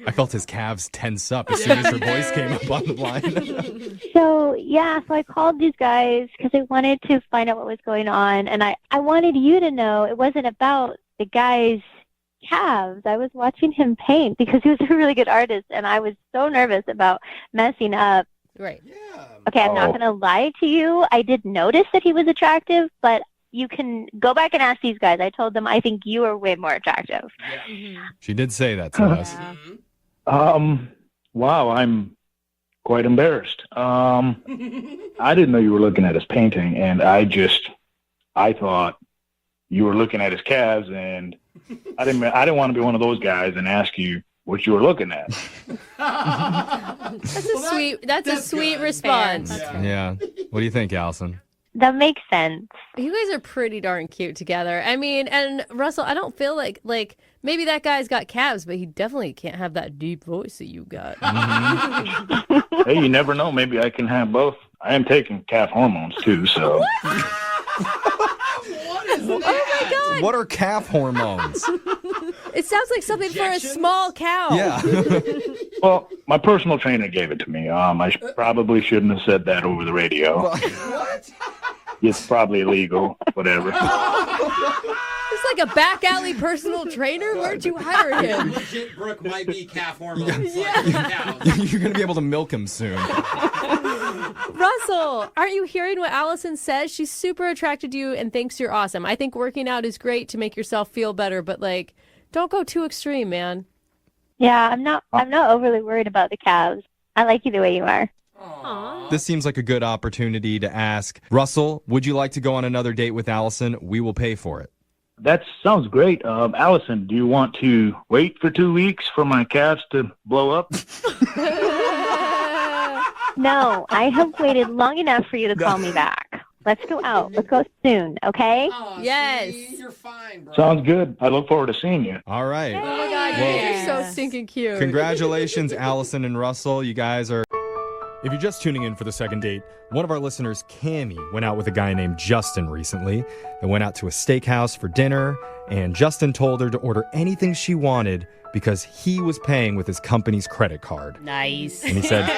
I felt his calves tense up as soon as her voice came up on the line. So I called these guys because I wanted to find out what was going on, and I wanted you to know it wasn't about the guy's calves. I was watching him paint because he was a really good artist, and I was so nervous about messing up. Right. Okay, I'm not going to lie to you. I did notice that he was attractive, but you can go back and ask these guys. I told them I think you are way more attractive. She did say that to us. Wow, I'm quite embarrassed. I didn't know you were looking at his painting, and I thought you were looking at his calves, and I didn't want to be one of those guys and ask you what you were looking at. That's a sweet response. Yeah. What do you think, Allison? That makes sense. You guys are pretty darn cute together. I mean, and Russell, I don't feel like maybe that guy's got calves, but he definitely can't have that deep voice that you got. Hey, you never know. Maybe I can have both. I am taking calf hormones too, so. What is that? Oh my God. What are calf hormones? It sounds like something for a small cow. Yeah. Well, my personal trainer gave it to me. I probably shouldn't have said that over the radio. What? It's probably illegal, whatever. It's like a back alley personal trainer? Where'd you hire him? Legit Brooke might be calf hormones. You're going to be able to milk him soon. Russell, aren't you hearing what Allison says? She's super attracted to you and thinks you're awesome. I think working out is great to make yourself feel better, but don't go too extreme, man. Yeah, I'm not overly worried about the calves. I like you the way you are. Aww. This seems like a good opportunity to ask, Russell, would you like to go on another date with Allison? We will pay for it. That sounds great. Allison, do you want to wait for 2 weeks for my calves to blow up? No, I have waited long enough for you to call me back. Let's go out. Let's go soon, okay? Yes. You're fine, bro. Sounds good. I look forward to seeing you. All right. Oh my God, you guys are so stinking cute. Congratulations, Allison and Russell. You guys are... If you're just tuning in for the second date, one of our listeners, Cammie, went out with a guy named Justin recently. They went out to a steakhouse for dinner, and Justin told her to order anything she wanted because he was paying with his company's credit card. Nice. And he said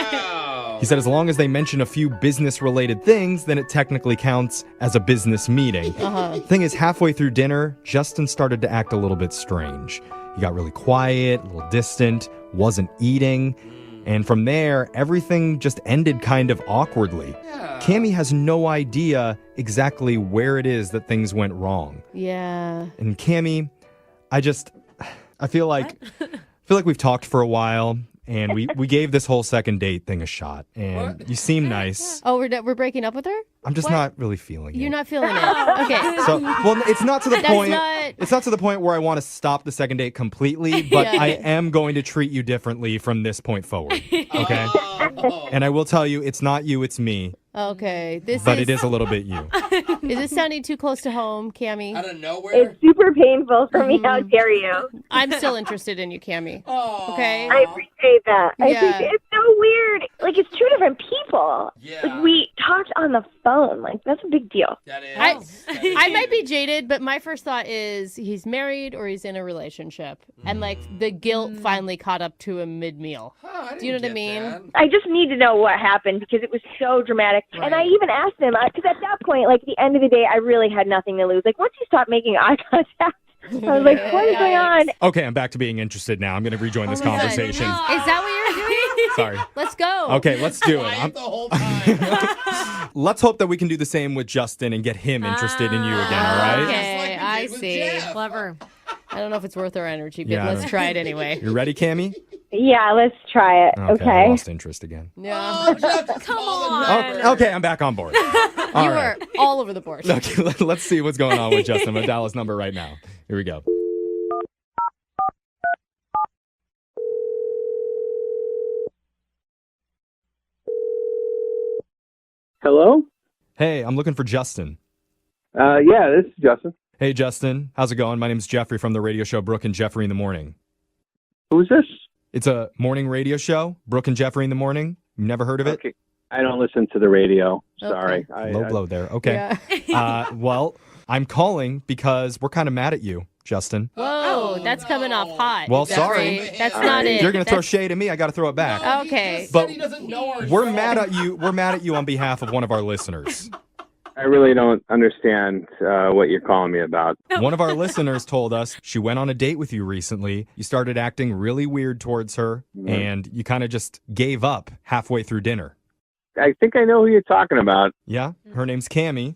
as long as they mention a few business-related things, then it technically counts as a business meeting. Thing is, halfway through dinner, Justin started to act a little bit strange. He got really quiet, a little distant, wasn't eating. And from there, everything just ended kind of awkwardly. Yeah. Cammie has no idea exactly where it is that things went wrong. Yeah. And Cammie, I feel like we've talked for a while, and we gave this whole second date thing a shot. And you seem nice. Oh, we're breaking up with her? I'm just not really feeling it. You're not feeling it. Okay. So, well, it's not to the point. Not... It's not to the point where I want to stop the second date completely, but Yeah. I am going to treat you differently from this point forward. Okay. And I will tell you, it's not you, it's me. Okay. But it is a little bit you. Is this sounding too close to home, Cammie? Out of nowhere? It's super painful for me. How dare you? I'm still interested in you, Cammie. Okay. I appreciate that. Yeah. It's so weird. Like, it's two different people. Yeah. Like, we talked on the phone. Like, that's a big deal. That is. I might be jaded, but my first thought is he's married or he's in a relationship. And the guilt finally caught up to him mid-meal. Do you know what I mean? I just need to know what happened because it was so dramatic. Right. And I even asked him, because at that point, like, at the end of the day, I really had nothing to lose. Like, once he stopped making eye contact, I was like, what is going on? Okay, I'm back to being interested now. I'm going to rejoin this conversation. Is that what you're doing? Sorry. Let's go. Okay, let's do it. The whole time. Let's hope that we can do the same with Justin and get him interested in you again, all right? Okay, I see. Clever. I don't know if it's worth our energy, but Yeah, I let's don't- try it anyway. You ready, Cammy? Yeah, let's try it. I Okay. lost interest again. Yeah. Come on. Okay, I'm back on board. All You right. are all over the board. Okay, let's see what's going on with Justin. I'm a Dallas number right now. Here we go. Hello? Hey, I'm looking for Justin. Yeah, this is Justin. Hey, Justin. How's it going? My name's Jeffrey from the radio show Brooke and Jeffrey in the Morning. Who's this? It's a morning radio show, Brooke and Jeffrey in the Morning. You've never heard of it? Okay. I don't listen to the radio. Sorry. Low blow there. Okay. Well, I'm calling because we're kind of mad at you, Justin. Whoa, that's coming off hot. Well, Jeffrey. sorry. That's not it. You're going to throw shade at me. I got to throw it back. Okay. But we're mad at you. We're mad at you on behalf of one of our listeners. I really don't understand what you're calling me about. One of our listeners told us she went on a date with you recently. You started acting really weird towards her, and you kind of just gave up halfway through dinner. I think I know who you're talking about. Yeah? Her name's Cammy.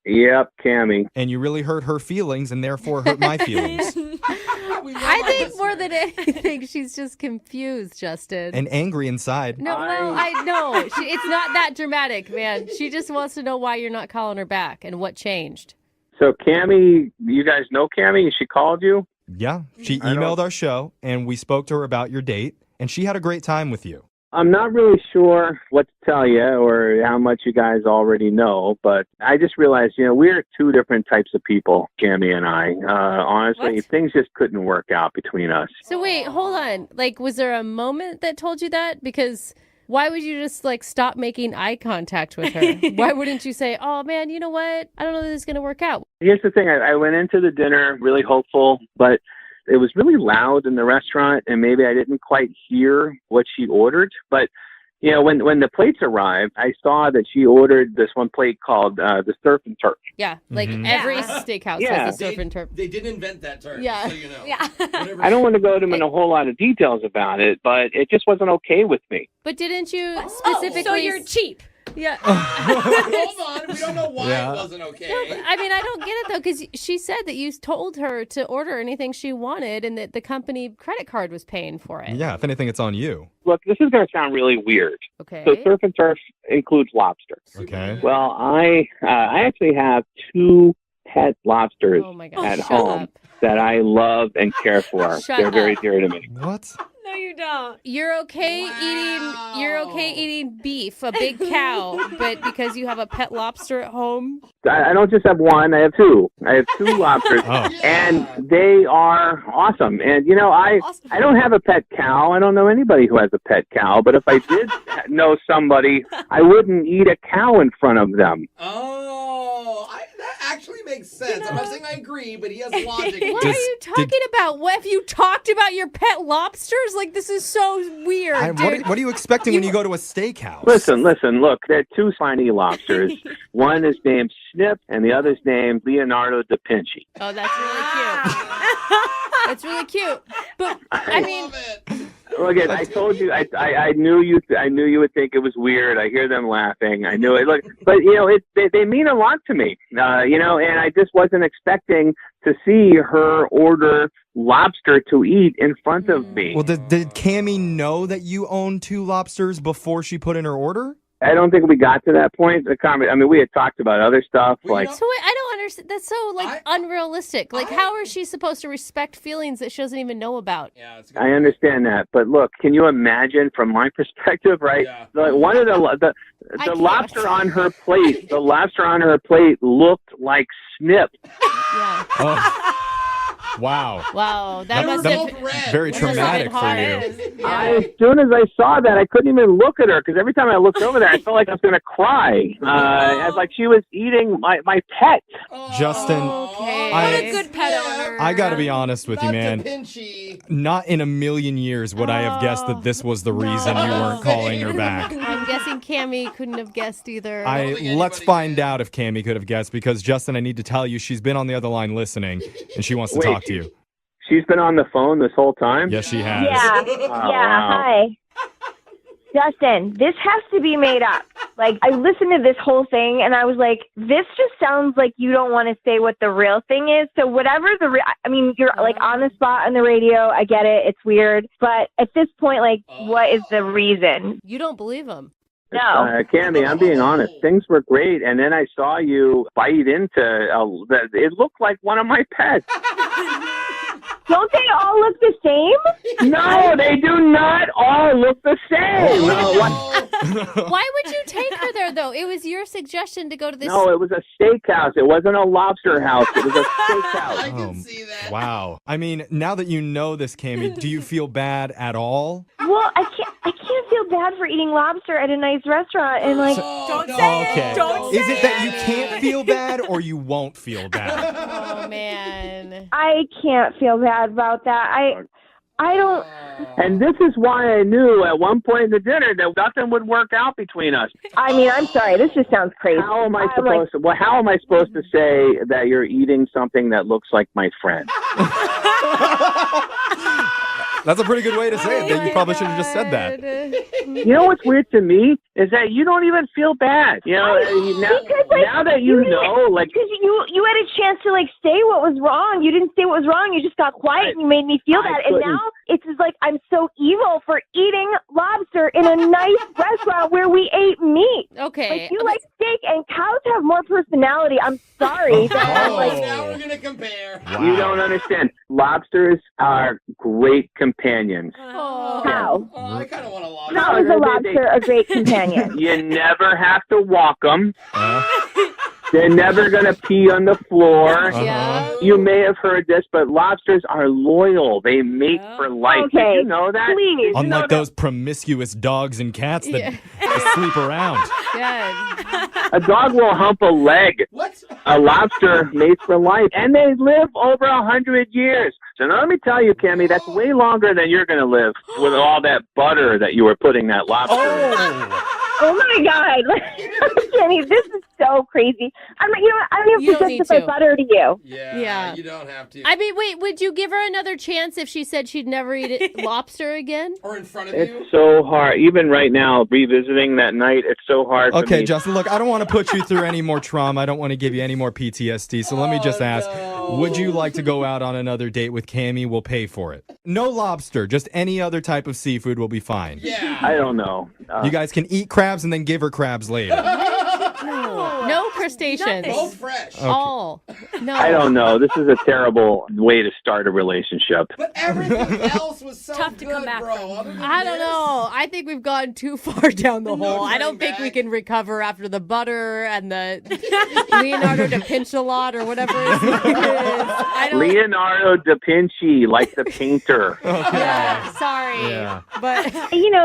Yep, Cammy. And you really hurt her feelings and therefore hurt my feelings. I think more than anything, she's just confused, Justin. And angry inside. No, well, I know. It's not that dramatic, man. She just wants to know why you're not calling her back and what changed. So Cammy, you guys know Cammy? She called you? Yeah. She emailed our show, and we spoke to her about your date, and she had a great time with you. I'm not really sure what to tell you or how much you guys already know, but I just realized, we're two different types of people, Cammy and I. Honestly, things just couldn't work out between us. So wait, hold on. Like, was there a moment that told you that? Because why would you just, stop making eye contact with her? Why wouldn't you say, oh, man, you know what? I don't know that this is going to work out. Here's the thing. I went into the dinner really hopeful, but it was really loud in the restaurant, and maybe I didn't quite hear what she ordered. But, when the plates arrived, I saw that she ordered this one plate called the surf and turf. Yeah, every steakhouse has the surf and turf. They did invent that term, Yeah. so you know. Yeah. I don't want to go into a whole lot of details about it, but it just wasn't okay with me. But didn't you specifically... so you're cheap. Yeah. Hold on. We don't know why it wasn't okay. No, but, I mean, I don't get it, though, because she said that you told her to order anything she wanted and that the company credit card was paying for it. Yeah, if anything, it's on you. Look, this is going to sound really weird. Okay. So surf and turf includes lobster. Okay. Well, I actually have two pet lobsters God. at Shut home up. that I love and care for. Shut They're very up. dear to me. What? No, you don't. You're okay eating beef, a big cow, but because you have a pet lobster at home? I don't just have one. I have two. I have two lobsters, and they are awesome. And, I don't have a pet cow. I don't know anybody who has a pet cow. But if I did know somebody, I wouldn't eat a cow in front of them. That actually makes sense. I'm not saying I agree, but he has logic. What are you talking about? What have you talked about your pet lobsters? This is so weird, dude. What are you expecting when you go to a steakhouse? Listen, look, they're two tiny lobsters. One is named Snip, and the other's named Leonardo da Vinci. Oh, that's really cute. That's really cute. But, I mean... Look, I told you, I knew you would think it was weird. I hear them laughing. I knew it. Look, but they mean a lot to me. And I just wasn't expecting to see her order lobster to eat in front of me. Well, did Cammy know that you owned two lobsters before she put in her order? I don't think we got to that point. We had talked about other stuff. So wait, I don't understand. That's so unrealistic. How is she supposed to respect feelings that she doesn't even know about? Yeah, I understand that, but look, can you imagine from my perspective, right? Yeah. One of the lobster on her plate, looked like Snip. Yeah. Oh. Wow. Wow, that must have very traumatic for you. Yeah. As soon as I saw that, I couldn't even look at her because every time I looked over there, I felt like I was going to cry. As like she was eating my pet. Justin, Okay. What a good pet owner. I got to be honest with you, man. Not in a million years would I have guessed that this was the reason you weren't calling her back. I'm guessing Cammy couldn't have guessed either. Let's find out if Cammy could have guessed because, Justin, I need to tell you, she's been on the other line listening, and she wants to talk to you. She's been on the phone this whole time? Yes, she has. Yeah. Wow. Hi. Justin, this has to be made up. Like, I listened to this whole thing, and I was like, this just sounds like you don't want to say what the real thing is. So whatever you're, like, on the spot on the radio. I get it. It's weird. But at this point, like, what is the reason? You don't believe him. No. Cammy, I'm being honest. Things were great, and then I saw you bite into it looked like one of my pets. Don't they all look the same? No, they do not all look the same. Why would you take her there, though? It was your suggestion to go to this. No, it was a steakhouse. It wasn't a lobster house. It was a steakhouse. I can see that. Wow. I mean, now that you know this, Cammy, do you feel bad at all? Well, I can't feel bad for eating lobster at a nice restaurant and like. Don't say Okay. it. Don't say Is it that you can't feel bad or you won't feel bad? Oh, man. I can't feel bad about that. I don't. And this is why I knew at one point in the dinner that nothing would work out between us. I mean, I'm sorry. This just sounds crazy. How am I supposed to? Well, how am I supposed to say that you're eating something that looks like my friend? That's a pretty good way to say it. Then you probably should have just said that. You know what's weird to me is that you don't even feel bad. You know, now that you know, like, because you had a chance to like say what was wrong. You didn't say what was wrong. You just got quiet and you made me feel bad. And now it's just like I'm so evil for eating lobster in a nice restaurant where we ate meat. Okay. Like you like steak, and cows have more personality. I'm sorry. Now we're gonna compare. Wow. You don't understand. Lobsters are great companions. How? I kind of want a lobster. How is a lobster a great companion? You never have to walk them. They're never going to pee on the floor. You may have heard this, but lobsters are loyal. They mate for life. Okay, Did you know that? please. Unlike those promiscuous dogs and cats that sleep around. A dog will hump a leg. What? A lobster mates for life, and they live over 100 years. So now let me tell you, Cammy, that's way longer than you're going to live with all that butter that you were putting that lobster in. Oh my God, Jenny, this is so crazy. I don't You have don't to need justify to. butter to you. Yeah. You don't have to. I mean, wait, would you give her another chance if she said she'd never eat lobster again? Or in front of It's so hard. Even right now, revisiting that night, it's so hard for Okay, me. Justin, look, I don't want to put you through any more trauma. I don't want to give you any more PTSD. So let me just ask, would you like to go out on another date with Cammy? We'll pay for it. No lobster, just any other type of seafood will be fine. Yeah. I don't know. You guys can eat crabs and then give her crabs later. No crustaceans. Both fresh. Okay. All. No. I don't know. This is a terrible way to start a relationship. But everything else was so Tough to come back bro. from. I don't know. I think we've gone too far down the hole. I don't think we can recover after the butter and the Leonardo da Vinci lot or whatever his name is. Leonardo da Vinci, like the painter. Yeah, sorry. Yeah. But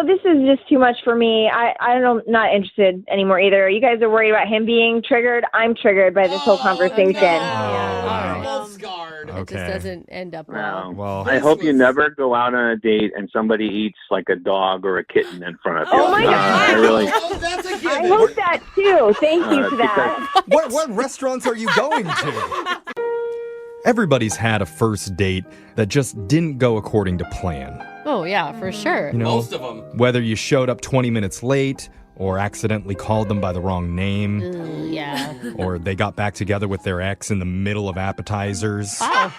This is just too much for me. I'm not interested anymore either. You guys are worried about him being triggered. I'm triggered by this whole conversation. We're both scarred. it just doesn't end up well. Well, I hope you never go out on a date and somebody eats like a dog or a kitten in front of you. Oh my God. I really. That's a I hope that too. Thank you for that. What restaurants are you going to? Everybody's had a first date that just didn't go according to plan. Oh, yeah, for sure. You know, Most of them. Whether you showed up 20 minutes late or accidentally called them by the wrong name. Ooh, yeah. Or they got back together with their ex in the middle of appetizers. Oh.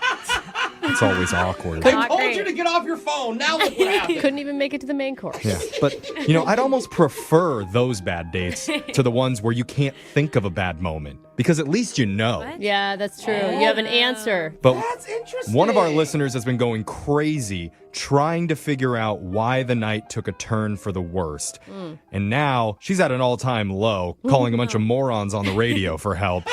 It's always awkward. I told you to get off your phone. Now look what happened. Couldn't even make it to the main course. Yeah, but, I'd almost prefer those bad dates to the ones where you can't think of a bad moment. Because at least you know. Yeah, that's true. You have an answer. But That's interesting. one of our listeners has been going crazy trying to figure out why the night took a turn for the worst. And now she's at an all-time low, calling a bunch of morons on the radio for help.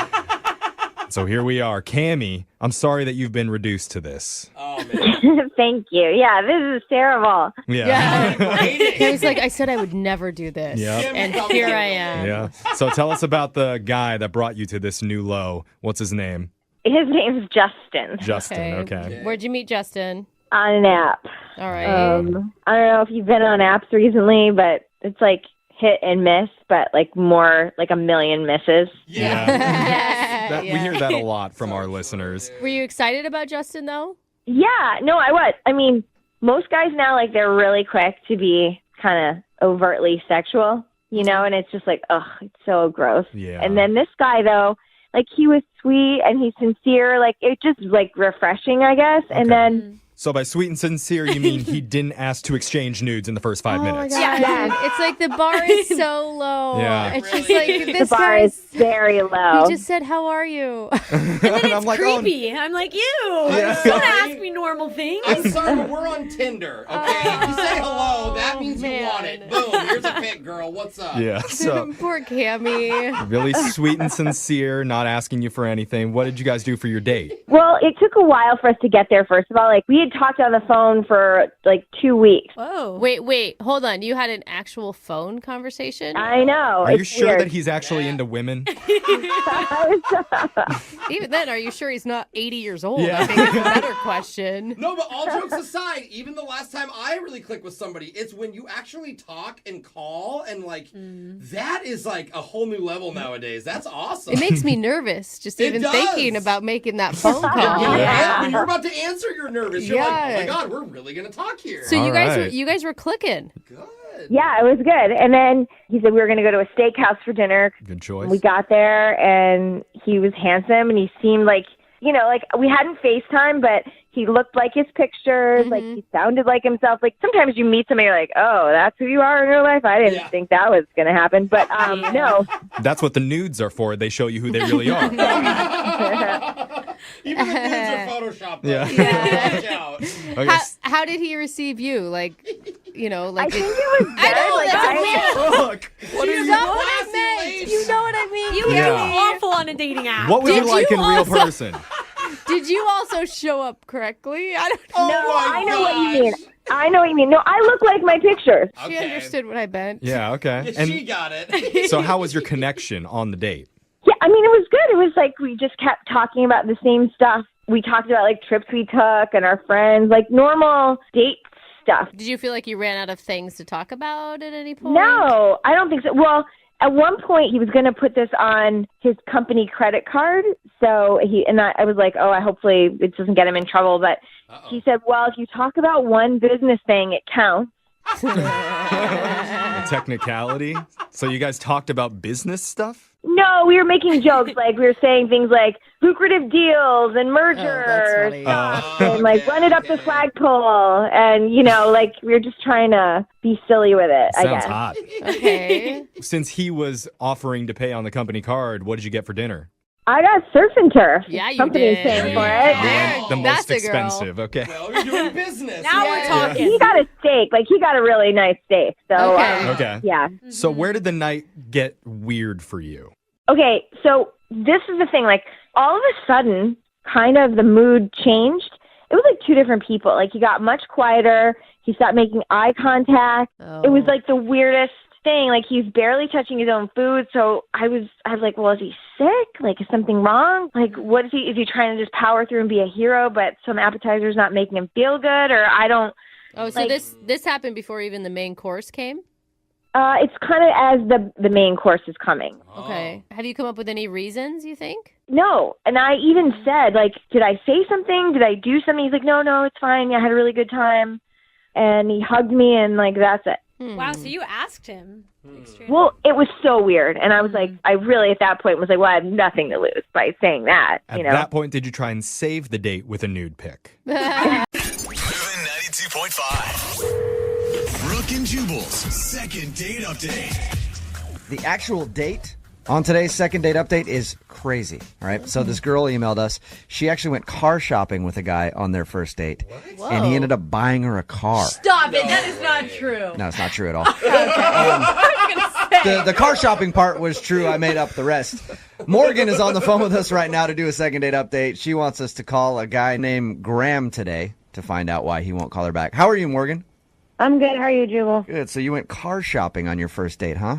So here we are. Cammy, I'm sorry that you've been reduced to this. Oh, man. Thank you. Yeah, this is terrible. Yeah. He was like, I said I would never do this. Yep. And here I am. Yeah. So tell us about the guy that brought you to this new low. What's his name? His name's Justin. Justin, okay. Where'd you meet Justin? On an app. All right. I don't know if you've been on apps recently, but it's like hit and miss, but like more like a million misses. Yeah. We hear that a lot from our listeners. Were you excited about Justin, though? Yeah, no, I was. I mean, most guys now, like, they're really quick to be kind of overtly sexual. you know, and it's just like, ugh, it's so gross. Yeah. And then this guy, though, like, he was sweet and he's sincere. Like, it just, like, refreshing, I guess. And then... So by sweet and sincere, you mean he didn't ask to exchange nudes in the first 5 minutes? Yeah. It's like the bar is so low. Yeah. It's just like, this the bar is very low. He just said, how are you? And then it's I'm like, creepy. I'm like, ew. Yeah. Don't ask me normal things. I'm sorry, but we're on Tinder, okay? If you say hello, that means you want it. Boom, here's a pic, girl. What's up? Yeah, so Poor Cammy. really sweet and sincere, not asking you for anything. What did you guys do for your date? Well, it took a while for us to get there, first of all. Like, we had talked on the phone for, like, 2 weeks. Whoa. Wait. Hold on. You had an actual phone conversation? I know. Are you it's sure weird. that he's actually into women? Even then, are you sure he's not 80 years old? Yeah. I think it's a better question. No, but all jokes aside, even the last time I really clicked with somebody, it's when you actually talk and call and, like, that is, like, a whole new level nowadays. That's awesome. It makes me nervous just It even does. thinking about making that phone call. Yeah. When you're about to answer, you're nervous. You're like, oh Yeah. my God, we're really going to talk here. So you right. guys were clicking. Yeah, it was good. And then he said we were going to go to a steakhouse for dinner. Good choice. We got there, and he was handsome, and he seemed like, you know, like, we hadn't FaceTime, but he looked like his pictures. Like, he sounded like himself. Like, sometimes you meet somebody, you're like, oh, that's who you are in real life? I didn't think that was going to happen. But, no. That's what the nudes are for. They show you who they really are. Even the nudes are Photoshopped. Yeah. Watch out. Okay. How did he receive you? Like, you know, like... I think it was good. I know, Like, that's I- weird. Look, what are You you? know what I meant. You know what I mean? You Yeah. are awful on a dating app. What was Did it like you in real also- person? Did you also show up correctly? I don't Oh know. my I know what you gosh. mean. I know what you mean. No, I look like my pictures. She understood what I meant. Yeah, okay. Yeah, she got it. So how was your connection on the date? Yeah, I mean, it was good. It was like we just kept talking about the same stuff. We talked about, like, trips we took and our friends, like, normal date stuff. Did you feel like you ran out of things to talk about at any point? No, I don't think so. Well, at one point he was going to put this on his company credit card. So I was like, oh, hopefully it doesn't get him in trouble. But he said, well, if you talk about one business thing, it counts. A technicality? So you guys talked about business stuff? No, we were making jokes. Like, we were saying things like lucrative deals and mergers and, like, run it up the flagpole. And, you know, like, we were just trying to be silly with it, I Sounds guess. hot. Okay. Since he was offering to pay on the company card, what did you get for dinner? I got surf and turf. Yeah, you Company's did. paying for it. The most That's a girl. expensive. Okay. Well, you're doing business. Now we're talking. He got a steak. Like, he got a really nice steak. So, Okay. Okay. yeah. So where did the night get weird for you? Okay, so this is the thing. Like, all of a sudden, kind of the mood changed. It was like two different people. Like, he got much quieter. He stopped making eye contact. Oh. It was like the weirdest thing. Like, he's barely touching his own food. So I was like, well, is he sick? Like, is something wrong? Like, what is he trying to just power through and be a hero, but some appetizers not making him feel good? Or I don't. Oh, so like, this happened before even the main course came? It's kind of as the main course is coming. Okay. Have you come up with any reasons, you think? No. And I even said, like, did I say something? Did I do something? He's like, no, it's fine. I had a really good time. And he hugged me, and, like, that's it. Wow, so you asked him. Well, it was so weird. And I was like, I really at that point was like, well, I have nothing to lose by saying that, At you know? that point, did you try and save the date with a nude pic? Moving 92.5. Brooke and Jubal's second date update. The actual date on today's second date update is crazy. All right. So this girl emailed us. She actually went car shopping with a guy on their first date. And he ended up buying her a car. Stop it. That is not true. No, it's not true at all. I was going to say. The car shopping part was true. I made up the rest. Morgan is on the phone with us right now to do a second date update. She wants us to call a guy named Graham today to find out why he won't call her back. How are you, Morgan? I'm good. How are you, Jubal? Good. So you went car shopping on your first date, huh?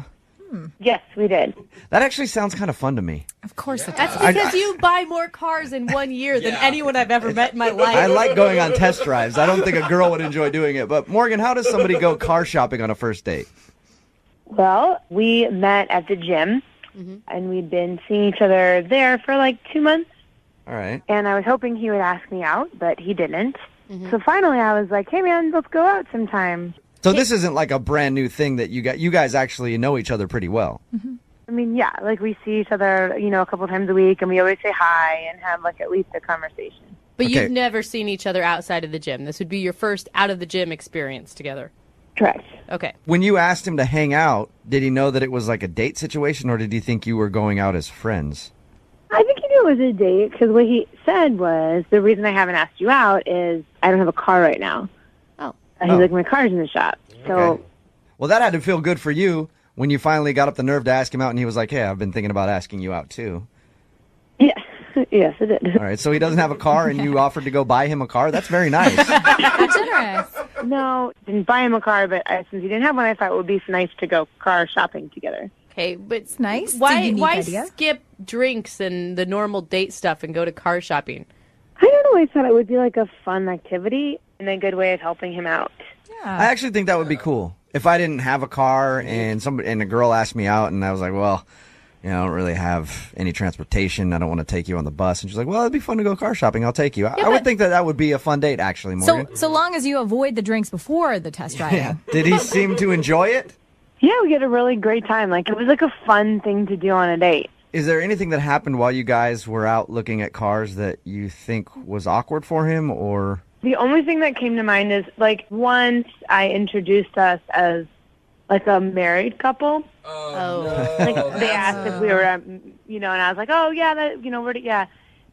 Yes, we did. That actually sounds kind of fun to me. Of course it That's does. because you buy more cars in 1 year than anyone I've ever met in my life. I like going on test drives. I don't think a girl would enjoy doing it. But Morgan, how does somebody go car shopping on a first date? Well, we met at the gym, and we'd been seeing each other there for like 2 months. All right. And I was hoping he would ask me out, but he didn't. So finally I was like, hey, man, let's go out sometime. So this isn't like a brand new thing that you guys actually know each other pretty well. I mean, yeah, like we see each other, you know, a couple times a week, and we always say hi and have like at least a conversation. But you've never seen each other outside of the gym. This would be your first out of the gym experience together. Correct. Okay. When you asked him to hang out, did he know that it was like a date situation, or did he think you were going out as friends? I think he knew it was a date because what he said was, the reason I haven't asked you out is I don't have a car right now. Oh. He's like, my car's in the shop. So, Well, that had to feel good for you when you finally got up the nerve to ask him out, and he was like, hey, I've been thinking about asking you out too. yeah. Yes, it did. All right, so he doesn't have a car, and you offered to go buy him a car? That's very nice. Generous. No, didn't buy him a car, but since he didn't have one, I thought it would be nice to go car shopping together. Okay, but it's nice. Why skip drinks and the normal date stuff and go to car shopping? I don't know. I thought it would be like a fun activity and a good way of helping him out. I actually think that would be cool. If I didn't have a car and a girl asked me out, and I was like, well, you know, I don't really have any transportation. I don't want to take you on the bus. And she's like, well, it'd be fun to go car shopping. I'll take you. I would think that would be a fun date, actually, Morgan. So long as you avoid the drinks before the test drive. Yeah. Did he seem to enjoy it? Yeah, we had a really great time. Like, it was like a fun thing to do on a date. Is there anything that happened while you guys were out looking at cars that you think was awkward for him, or? The only thing that came to mind is, like, once I introduced us as, like, a married couple. Like, they asked if we were, you know, and I was like, oh, yeah, that, you know, yeah.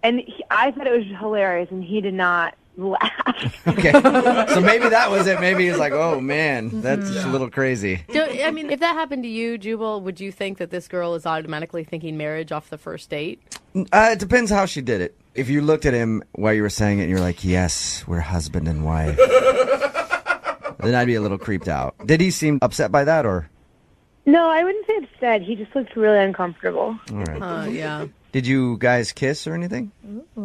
And I thought it was hilarious, and he did not laugh. Okay. So maybe that was it. Maybe he was like, oh, man, that's a little crazy. I mean, if that happened to you, Jubal, would you think that this girl is automatically thinking marriage off the first date? It depends how she did it. If you looked at him while you were saying it and you're like, yes, we're husband and wife, then I'd be a little creeped out. Did he seem upset by that, or? No, I wouldn't say upset. He just looked really uncomfortable. All right. Yeah. Did you guys kiss or anything?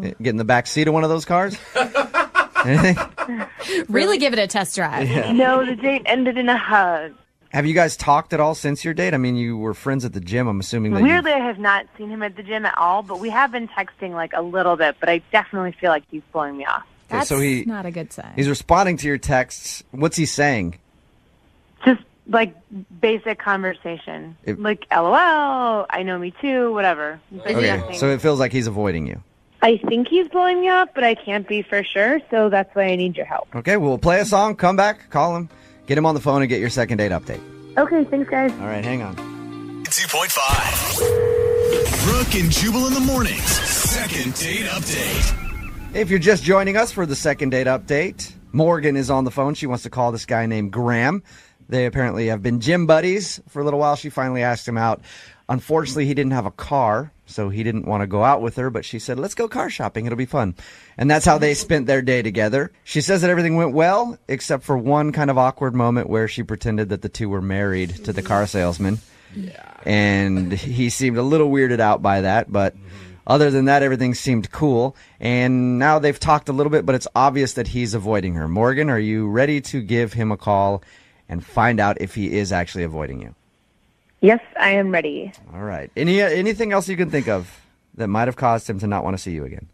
Get in the back seat of one of those cars? Anything? Really give it a test drive. Yeah. No, the date ended in a hug. Have you guys talked at all since your date? I mean, you were friends at the gym. I'm assuming that Weirdly, I have not seen him at the gym at all, but we have been texting like a little bit, but I definitely feel like he's blowing me off. Okay, so not a good sign. He's responding to your texts. What's he saying? Just like basic conversation. Like, LOL, I know, me too, whatever. But Okay, nothing. so it feels like he's avoiding you. I think he's blowing me off, but I can't be for sure, so that's why I need your help. Okay, well, we'll play a song, come back, call him, get him on the phone, and get your second date update. Okay, thanks, guys. All right, hang on. 2.5. Brooke and Jubal in the mornings. Second date update. If you're just joining us for the second date update, Morgan is on the phone. She wants to call this guy named Graham. They apparently have been gym buddies for a little while. She finally asked him out. Unfortunately, he didn't have a car, so he didn't want to go out with her, but she said, let's go car shopping. It'll be fun. And that's how they spent their day together. She says that everything went well, except for one kind of awkward moment where she pretended that the two were married to the car salesman. Yeah. And he seemed a little weirded out by that, but other than that, everything seemed cool. And now they've talked a little bit, but it's obvious that he's avoiding her. Morgan, are you ready to give him a call and find out if he is actually avoiding you? Yes, I am ready. All right. Anything else you can think of that might have caused him to not want to see you again?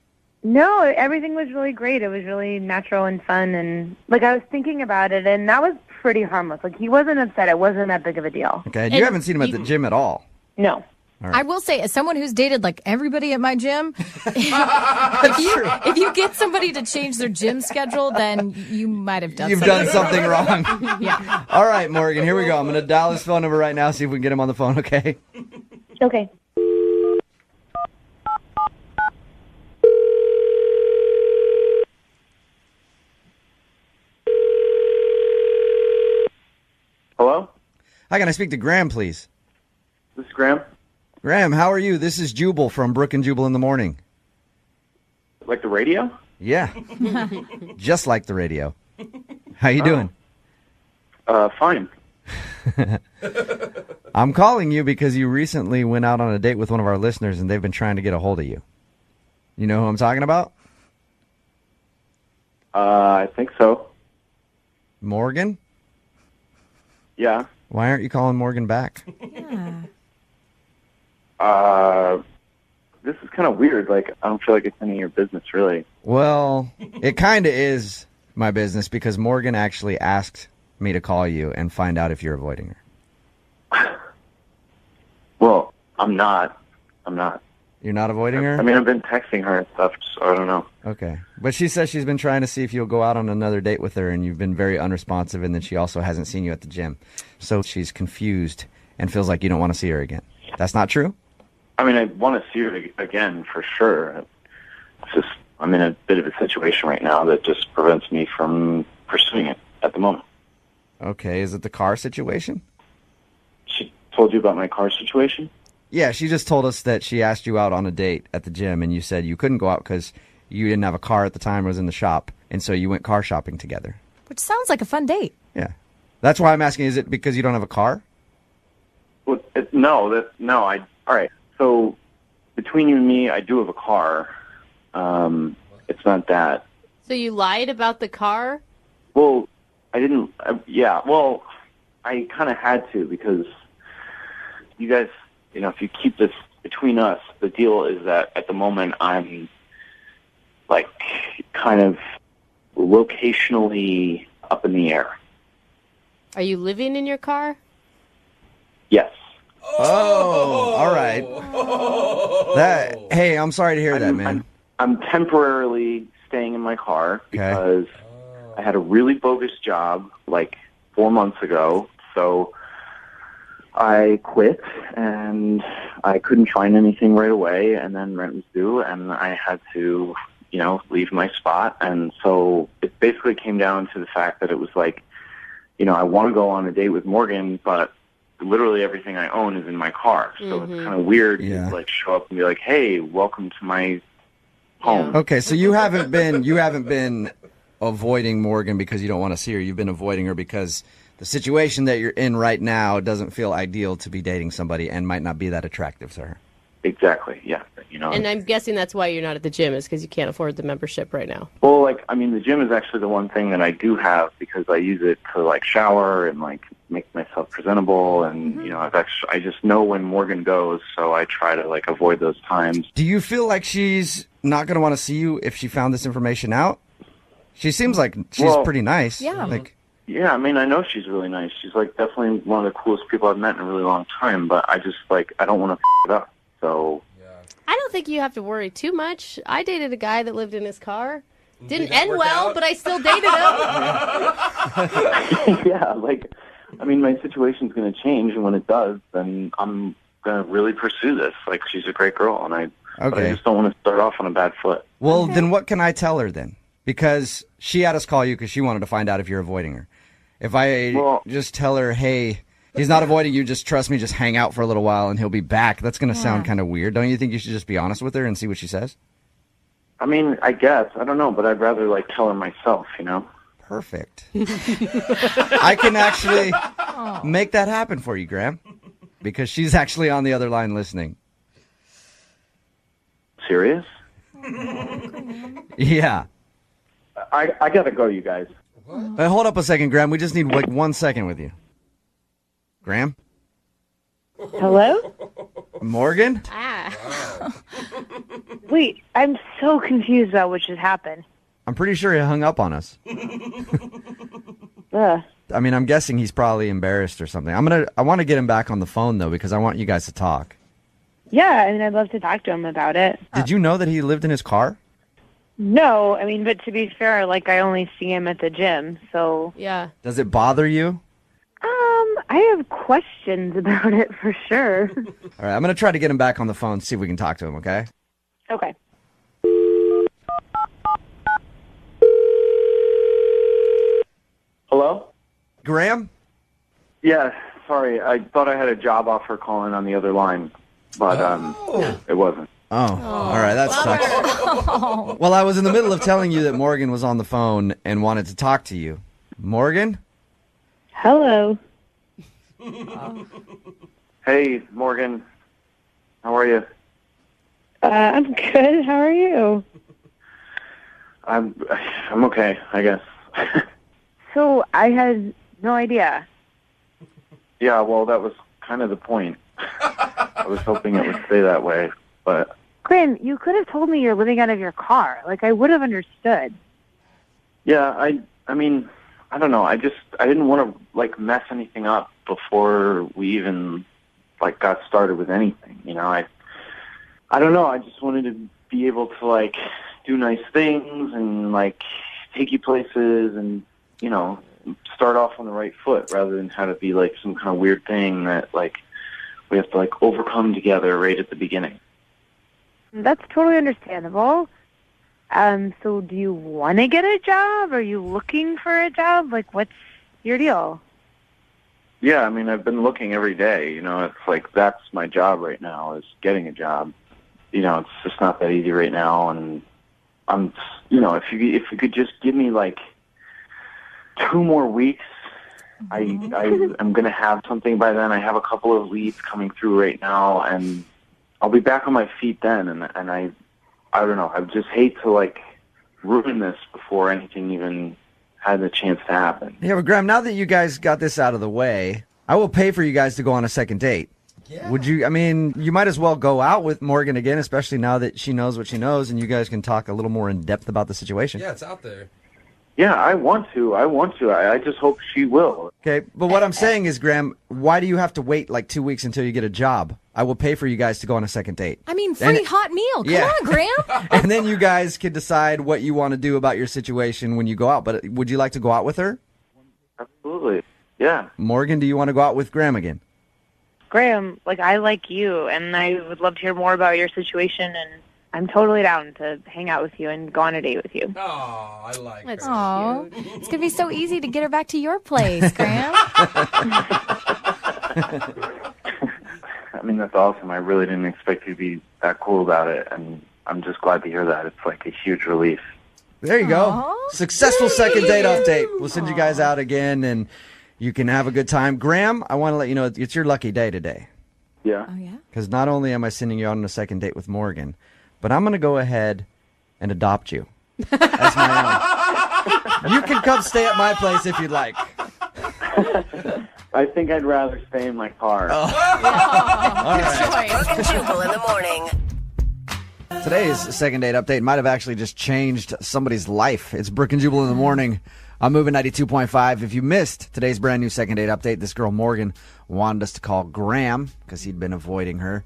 No, everything was really great. It was really natural and fun, and like I was thinking about it, and that was pretty harmless. Like, he wasn't upset. It wasn't that big of a deal. Okay. And you haven't seen him at the gym at all? No. I will say, as someone who's dated like everybody at my gym, if you get somebody to change their gym schedule, then you might have done You've something done something wrong. Yeah. All right, Morgan, here we go. I'm going to dial his phone number right now, see if we can get him on the phone, okay? Okay. Hello? Hi, can I speak to Graham, please? This is Graham. Graham, how are you? This is Jubal from Brooke and Jubal in the Morning. Like the radio? Yeah. Just like the radio. How you doing? Fine. I'm calling you because you recently went out on a date with one of our listeners, and they've been trying to get a hold of you. You know who I'm talking about? I think so. Morgan? Yeah. Why aren't you calling Morgan back? This is kind of weird. Like, I don't feel like it's any of your business, really. Well, it kind of is my business because Morgan actually asked me to call you and find out if you're avoiding her. Well, I'm not. You're not avoiding her? I mean, I've been texting her and stuff, so I don't know. Okay. But she says she's been trying to see if you'll go out on another date with her, and you've been very unresponsive, and then she also hasn't seen you at the gym. So she's confused and feels like you don't want to see her again. That's not true? I mean, I want to see her again for sure. It's just, I'm in a bit of a situation right now that just prevents me from pursuing it at the moment. Okay. Is it the car situation? She told you about my car situation? Yeah, she just told us that she asked you out on a date at the gym, and you said you couldn't go out because you didn't have a car at the time, it was in the shop, and so you went car shopping together. Which sounds like a fun date. Yeah. That's why I'm asking, is it because you don't have a car? Well, all right. So between you and me, I do have a car. It's not that. So you lied about the car? Well, I didn't. Well, I kind of had to because you guys, if you keep this between us, the deal is that at the moment I'm like kind of locationally up in the air. Are you living in your car? Yes. Oh, all right. Hey, I'm sorry to hear that, man. I'm temporarily staying in my car because I had a really bogus job like 4 months ago. So I quit and I couldn't find anything right away, and then rent was due and I had to, leave my spot. And so it basically came down to the fact that it was like, I want to go on a date with Morgan, but literally everything I own is in my car. So it's kind of weird to show up and be like, hey, welcome to my home. Okay, so you haven't been avoiding Morgan because you don't want to see her. You've been avoiding her because the situation that you're in right now doesn't feel ideal to be dating somebody and might not be that attractive to her. Exactly, yeah. And I'm guessing that's why you're not at the gym, is because you can't afford the membership right now. Well, the gym is actually the one thing that I do have because I use it to shower and make myself presentable, and I just know when Morgan goes, so I try to avoid those times. Do you feel like she's not going to want to see you if she found this information out? She seems like she's pretty nice. Yeah. Yeah, I mean, I know she's really nice. She's definitely one of the coolest people I've met in a really long time, but I just I don't want to it up. So I don't think you have to worry too much. I dated a guy that lived in his car. Didn't end well, but I still dated him. Yeah, my situation's going to change, and when it does, then I'm going to really pursue this. She's a great girl, and but I just don't want to start off on a bad foot. Well, then what can I tell her then? Because she had us call you because she wanted to find out if you're avoiding her. If I just tell her, hey, he's not avoiding you, just trust me, just hang out for a little while and he'll be back, that's going to sound kind of weird. Don't you think you should just be honest with her and see what she says? I mean, I guess. I don't know, but I'd rather tell her myself, Perfect. I can actually make that happen for you, Graham, because she's actually on the other line listening. Serious? Yeah. I gotta go, you guys. Hold up a second, Graham. We just need 1 second with you. Graham? Hello? Morgan? Wait, I'm so confused about what just happened. I'm pretty sure he hung up on us. I mean, I'm guessing he's probably embarrassed or something. I want to get him back on the phone, though, because I want you guys to talk. Yeah, I mean, I'd love to talk to him about it. Did you know that he lived in his car? No, I mean, but to be fair, I only see him at the gym, so... Yeah. Does it bother you? I have questions about it for sure. All right, I'm going to try to get him back on the phone, see if we can talk to him, okay? Okay. Hello? Graham? Yeah, sorry. I thought I had a job offer calling on the other line, but it wasn't. Oh, all right, that sucks. Well, I was in the middle of telling you that Morgan was on the phone and wanted to talk to you. Morgan? Hello. Hey, Morgan. How are you? I'm good. How are you? I'm okay, I guess. So, I had no idea. Yeah, well, that was kind of the point. I was hoping it would stay that way, but... Graham, you could have told me you're living out of your car. I would have understood. Yeah, I mean, I don't know. I didn't want to like mess anything up before we even like got started with anything. You know, I don't know. I just wanted to be able to like do nice things and like take you places and, you know, start off on the right foot rather than have it be like some kind of weird thing that like we have to like overcome together right at the beginning. That's totally understandable. So do you want to get a job? Are you looking for a job? Like, what's your deal? Yeah, I mean, I've been looking every day. You know, it's like that's my job right now is getting a job. You know, it's just not that easy right now, and I'm, you know, if you could just give me like 2 more weeks, I'm gonna have something by then. I have a couple of leads coming through right now, and I'll be back on my feet then. And I don't know. I just hate to like ruin this before anything even had the chance to happen. Yeah, but Graham, now that you guys got this out of the way, I will pay for you guys to go on a second date. Yeah. Would you? I mean, you might as well go out with Morgan again, especially now that she knows what she knows, and you guys can talk a little more in depth about the situation. Yeah, it's out there. Yeah, I want to. I just hope she will. Okay, but what I'm saying is, Graham, why do you have to wait like 2 weeks until you get a job? I will pay for you guys to go on a second date. I mean, free hot meal. Come on, Graham. And then you guys can decide what you want to do about your situation when you go out. But would you like to go out with her? Absolutely. Yeah. Morgan, do you want to go out with Graham again? Graham, like, I like you, and I would love to hear more about your situation, and I'm totally down to hang out with you and go on a date with you. Oh, I like That's her. Aw. It's going to be so easy to get her back to your place, Graham. I mean, that's awesome. I really didn't expect you to be that cool about it, and I'm just glad to hear that. It's like a huge relief. There you go. Successful second date update. We'll send you guys out again, and you can have a good time. Graham, I want to let you know it's your lucky day today. Yeah. Oh, yeah? Because not only am I sending you out on a second date with Morgan, but I'm going to go ahead and adopt you as my own. You can come stay at my place if you'd like. I think I'd rather stay in my car. All right. Brooke and Jubal in the morning. Today's second date update might have actually just changed somebody's life. It's Brooke and Jubal in the morning. I'm moving 92.5. If you missed today's brand new second date update, this girl Morgan wanted us to call Graham because he'd been avoiding her.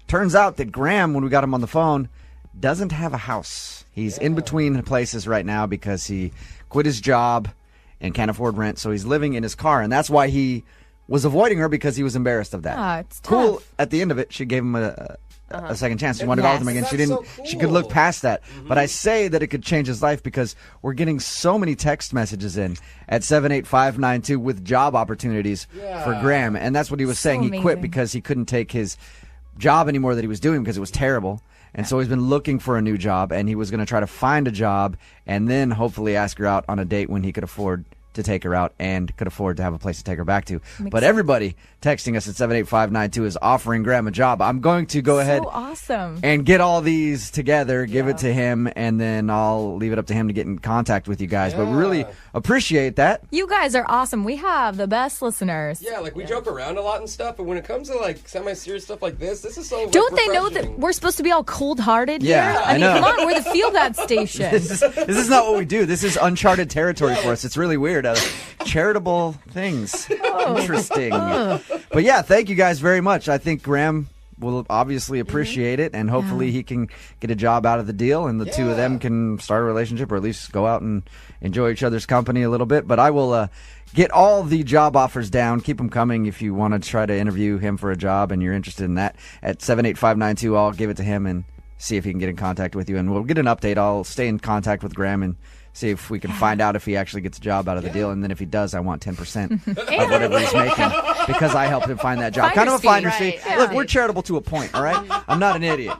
Turns out that Graham, when we got him on the phone, doesn't have a house. He's in between places right now because he quit his job and can't afford rent, so he's living in his car, and that's why he was avoiding her, because he was embarrassed of that. It's cool. tough. At the end of it, she gave him a second chance. She wanted to go with him again. She didn't. So cool. She could look past that. But I say that it could change his life because we're getting so many text messages in at 78592 with job opportunities for Graham, and that's what he was saying. He quit because he couldn't take his job anymore that he was doing because it was terrible. And so he's been looking for a new job, and he was going to try to find a job and then hopefully ask her out on a date when he could afford to take her out and could afford to have a place to take her back to. But everybody texting us at 78592 is offering Graham a job. I'm going to go ahead and get all these together, give it to him, and then I'll leave it up to him to get in contact with you guys. But we really appreciate that. You guys are awesome. We have the best listeners. Yeah, like we joke around a lot and stuff, but when it comes to like semi-serious stuff like this is so Don't they know that we're supposed to be all cold-hearted here? I mean, come on, we're the Feel Bad station. This is not what we do. This is uncharted territory for us. It's really weird. Charitable things. Interesting. But yeah, thank you guys very much. I think Graham will obviously appreciate it, and hopefully he can get a job out of the deal, and the two of them can start a relationship, or at least go out and enjoy each other's company a little bit. But I will get all the job offers down. Keep them coming if you want to try to interview him for a job and you're interested in that. At 78592, I'll give it to him and see if he can get in contact with you, and we'll get an update. I'll stay in contact with Graham and see if we can find out if he actually gets a job out of the deal, and then if he does, I want 10% of whatever he's making because I helped him find that job. Kind of a finder's fee. Look, we're charitable to a point, all right? I'm not an idiot.